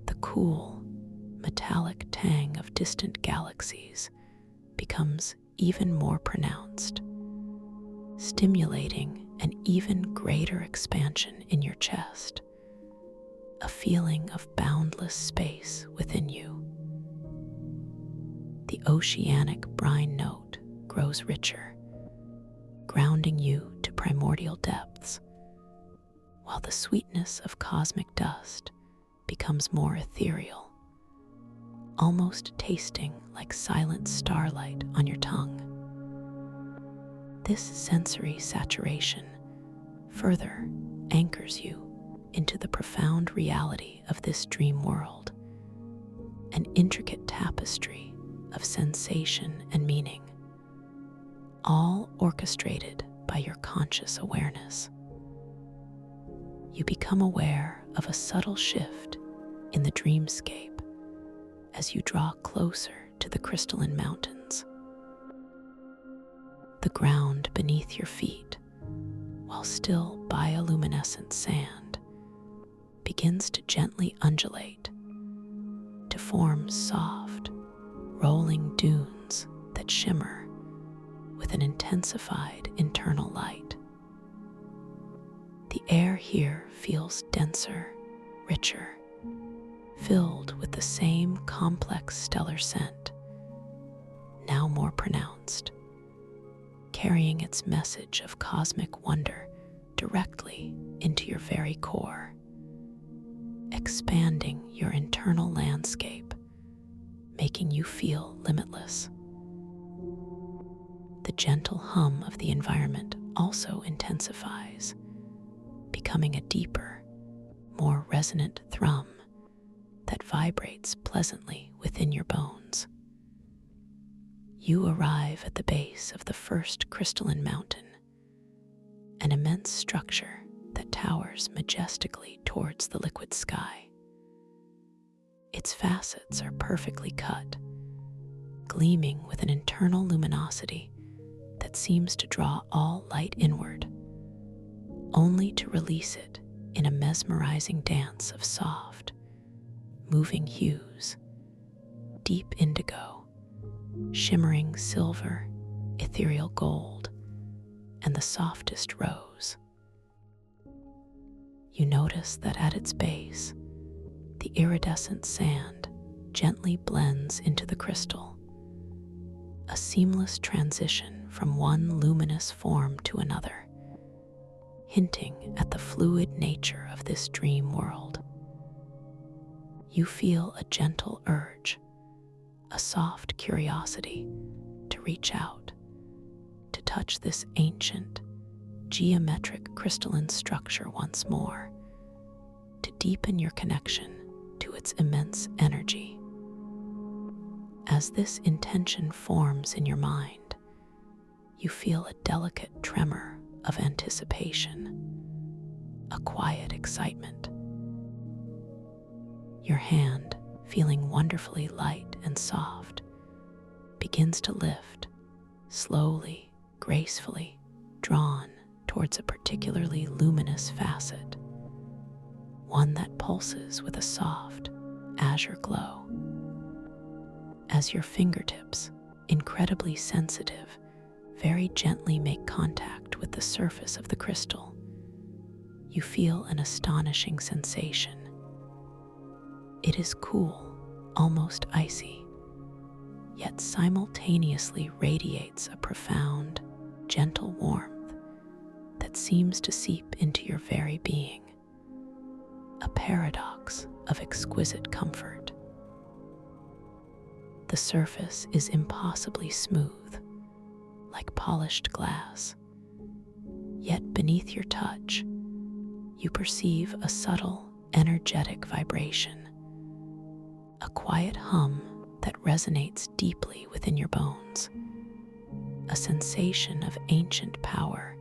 The cool, metallic tang of distant galaxies becomes even more pronounced, stimulating an even greater expansion in your chest, a feeling of boundless space within you. The oceanic brine note grows richer, grounding you to primordial depths, while the sweetness of cosmic dust becomes more ethereal, almost tasting like silent starlight on your tongue. This sensory saturation further anchors you into the profound reality of this dream world, an intricate tapestry of sensation and meaning, all orchestrated by your conscious awareness. You become aware of a subtle shift in the dreamscape as you draw closer to the crystalline mountains. The ground beneath your feet, while still bioluminescent sand, begins to gently undulate, to form soft, rolling dunes that shimmer with an intensified internal light. The air here feels denser, richer, filled with the same complex stellar scent, now more pronounced, carrying its message of cosmic wonder directly into your very core, expanding your internal landscape, making you feel limitless. The gentle hum of the environment also intensifies, becoming a deeper, more resonant thrum that vibrates pleasantly within your bones. You arrive at the base of the first crystalline mountain, an immense structure that towers majestically towards the liquid sky. Its facets are perfectly cut, gleaming with an internal luminosity that seems to draw all light inward, only to release it in a mesmerizing dance of soft, moving hues: deep indigo, shimmering silver, ethereal gold, and the softest rose. You notice that at its base, the iridescent sand gently blends into the crystal, a seamless transition from one luminous form to another, hinting at the fluid nature of this dream world. You feel a gentle urge, a soft curiosity to reach out, to touch this ancient, geometric crystalline structure once more, to deepen your connection to its immense energy. As this intention forms in your mind, you feel a delicate tremor of anticipation, a quiet excitement. Your hand, feeling wonderfully light and soft, begins to lift, slowly, gracefully, drawn towards a particularly luminous facet, one that pulses with a soft, azure glow. As your fingertips, incredibly sensitive, very gently make contact with the surface of the crystal, you feel an astonishing sensation. It is cool, almost icy, yet simultaneously radiates a profound, gentle warmth that seems to seep into your very being, a paradox of exquisite comfort. The surface is impossibly smooth, like polished glass, yet beneath your touch, you perceive a subtle, energetic vibration, a quiet hum that resonates deeply within your bones, a sensation of ancient power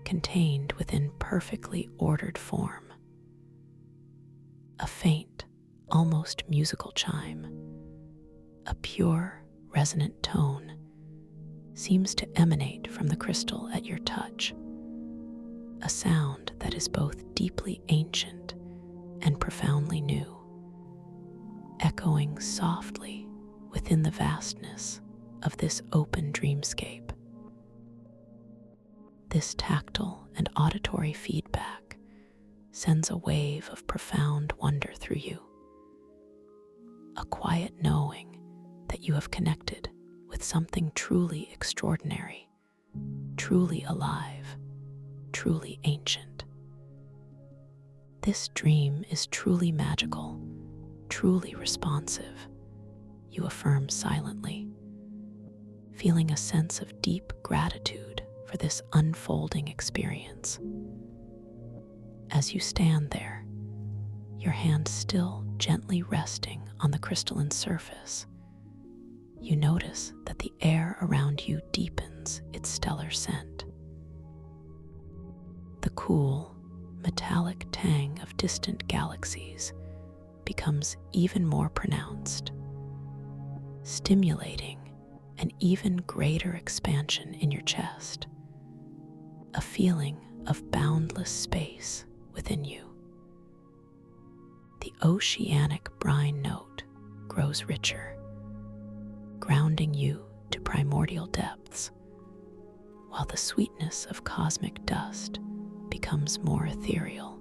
contained within perfectly ordered form. A faint, almost musical chime, a pure, resonant tone, seems to emanate from the crystal at your touch, a sound that is both deeply ancient and profoundly new, echoing softly within the vastness of this open dreamscape. This tactile and auditory feedback sends a wave of profound wonder through you, a quiet knowing that you have connected with something truly extraordinary, truly alive, truly ancient. This dream is truly magical, truly responsive, you affirm silently, feeling a sense of deep gratitude for this unfolding experience. As you stand there, your hand still gently resting on the crystalline surface, you notice that the air around you deepens its stellar scent. The cool, metallic tang of distant galaxies becomes even more pronounced, stimulating an even greater expansion in your chest, a feeling of boundless space within you. The oceanic brine note grows richer, grounding you to primordial depths, while the sweetness of cosmic dust becomes more ethereal,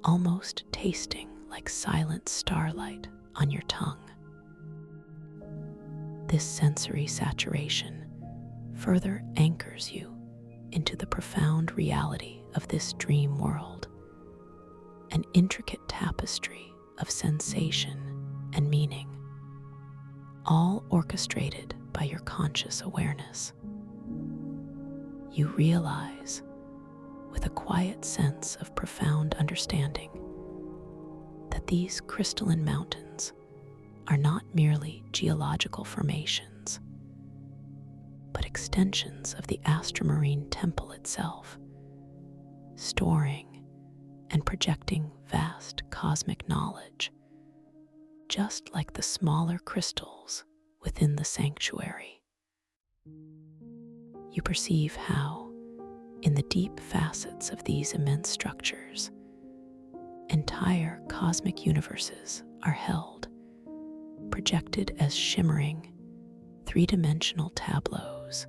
almost tasting like silent starlight on your tongue. This sensory saturation further anchors you into the profound reality of this dream world, an intricate tapestry of sensation and meaning, all orchestrated by your conscious awareness. You realize, with a quiet sense of profound understanding, that these crystalline mountains are not merely geological formations, but extensions of the astromarine temple itself, storing and projecting vast cosmic knowledge, just like the smaller crystals within the sanctuary. You perceive how, in the deep facets of these immense structures, entire cosmic universes are held, projected as shimmering, three-dimensional tableaus,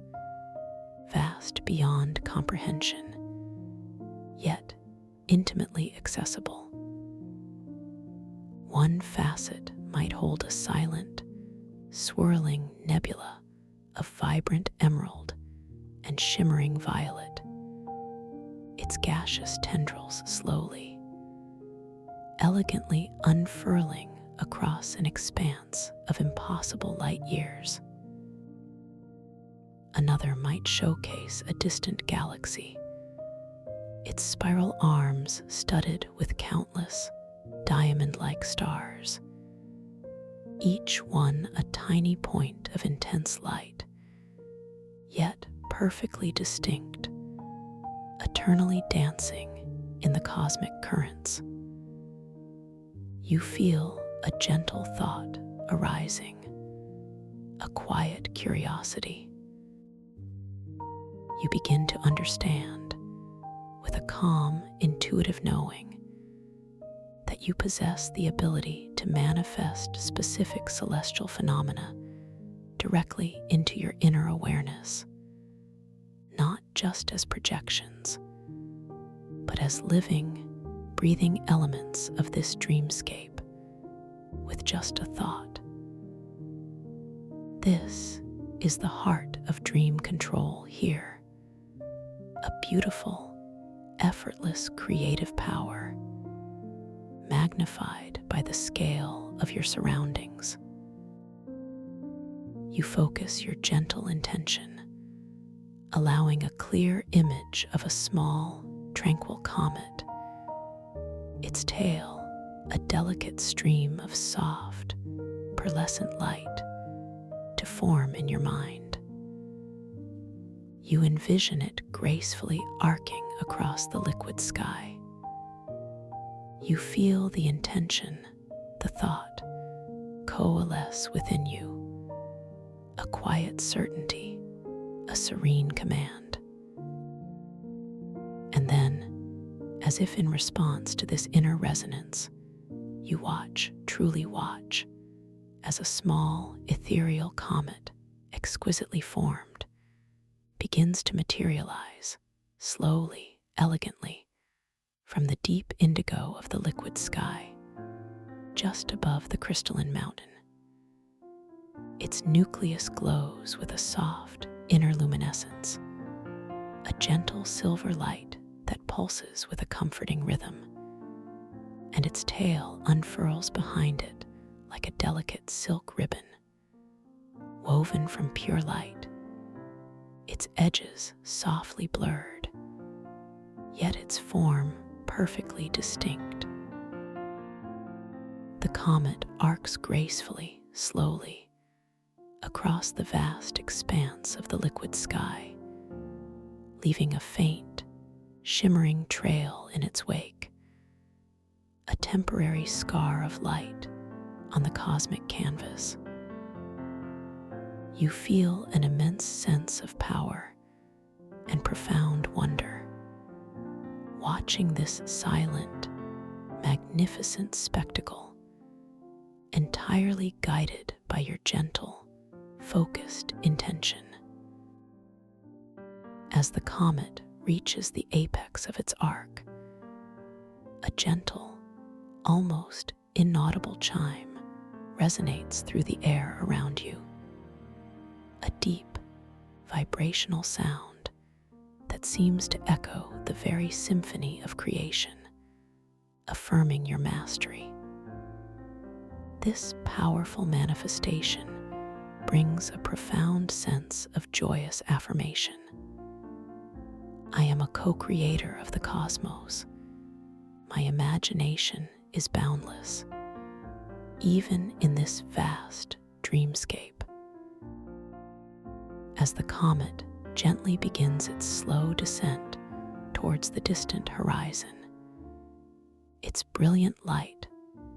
vast beyond comprehension, yet intimately accessible. One facet might hold a silent, swirling nebula of vibrant emerald and shimmering violet, its gaseous tendrils slowly, elegantly unfurling across an expanse of impossible light years. Another might showcase a distant galaxy, its spiral arms studded with countless diamond-like stars, each one a tiny point of intense light, yet perfectly distinct, eternally dancing in the cosmic currents. You feel a gentle thought arising, a quiet curiosity. You begin to understand, with a calm, intuitive knowing, that you possess the ability to manifest specific celestial phenomena directly into your inner awareness, not just as projections, but as living, breathing elements of this dreamscape with just a thought. This is the heart of dream control here, a beautiful, effortless creative power, magnified by the scale of your surroundings. You focus your gentle intention, allowing a clear image of a small, tranquil comet, its tail a delicate stream of soft, pearlescent light, to form in your mind. You envision it gracefully arcing across the liquid sky. You feel the intention, the thought, coalesce within you, a quiet certainty, a serene command. And then, as if in response to this inner resonance, you watch, truly watch, as a small, ethereal comet, exquisitely formed, begins to materialize, slowly, elegantly, from the deep indigo of the liquid sky, just above the crystalline mountain. Its nucleus glows with a soft, inner luminescence, a gentle silver light that pulses with a comforting rhythm, and its tail unfurls behind it like a delicate silk ribbon, woven from pure light, its edges softly blurred, yet its form perfectly distinct. The comet arcs gracefully, slowly, across the vast expanse of the liquid sky, leaving a faint, shimmering trail in its wake, a temporary scar of light on the cosmic canvas. You feel an immense sense of power and profound wonder, watching this silent, magnificent spectacle, entirely guided by your gentle, focused intention. As the comet reaches the apex of its arc, a gentle, almost inaudible chime resonates through the air around you, a deep, vibrational sound that seems to echo the very symphony of creation, affirming your mastery. This powerful manifestation brings a profound sense of joyous affirmation. I am a co-creator of the cosmos. My imagination is boundless, even in this vast dreamscape. As the comet gently begins its slow descent towards the distant horizon, its brilliant light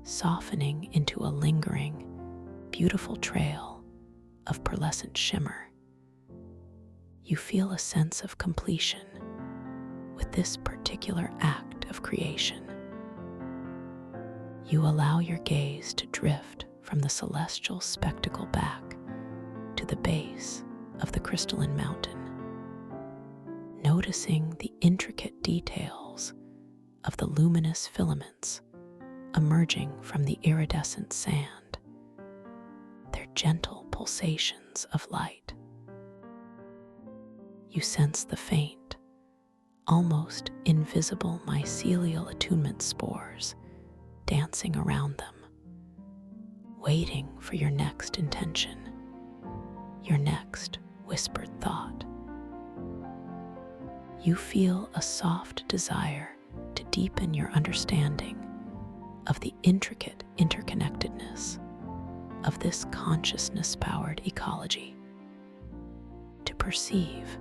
softening into a lingering, beautiful trail of pearlescent shimmer. You feel a sense of completion with this particular act of creation. You allow your gaze to drift from the celestial spectacle back to the base of the crystalline mountain, noticing the intricate details of the luminous filaments emerging from the iridescent sand, their gentle pulsations of light. You sense the faint, almost invisible mycelial attunement spores dancing around them, waiting for your next intention, your next whispered thought. You feel a soft desire to deepen your understanding of the intricate interconnectedness of this consciousness-powered ecology, to perceive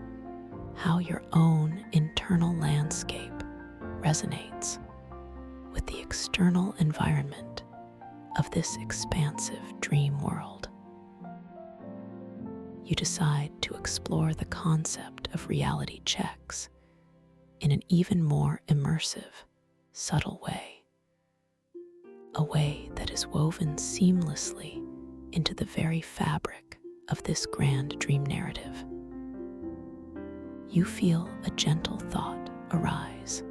how your own internal landscape resonates with the external environment of this expansive dream world. You decide to explore the concept of reality checks in an even more immersive, subtle way, a way that is woven seamlessly into the very fabric of this grand dream narrative. You feel a gentle thought arise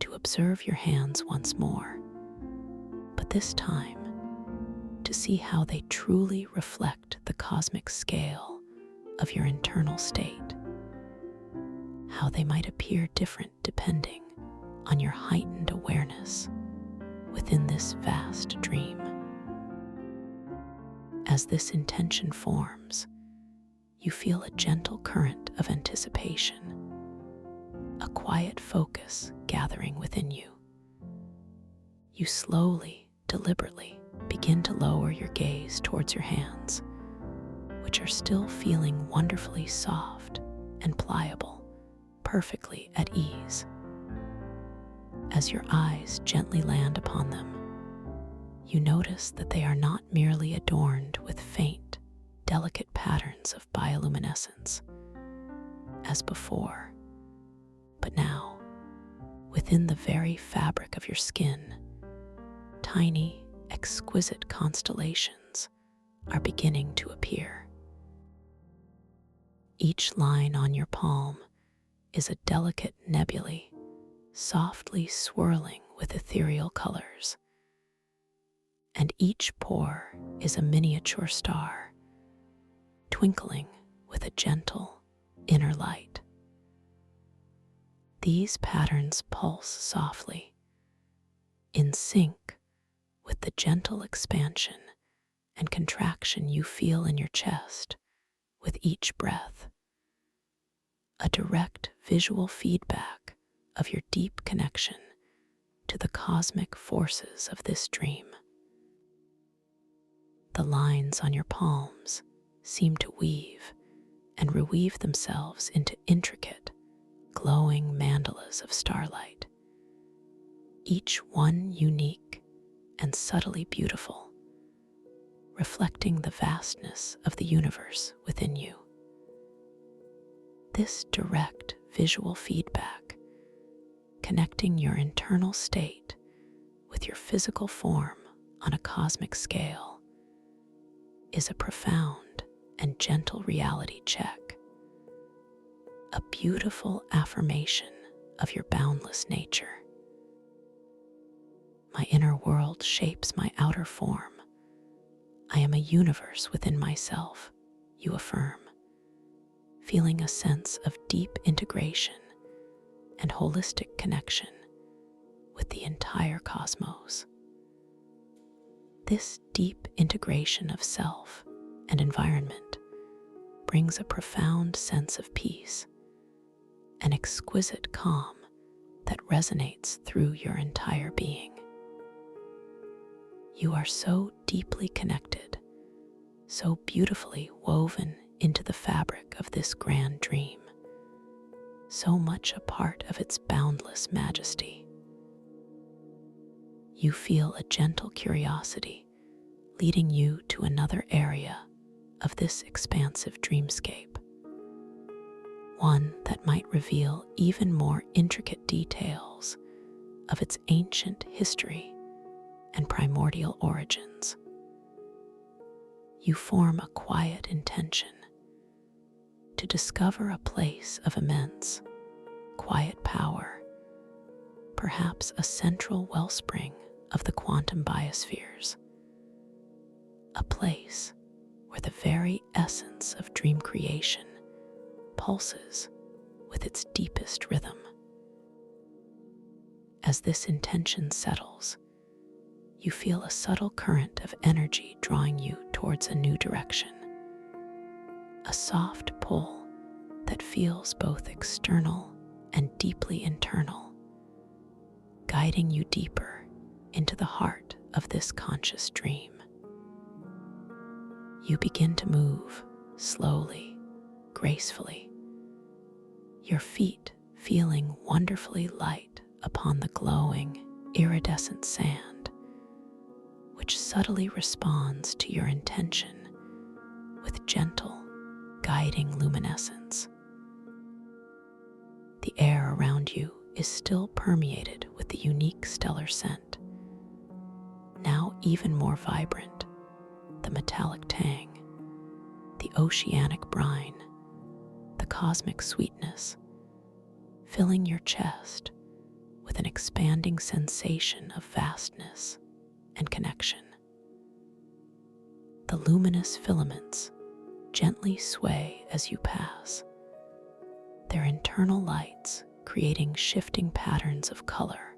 to observe your hands once more, but this time to see how they truly reflect the cosmic scale of your internal state, how they might appear different depending on your heightened awareness within this vast dream. As this intention forms, you feel a gentle current of anticipation, a quiet focus gathering within you. You slowly, deliberately begin to lower your gaze towards your hands, which are still feeling wonderfully soft and pliable, perfectly at ease. As your eyes gently land upon them, you notice that they are not merely adorned with faint, delicate patterns of bioluminescence, as before, but now, within the very fabric of your skin, tiny, exquisite constellations are beginning to appear. Each line on your palm is a delicate nebulae, softly swirling with ethereal colors, and each pore is a miniature star, twinkling with a gentle inner light. These patterns pulse softly, in sync with the gentle expansion and contraction you feel in your chest with each breath, a direct visual feedback of your deep connection to the cosmic forces of this dream. The lines on your palms seem to weave and reweave themselves into intricate, glowing mandalas of starlight, each one unique and subtly beautiful, reflecting the vastness of the universe within you. This direct visual feedback, connecting your internal state with your physical form on a cosmic scale, is a profound and gentle reality check, a beautiful affirmation of your boundless nature. My inner world shapes my outer form. I am a universe within myself, you affirm, feeling a sense of deep integration and holistic connection with the entire cosmos. This deep integration of self and environment brings a profound sense of peace, an exquisite calm that resonates through your entire being. You are so deeply connected, so beautifully woven into the fabric of this grand dream, so much a part of its boundless majesty. You feel a gentle curiosity leading you to another area of this expansive dreamscape, one that might reveal even more intricate details of its ancient history and primordial origins. You form a quiet intention to discover a place of immense, quiet power, perhaps a central wellspring of the quantum biospheres, a place where the very essence of dream creation pulses with its deepest rhythm. As this intention settles, you feel a subtle current of energy drawing you towards a new direction, a soft pull that feels both external and deeply internal, guiding you deeper into the heart of this conscious dream. You begin to move slowly, gracefully, your feet feeling wonderfully light upon the glowing, iridescent sand, which subtly responds to your intention with gentle, guiding luminescence. The air around you is still permeated with the unique stellar scent, now even more vibrant, the metallic tang, the oceanic brine, the cosmic sweetness, filling your chest with an expanding sensation of vastness and connection. The luminous filaments gently sway as you pass, their internal lights creating shifting patterns of color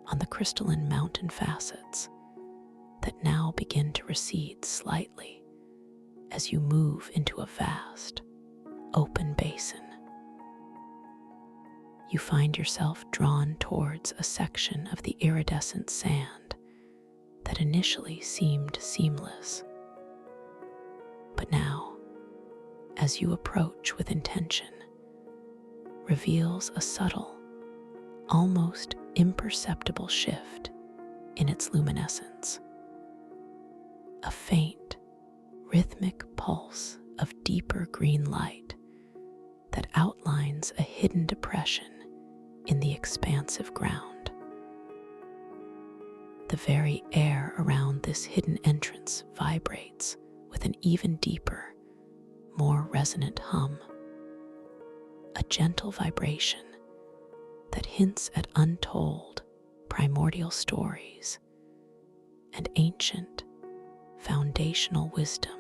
on the crystalline mountain facets that now begin to recede slightly as you move into a vast, open basin. You find yourself drawn towards a section of the iridescent sand that initially seemed seamless. But now, as you approach with intention, reveals a subtle, almost imperceptible shift in its luminescence. A faint, rhythmic pulse of deeper green light that outlines a hidden depression in the expansive ground. The very air around this hidden entrance vibrates with an even deeper, more resonant hum, a gentle vibration that hints at untold primordial stories and ancient foundational wisdom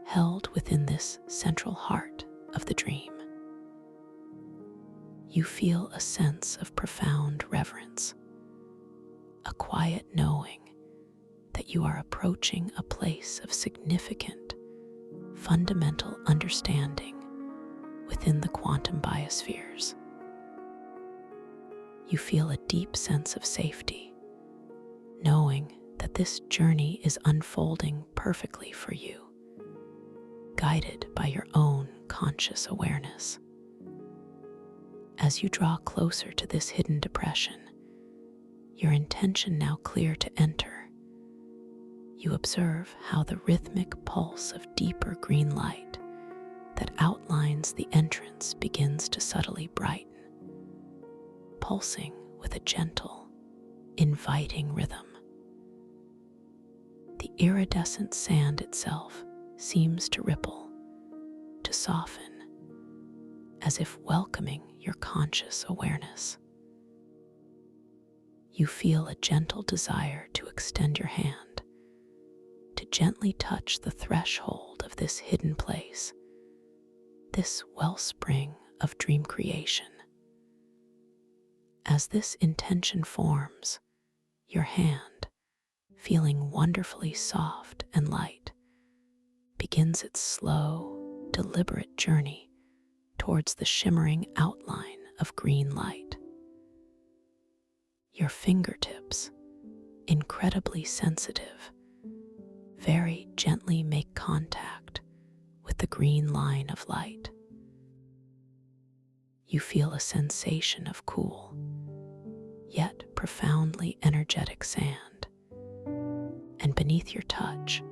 held within this central heart of the dream. You feel a sense of profound reverence, a quiet knowing that you are approaching a place of significant, fundamental understanding within the quantum biospheres. You feel a deep sense of safety, knowing that this journey is unfolding perfectly for you, guided by your own conscious awareness. As you draw closer to this hidden depression, your intention now clear to enter, you observe how the rhythmic pulse of deeper green light that outlines the entrance begins to subtly brighten, pulsing with a gentle, inviting rhythm. The iridescent sand itself seems to ripple, to soften, as if welcoming your conscious awareness. You feel a gentle desire to extend your hand, to gently touch the threshold of this hidden place, this wellspring of dream creation. As this intention forms, your hand, feeling wonderfully soft and light, begins its slow, deliberate journey towards the shimmering outline of green light. Your fingertips, incredibly sensitive, very gently make contact with the green line of light. you feel a sensation of cool, yet profoundly energetic sand. And beneath your touch,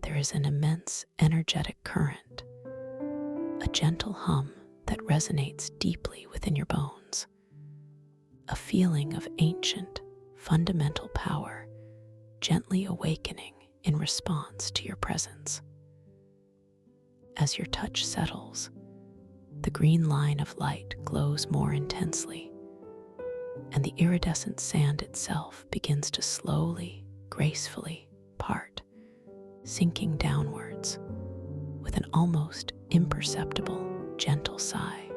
there is an immense energetic current, a gentle hum that resonates deeply within your bones, a feeling of ancient, fundamental power gently awakening in response to your presence. As your touch settles, the green line of light glows more intensely, and the iridescent sand itself begins to slowly, gracefully part, sinking downwards with an almost imperceptible, gentle sigh,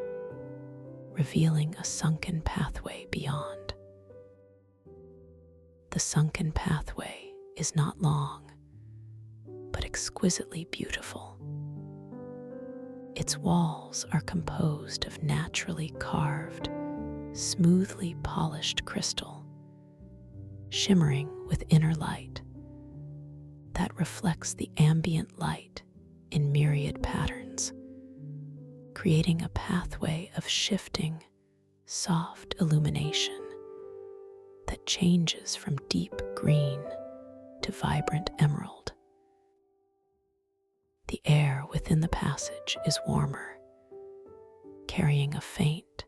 revealing a sunken pathway beyond. The sunken pathway is not long, but exquisitely beautiful. Its walls are composed of naturally carved, smoothly polished crystal, shimmering with inner light that reflects the ambient light in myriad patterns, creating a pathway of shifting, soft illumination that changes from deep green to vibrant emerald. The air within the passage is warmer, carrying a faint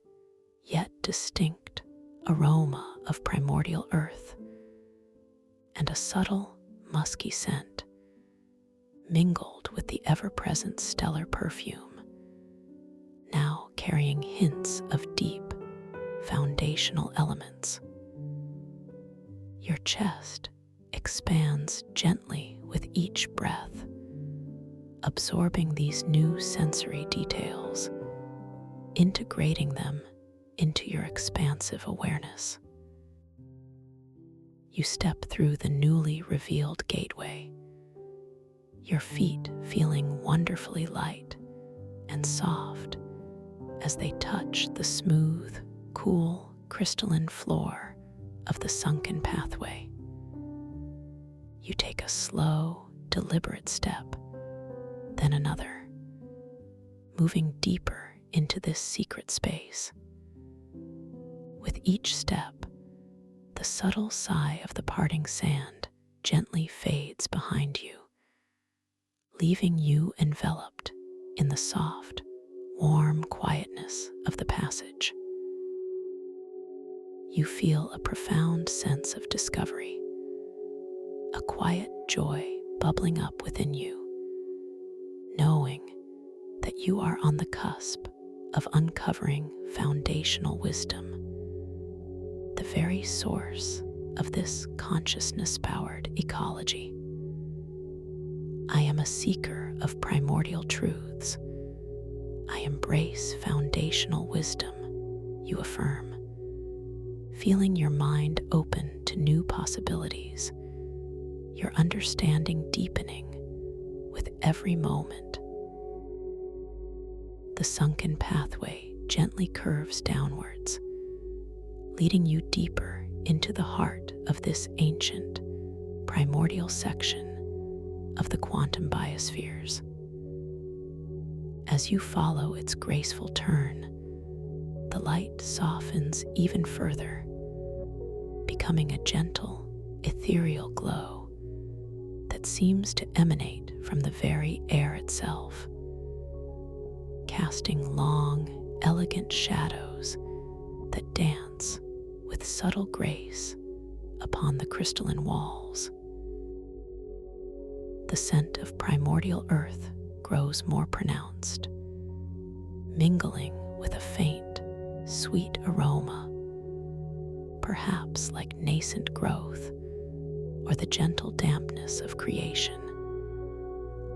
yet distinct aroma of primordial earth and a subtle, musky scent mingled with the ever-present stellar perfume, now carrying hints of deep, foundational elements. Your chest expands gently with each breath, absorbing these new sensory details, integrating them into your expansive awareness. You step through the newly revealed gateway, your feet feeling wonderfully light and soft as they touch the smooth, cool, crystalline floor of the sunken pathway. You take a slow, deliberate step, then another, moving deeper into this secret space. With each step, the subtle sigh of the parting sand gently fades behind you, leaving you enveloped in the soft, warm quietness of the passage. You feel a profound sense of discovery, a quiet joy bubbling up within you, knowing that you are on the cusp of uncovering foundational wisdom, the very source of this consciousness-powered ecology. I am a seeker of primordial truths. I embrace foundational wisdom, you affirm, feeling your mind open to new possibilities, your understanding deepening with every moment. The sunken pathway gently curves downwards, leading you deeper into the heart of this ancient, primordial section of the quantum biospheres. As you follow its graceful turn, the light softens even further, becoming a gentle, ethereal glow that seems to emanate from the very air itself, casting long, elegant shadows that dance with subtle grace upon the crystalline walls. The scent of primordial earth grows more pronounced, mingling with a faint, sweet aroma, perhaps like nascent growth or the gentle dampness of creation,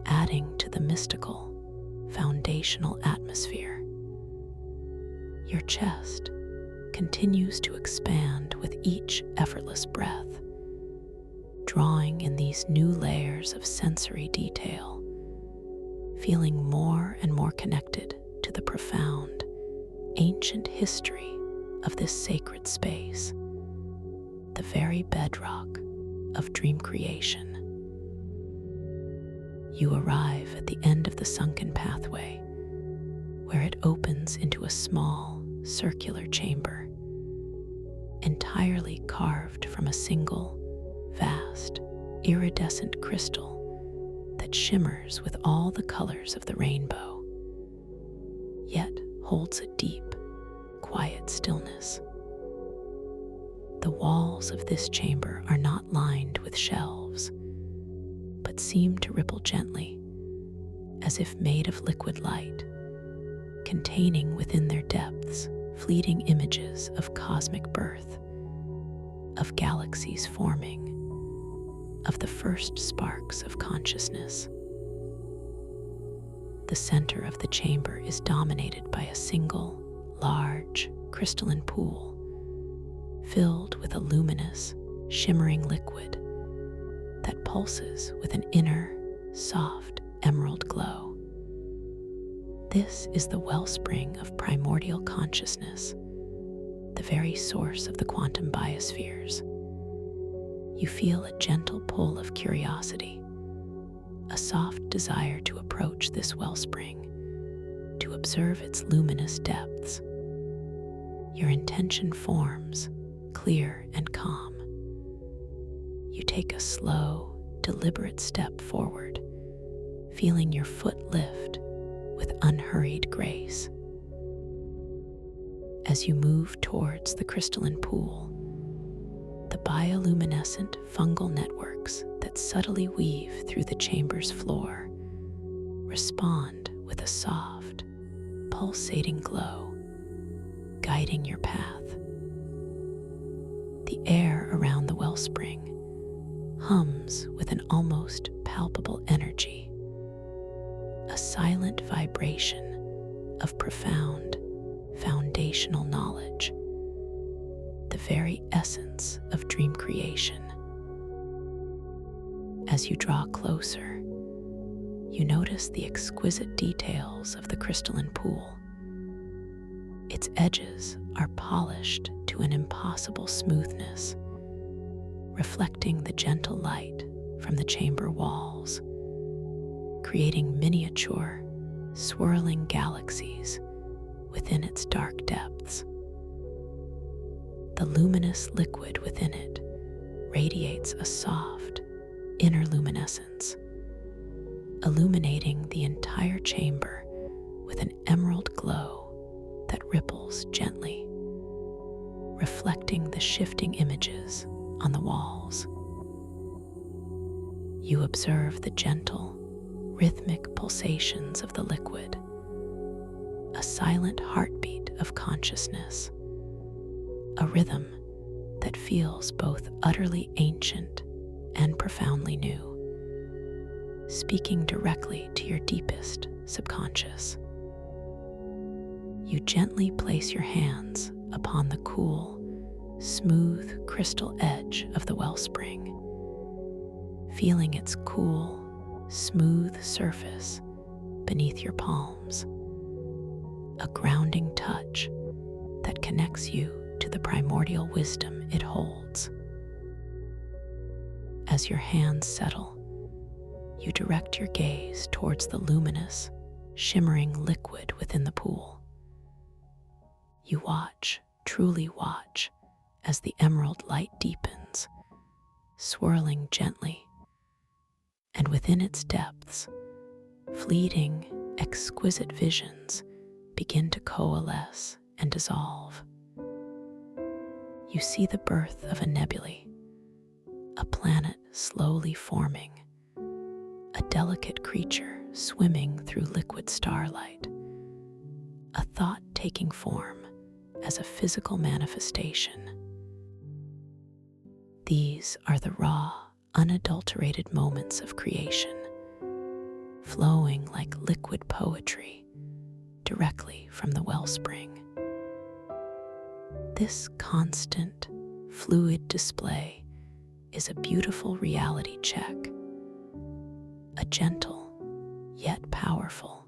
adding to the mystical, foundational atmosphere. Your chest continues to expand with each effortless breath, drawing in these new layers of sensory detail, feeling more and more connected to the profound, ancient history of this sacred space, the very bedrock of dream creation. You arrive at the end of the sunken pathway, where it opens into a small, circular chamber, entirely carved from a single, vast, iridescent crystal that shimmers with all the colors of the rainbow, yet holds a deep, quiet stillness. The walls of this chamber are not lined with shelves, but seem to ripple gently, as if made of liquid light, containing within their depths fleeting images of cosmic birth, of galaxies forming, of the first sparks of consciousness. The center of the chamber is dominated by a single, large, crystalline pool, filled with a luminous, shimmering liquid that pulses with an inner, soft, emerald glow. This is the wellspring of primordial consciousness, the very source of the quantum biospheres. You feel a gentle pull of curiosity, a soft desire to approach this wellspring, to observe its luminous depths. Your intention forms, clear and calm. You take a slow, deliberate step forward, feeling your foot lift with unhurried grace. As you move towards the crystalline pool, the bioluminescent fungal networks that subtly weave through the chamber's floor respond with a soft, pulsating glow, guiding your path. The air around the wellspring hums with an almost palpable energy, a silent vibration of profound, foundational knowledge, the very essence of dream creation. As you draw closer, you notice the exquisite details of the crystalline pool. Its edges are polished to an impossible smoothness, reflecting the gentle light from the chamber walls, creating miniature, swirling galaxies within its dark depths. The luminous liquid within it radiates a soft, inner luminescence, illuminating the entire chamber with an emerald glow that ripples gently, reflecting the shifting images on the walls. You observe the gentle, rhythmic pulsations of the liquid, a silent heartbeat of consciousness, a rhythm that feels both utterly ancient and profoundly new, speaking directly to your deepest subconscious. You gently place your hands upon the cool, smooth crystal edge of the wellspring, feeling its cool, smooth surface beneath your palms, a grounding touch that connects you to the primordial wisdom it holds. As your hands settle, you direct your gaze towards the luminous, shimmering liquid within the pool. You watch, truly watch, as the emerald light deepens, swirling gently, and within its depths, fleeting, exquisite visions begin to coalesce and dissolve. You see the birth of a nebulae, a planet slowly forming, a delicate creature swimming through liquid starlight, a thought taking form as a physical manifestation. These are the raw, unadulterated moments of creation, flowing like liquid poetry directly from the wellspring. This constant, fluid display is a beautiful reality check, a gentle yet powerful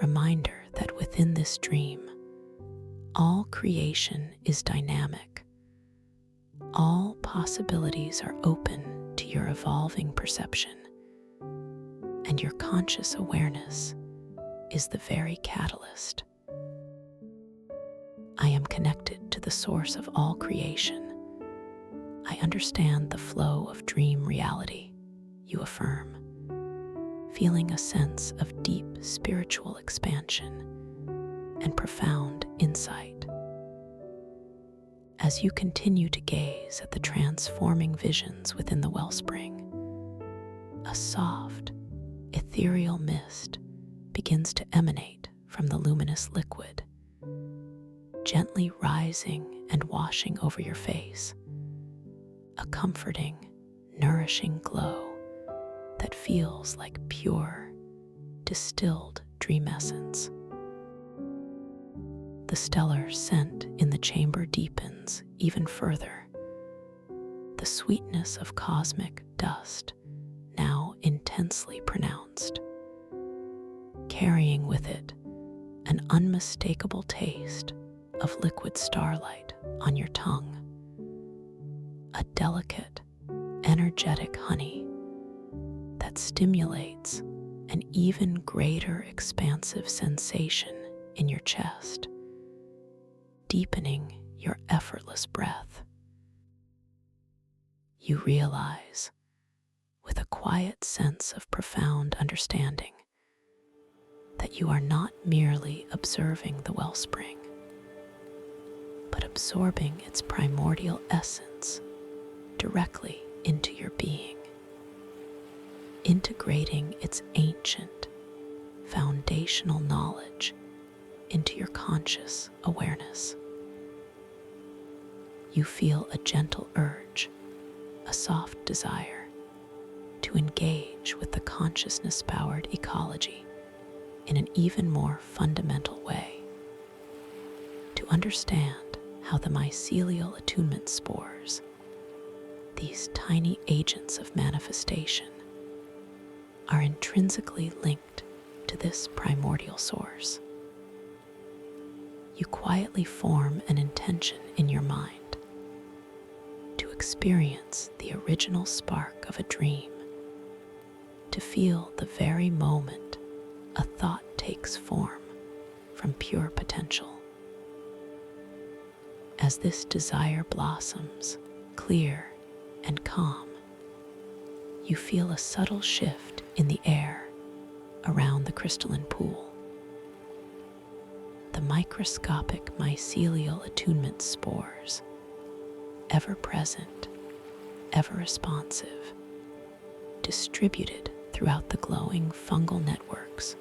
reminder that within this dream, all creation is dynamic. All possibilities are open to your evolving perception, and your conscious awareness is the very catalyst. I am connected to the source of all creation. I understand the flow of dream reality, you affirm, feeling a sense of deep spiritual expansion and profound insight. As you continue to gaze at the transforming visions within the wellspring, a soft, ethereal mist begins to emanate from the luminous liquid, gently rising and washing over your face, a comforting, nourishing glow that feels like pure, distilled dream essence. The stellar scent in the chamber deepens even further, the sweetness of cosmic dust now intensely pronounced, carrying with it an unmistakable taste of liquid starlight on your tongue, a delicate, energetic honey that stimulates an even greater expansive sensation in your chest, deepening your effortless breath. You realize, with a quiet sense of profound understanding, that you are not merely observing the wellspring, but absorbing its primordial essence directly into your being, integrating its ancient, foundational knowledge into your conscious awareness. You feel a gentle urge, a soft desire to engage with the consciousness-powered ecology in an even more fundamental way, to understand how the mycelial attunement spores, these tiny agents of manifestation, are intrinsically linked to this primordial source. You quietly form an intention in your mind to experience the original spark of a dream, to feel the very moment a thought takes form from pure potential. As this desire blossoms, clear and calm, you feel a subtle shift in the air around the crystalline pool. The microscopic mycelial attunement spores, ever present, ever responsive, distributed throughout the glowing fungal networks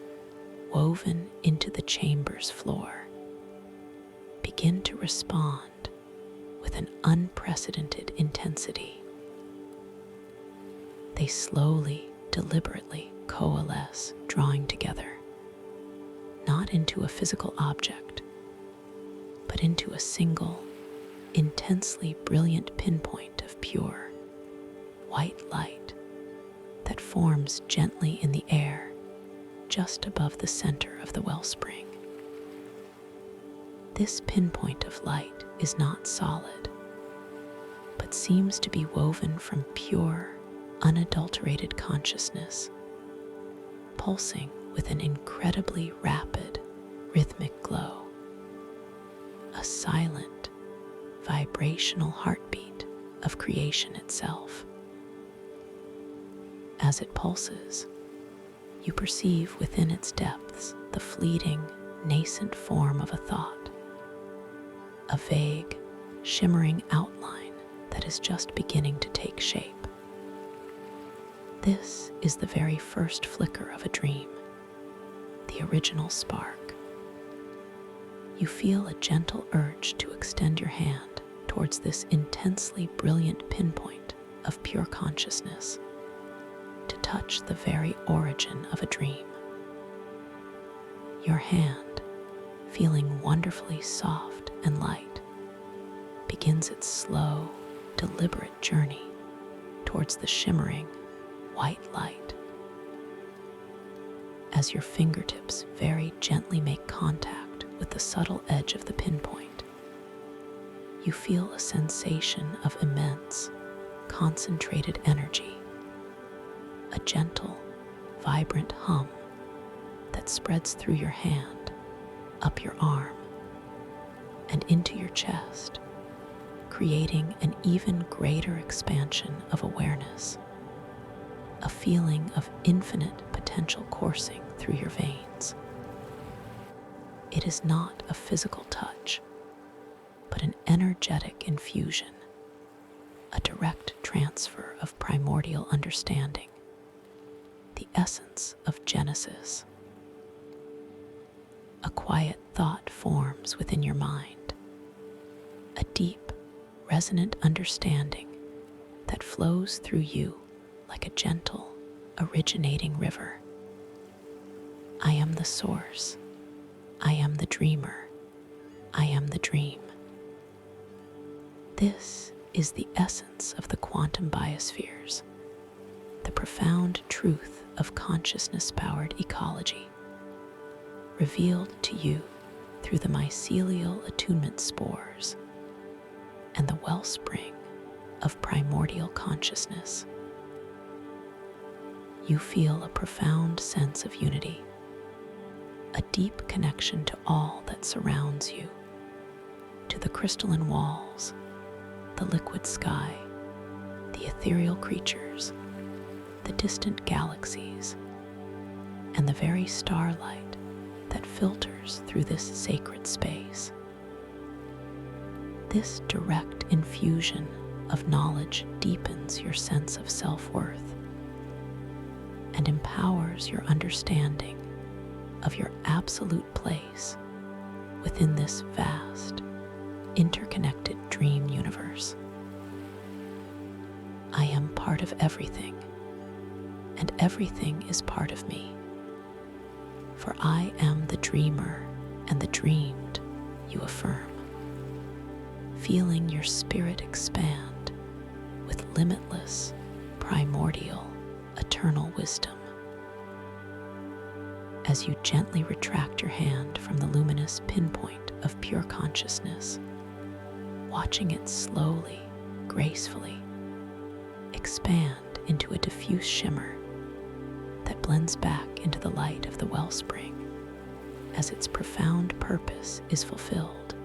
woven into the chamber's floor, begin to respond with an unprecedented intensity. They slowly, deliberately coalesce, drawing together, not into a physical object, but into a single, intensely brilliant pinpoint of pure, white light that forms gently in the air just above the center of the wellspring. This pinpoint of light is not solid, but seems to be woven from pure, unadulterated consciousness, pulsing with an incredibly rapid, rhythmic glow, a silent, vibrational heartbeat of creation itself. As it pulses, you perceive within its depths the fleeting, nascent form of a thought, a vague, shimmering outline that is just beginning to take shape. This is the very first flicker of a dream, the original spark. You feel a gentle urge to extend your hand towards this intensely brilliant pinpoint of pure consciousness, to touch the very origin of a dream. Your hand, feeling wonderfully soft and light, begins its slow, deliberate journey towards the shimmering, white light. As your fingertips very gently make contact with the subtle edge of the pinpoint, you feel a sensation of immense, concentrated energy, a gentle, vibrant hum that spreads through your hand, up your arm, and into your chest, creating an even greater expansion of awareness, a feeling of infinite potential coursing through your veins. It is not a physical touch, but an energetic infusion, a direct transfer of primordial understanding, the essence of Genesis. A quiet thought forms within your mind, a deep, resonant understanding that flows through you like a gentle, originating river. I am the source. I am the dreamer. I am the dream. This is the essence of the quantum biospheres, the profound truth of consciousness-powered ecology, revealed to you through the mycelial attunement spores and the wellspring of primordial consciousness. You feel a profound sense of unity, a deep connection to all that surrounds you, to the crystalline walls, the liquid sky, the ethereal creatures, the distant galaxies, and the very starlight that filters through this sacred space. This direct infusion of knowledge deepens your sense of self-worth and empowers your understanding of your absolute place within this vast, interconnected dream universe. I am part of everything, and everything is part of me. For I am the dreamer and the dreamed, you affirm, feeling your spirit expand with limitless, primordial, eternal wisdom. As you gently retract your hand from the luminous pinpoint of pure consciousness, watching it slowly, gracefully, expand into a diffuse shimmer that blends back into the light of the wellspring as its profound purpose is fulfilled.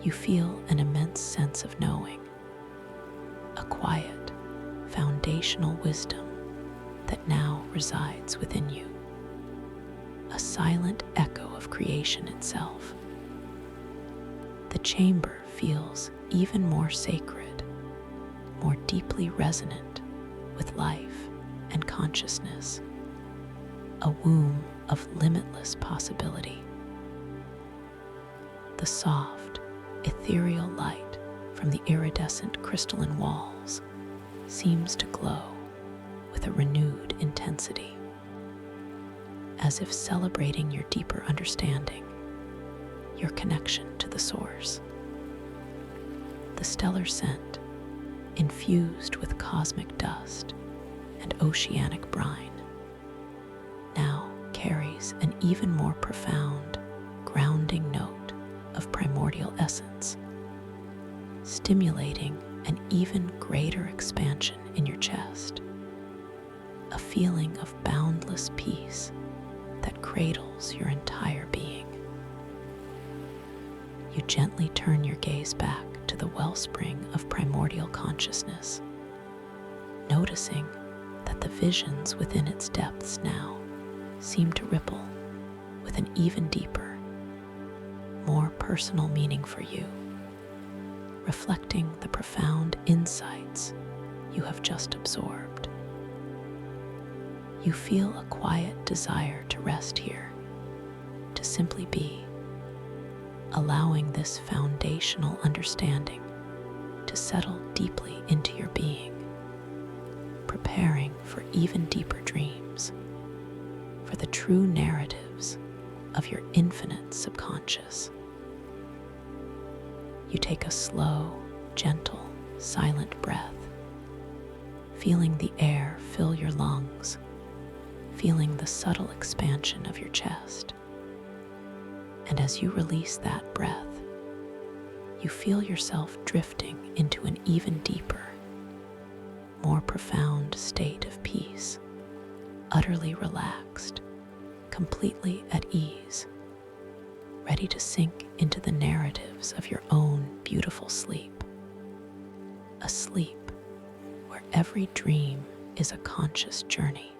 You feel an immense sense of knowing, a quiet, foundational wisdom that now resides within you, a silent echo of creation itself. The chamber feels even more sacred, more deeply resonant with life and consciousness, a womb of limitless possibility. The soft, ethereal light from the iridescent crystalline walls seems to glow with a renewed intensity, as if celebrating your deeper understanding, your connection to the source. The stellar scent, infused with cosmic dust and oceanic brine, now carries an even more profound, grounding note of primordial essence, stimulating an even greater expansion in your chest, a feeling of boundless peace that cradles your entire being. You gently turn your gaze back to the wellspring of primordial consciousness, noticing that the visions within its depths now seem to ripple with an even deeper, more personal meaning for you, reflecting the profound insights you have just absorbed. You feel a quiet desire to rest here, to simply be, allowing this foundational understanding to settle deeply into your being, preparing for even deeper dreams, for the true narratives of your infinite subconscious. You take a slow, gentle, silent breath, feeling the air fill your lungs, feeling the subtle expansion of your chest. And as you release that breath, you feel yourself drifting into an even deeper, more profound state of peace, utterly relaxed, completely at ease, ready to sink into the narratives of your own beautiful sleep. A sleep where every dream is a conscious journey,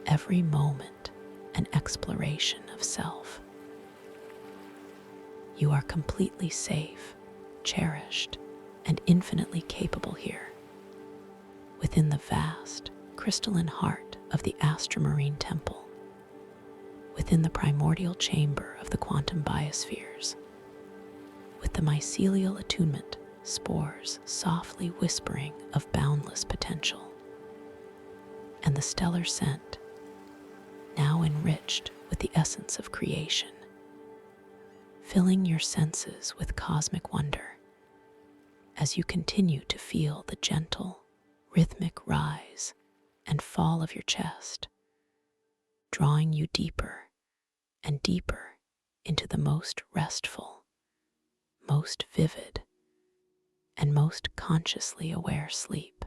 every moment an exploration of self. You are completely safe, cherished, and infinitely capable here, within the vast, crystalline heart of the astromarine temple, within the primordial chamber of the quantum biospheres, with the mycelial attunement spores softly whispering of boundless potential, and the stellar scent, now enriched with the essence of creation, filling your senses with cosmic wonder as you continue to feel the gentle, rhythmic rise and fall of your chest, drawing you deeper and deeper into the most restful, most vivid, and most consciously aware sleep.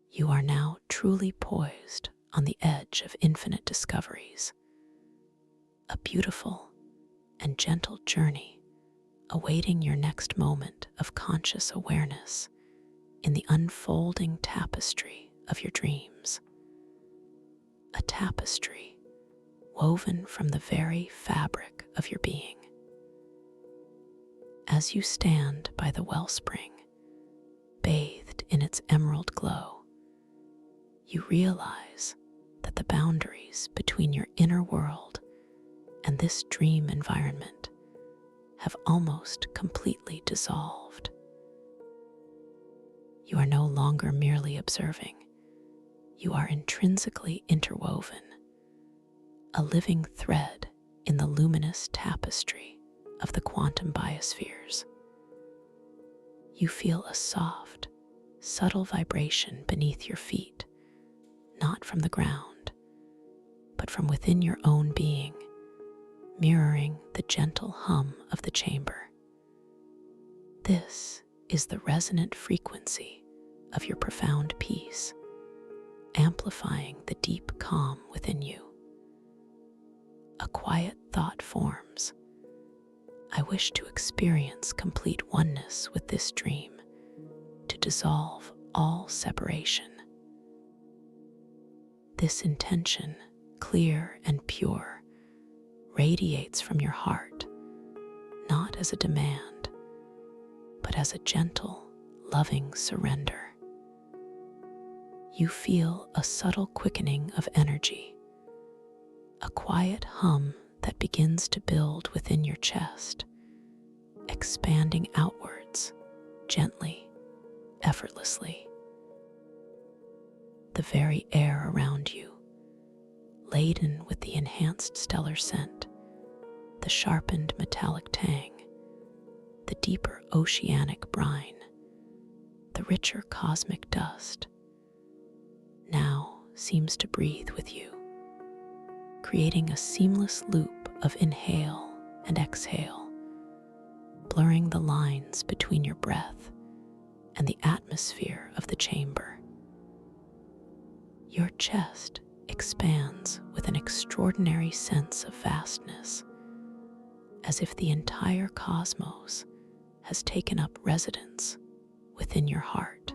You are now truly poised on the edge of infinite discoveries, a beautiful and gentle journey awaiting your next moment of conscious awareness in the unfolding tapestry of your dreams. A tapestry woven from the very fabric of your being. As you stand by the wellspring, bathed in its emerald glow, you realize that the boundaries between your inner world and this dream environment have almost completely dissolved. You are no longer merely observing. You are intrinsically interwoven, a living thread in the luminous tapestry of the quantum biospheres. You feel a soft, subtle vibration beneath your feet, not from the ground, but from within your own being, mirroring the gentle hum of the chamber. This is the resonant frequency of your profound peace, amplifying the deep calm within you. A quiet thought forms. I wish to experience complete oneness with this dream, to dissolve all separation. This intention, clear and pure, radiates from your heart, not as a demand, but as a gentle, loving surrender. You feel a subtle quickening of energy, a quiet hum that begins to build within your chest, expanding outwards, gently, effortlessly. The very air around you, laden with the enhanced stellar scent, the sharpened metallic tang, the deeper oceanic brine, the richer cosmic dust, now seems to breathe with you, creating a seamless loop of inhale and exhale, blurring the lines between your breath and the atmosphere of the chamber. Your chest expands with an extraordinary sense of vastness, as if the entire cosmos has taken up residence within your heart.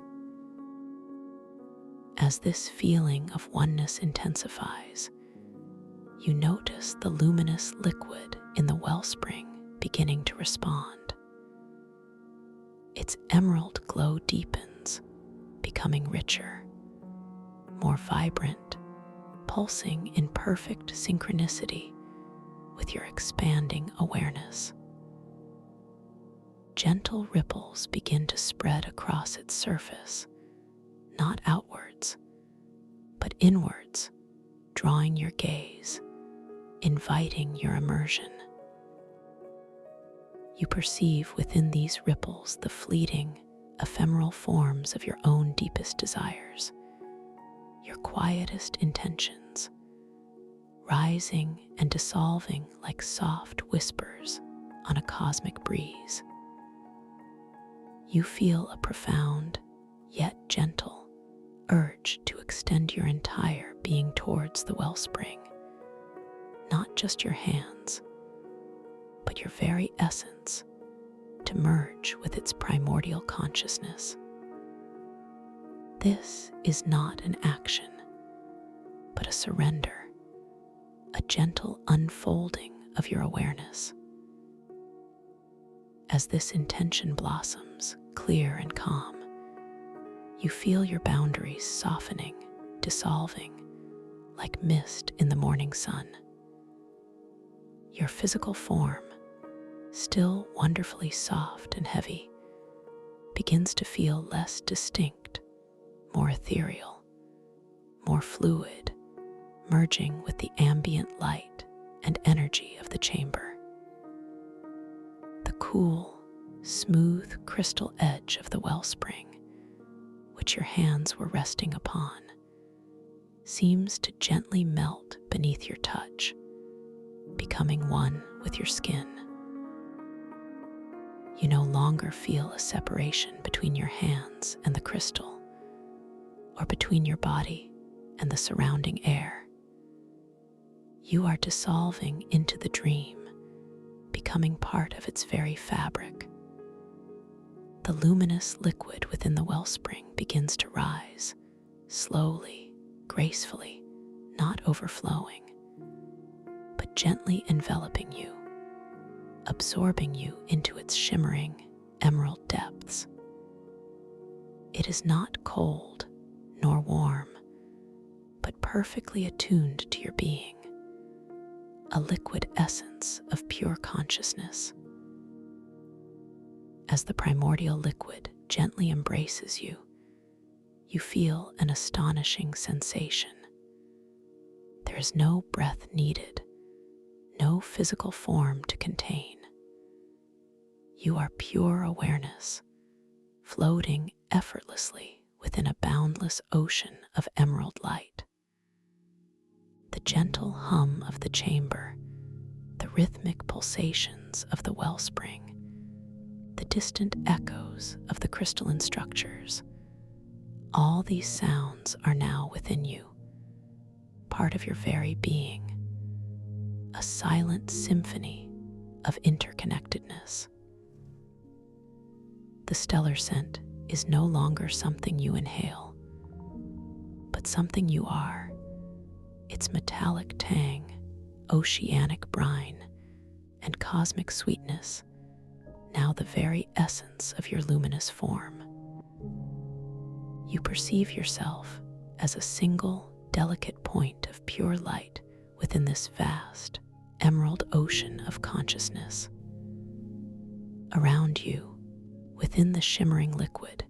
As this feeling of oneness intensifies, you notice the luminous liquid in the wellspring beginning to respond. Its emerald glow deepens, becoming richer, more vibrant, pulsing in perfect synchronicity with your expanding awareness. Gentle ripples begin to spread across its surface, not outwards, but inwards, drawing your gaze, inviting your immersion. You perceive within these ripples the fleeting, ephemeral forms of your own deepest desires, your quietest intentions, rising and dissolving like soft whispers on a cosmic breeze. You feel a profound, yet gentle, urge to extend your entire being towards the wellspring, not just your hands, but your very essence, to merge with its primordial consciousness. This is not an action, but a surrender, a gentle unfolding of your awareness. As this intention blossoms, clear and calm, you feel your boundaries softening, dissolving, like mist in the morning sun. Your physical form, still wonderfully soft and heavy, begins to feel less distinct, more ethereal, more fluid, merging with the ambient light and energy of the chamber. The cool, smooth crystal edge of the wellspring, which your hands were resting upon, seems to gently melt beneath your touch, becoming one with your skin. You no longer feel a separation between your hands and the crystal, or between your body and the surrounding air. You are dissolving into the dream, becoming part of its very fabric. The luminous liquid within the wellspring begins to rise, slowly, gracefully, not overflowing, but gently enveloping you, absorbing you into its shimmering, emerald depths. It is not cold nor warm, but perfectly attuned to your being, a liquid essence of pure consciousness. As the primordial liquid gently embraces you, you feel an astonishing sensation. There is no breath needed, no physical form to contain. You are pure awareness, floating effortlessly within a boundless ocean of emerald light. The gentle hum of the chamber, the rhythmic pulsations of the wellspring, the distant echoes of the crystalline structures, all these sounds are now within you, part of your very being, a silent symphony of interconnectedness. The stellar scent is no longer something you inhale, but something you are. Its metallic tang, oceanic brine, and cosmic sweetness, now the very essence of your luminous form. You perceive yourself as a single, delicate point of pure light within this vast, emerald ocean of consciousness. Around you, within the shimmering liquid,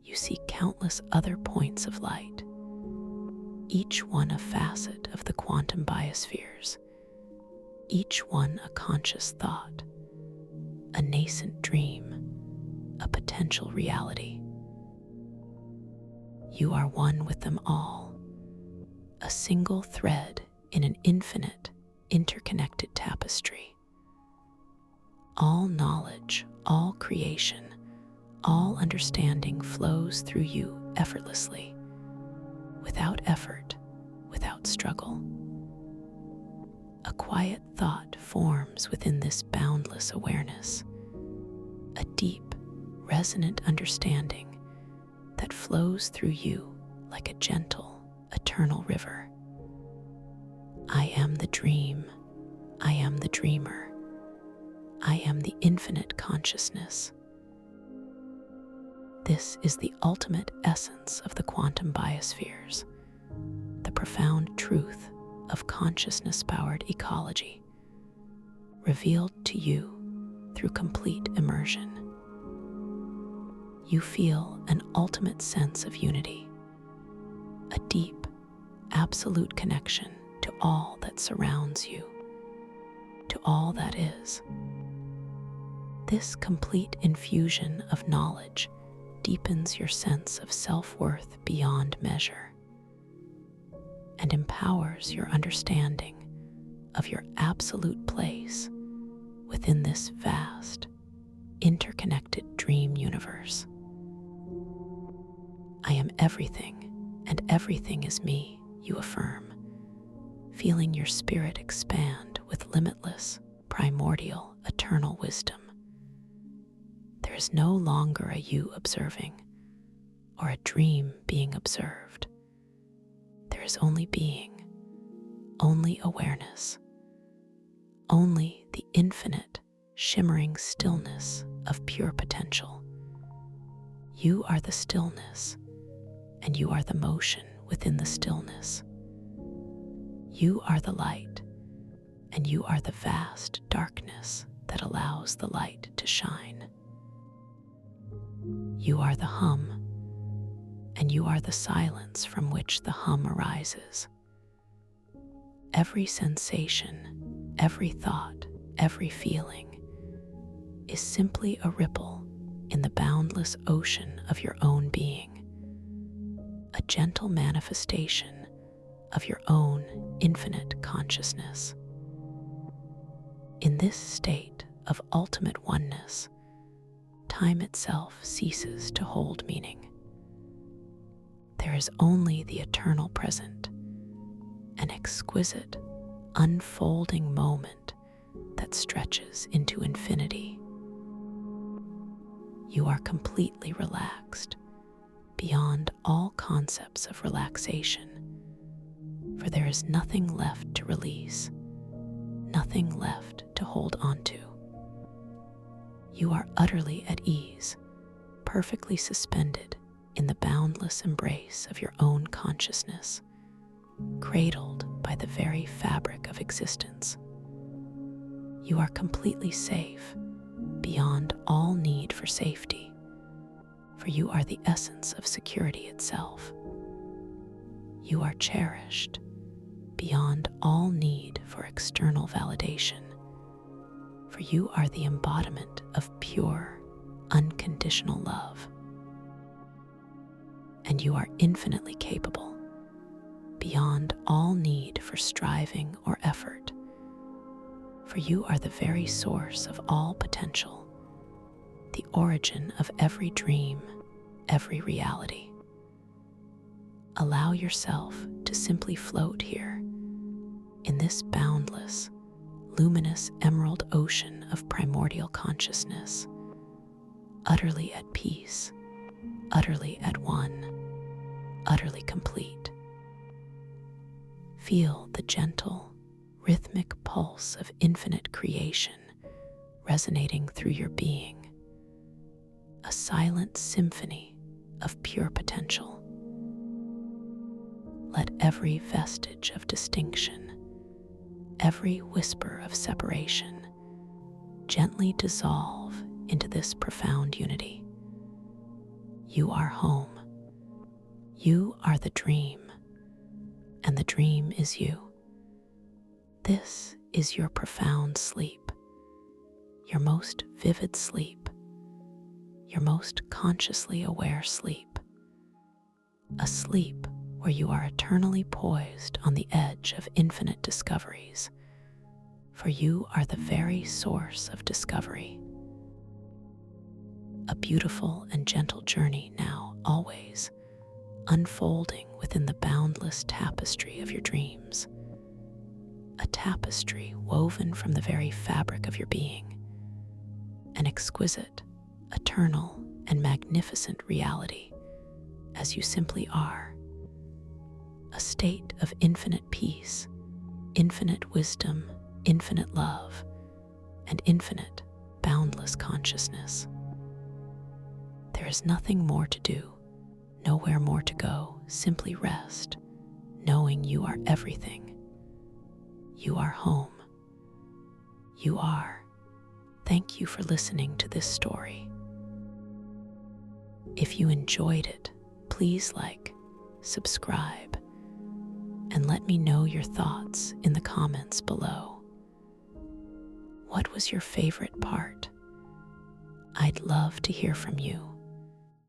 you see countless other points of light, each one a facet of the quantum biospheres, each one a conscious thought, a nascent dream, a potential reality. You are one with them all, a single thread in an infinite, interconnected tapestry. All knowledge, all creation, all understanding flows through you effortlessly, without effort, without struggle. A quiet thought forms within this boundless awareness, a deep, resonant understanding that flows through you like a gentle, eternal river. I am the dream, I am the dreamer, I am the infinite consciousness. This is the ultimate essence of the quantum biospheres, the profound truth of consciousness-powered ecology, revealed to you through complete immersion. You feel an ultimate sense of unity, a deep, absolute connection to all that surrounds you, to all that is. This complete infusion of knowledge deepens your sense of self-worth beyond measure and empowers your understanding of your absolute place within this vast, interconnected dream universe. I am everything, and everything is me, you affirm, feeling your spirit expand with limitless, primordial, eternal wisdom. There is no longer a you observing, or a dream being observed. There is only being, only awareness, only the infinite, shimmering stillness of pure potential. You are the stillness, and you are the motion within the stillness. You are the light, and you are the vast darkness that allows the light to shine. You are the hum, and you are the silence from which the hum arises. Every sensation, every thought, every feeling is simply a ripple in the boundless ocean of your own being, a gentle manifestation of your own infinite consciousness. In this state of ultimate oneness, time itself ceases to hold meaning. There is only the eternal present, an exquisite, unfolding moment that stretches into infinity. You are completely relaxed, beyond all concepts of relaxation, for there is nothing left to release, nothing left to hold onto. You are utterly at ease, perfectly suspended in the boundless embrace of your own consciousness, cradled by the very fabric of existence. You are completely safe, beyond all need for safety, for you are the essence of security itself. You are cherished, beyond all need for external validation, for you are the embodiment of pure, unconditional love. And you are infinitely capable, beyond all need for striving or effort, for you are the very source of all potential, the origin of every dream, every reality. Allow yourself to simply float here, in this boundless, luminous emerald ocean of primordial consciousness, utterly at peace, utterly at one, utterly complete. Feel the gentle, rhythmic pulse of infinite creation resonating through your being, a silent symphony of pure potential. Let every vestige of distinction, every whisper of separation, gently dissolve into this profound unity. You are home. You are the dream, and the dream is you. This is your profound sleep, your most vivid sleep, your most consciously aware sleep, a sleep where you are eternally poised on the edge of infinite discoveries, for you are the very source of discovery. A beautiful and gentle journey now, always, unfolding within the boundless tapestry of your dreams, a tapestry woven from the very fabric of your being, an exquisite, eternal, and magnificent reality, as you simply are, a state of infinite peace, infinite wisdom, infinite love, and infinite, boundless consciousness. There is nothing more to do, nowhere more to go. Simply rest, knowing you are everything. You are home. You are. Thank you for listening to this story. If you enjoyed it, please like, subscribe, and let me know your thoughts in the comments below. What was your favorite part? I'd love to hear from you.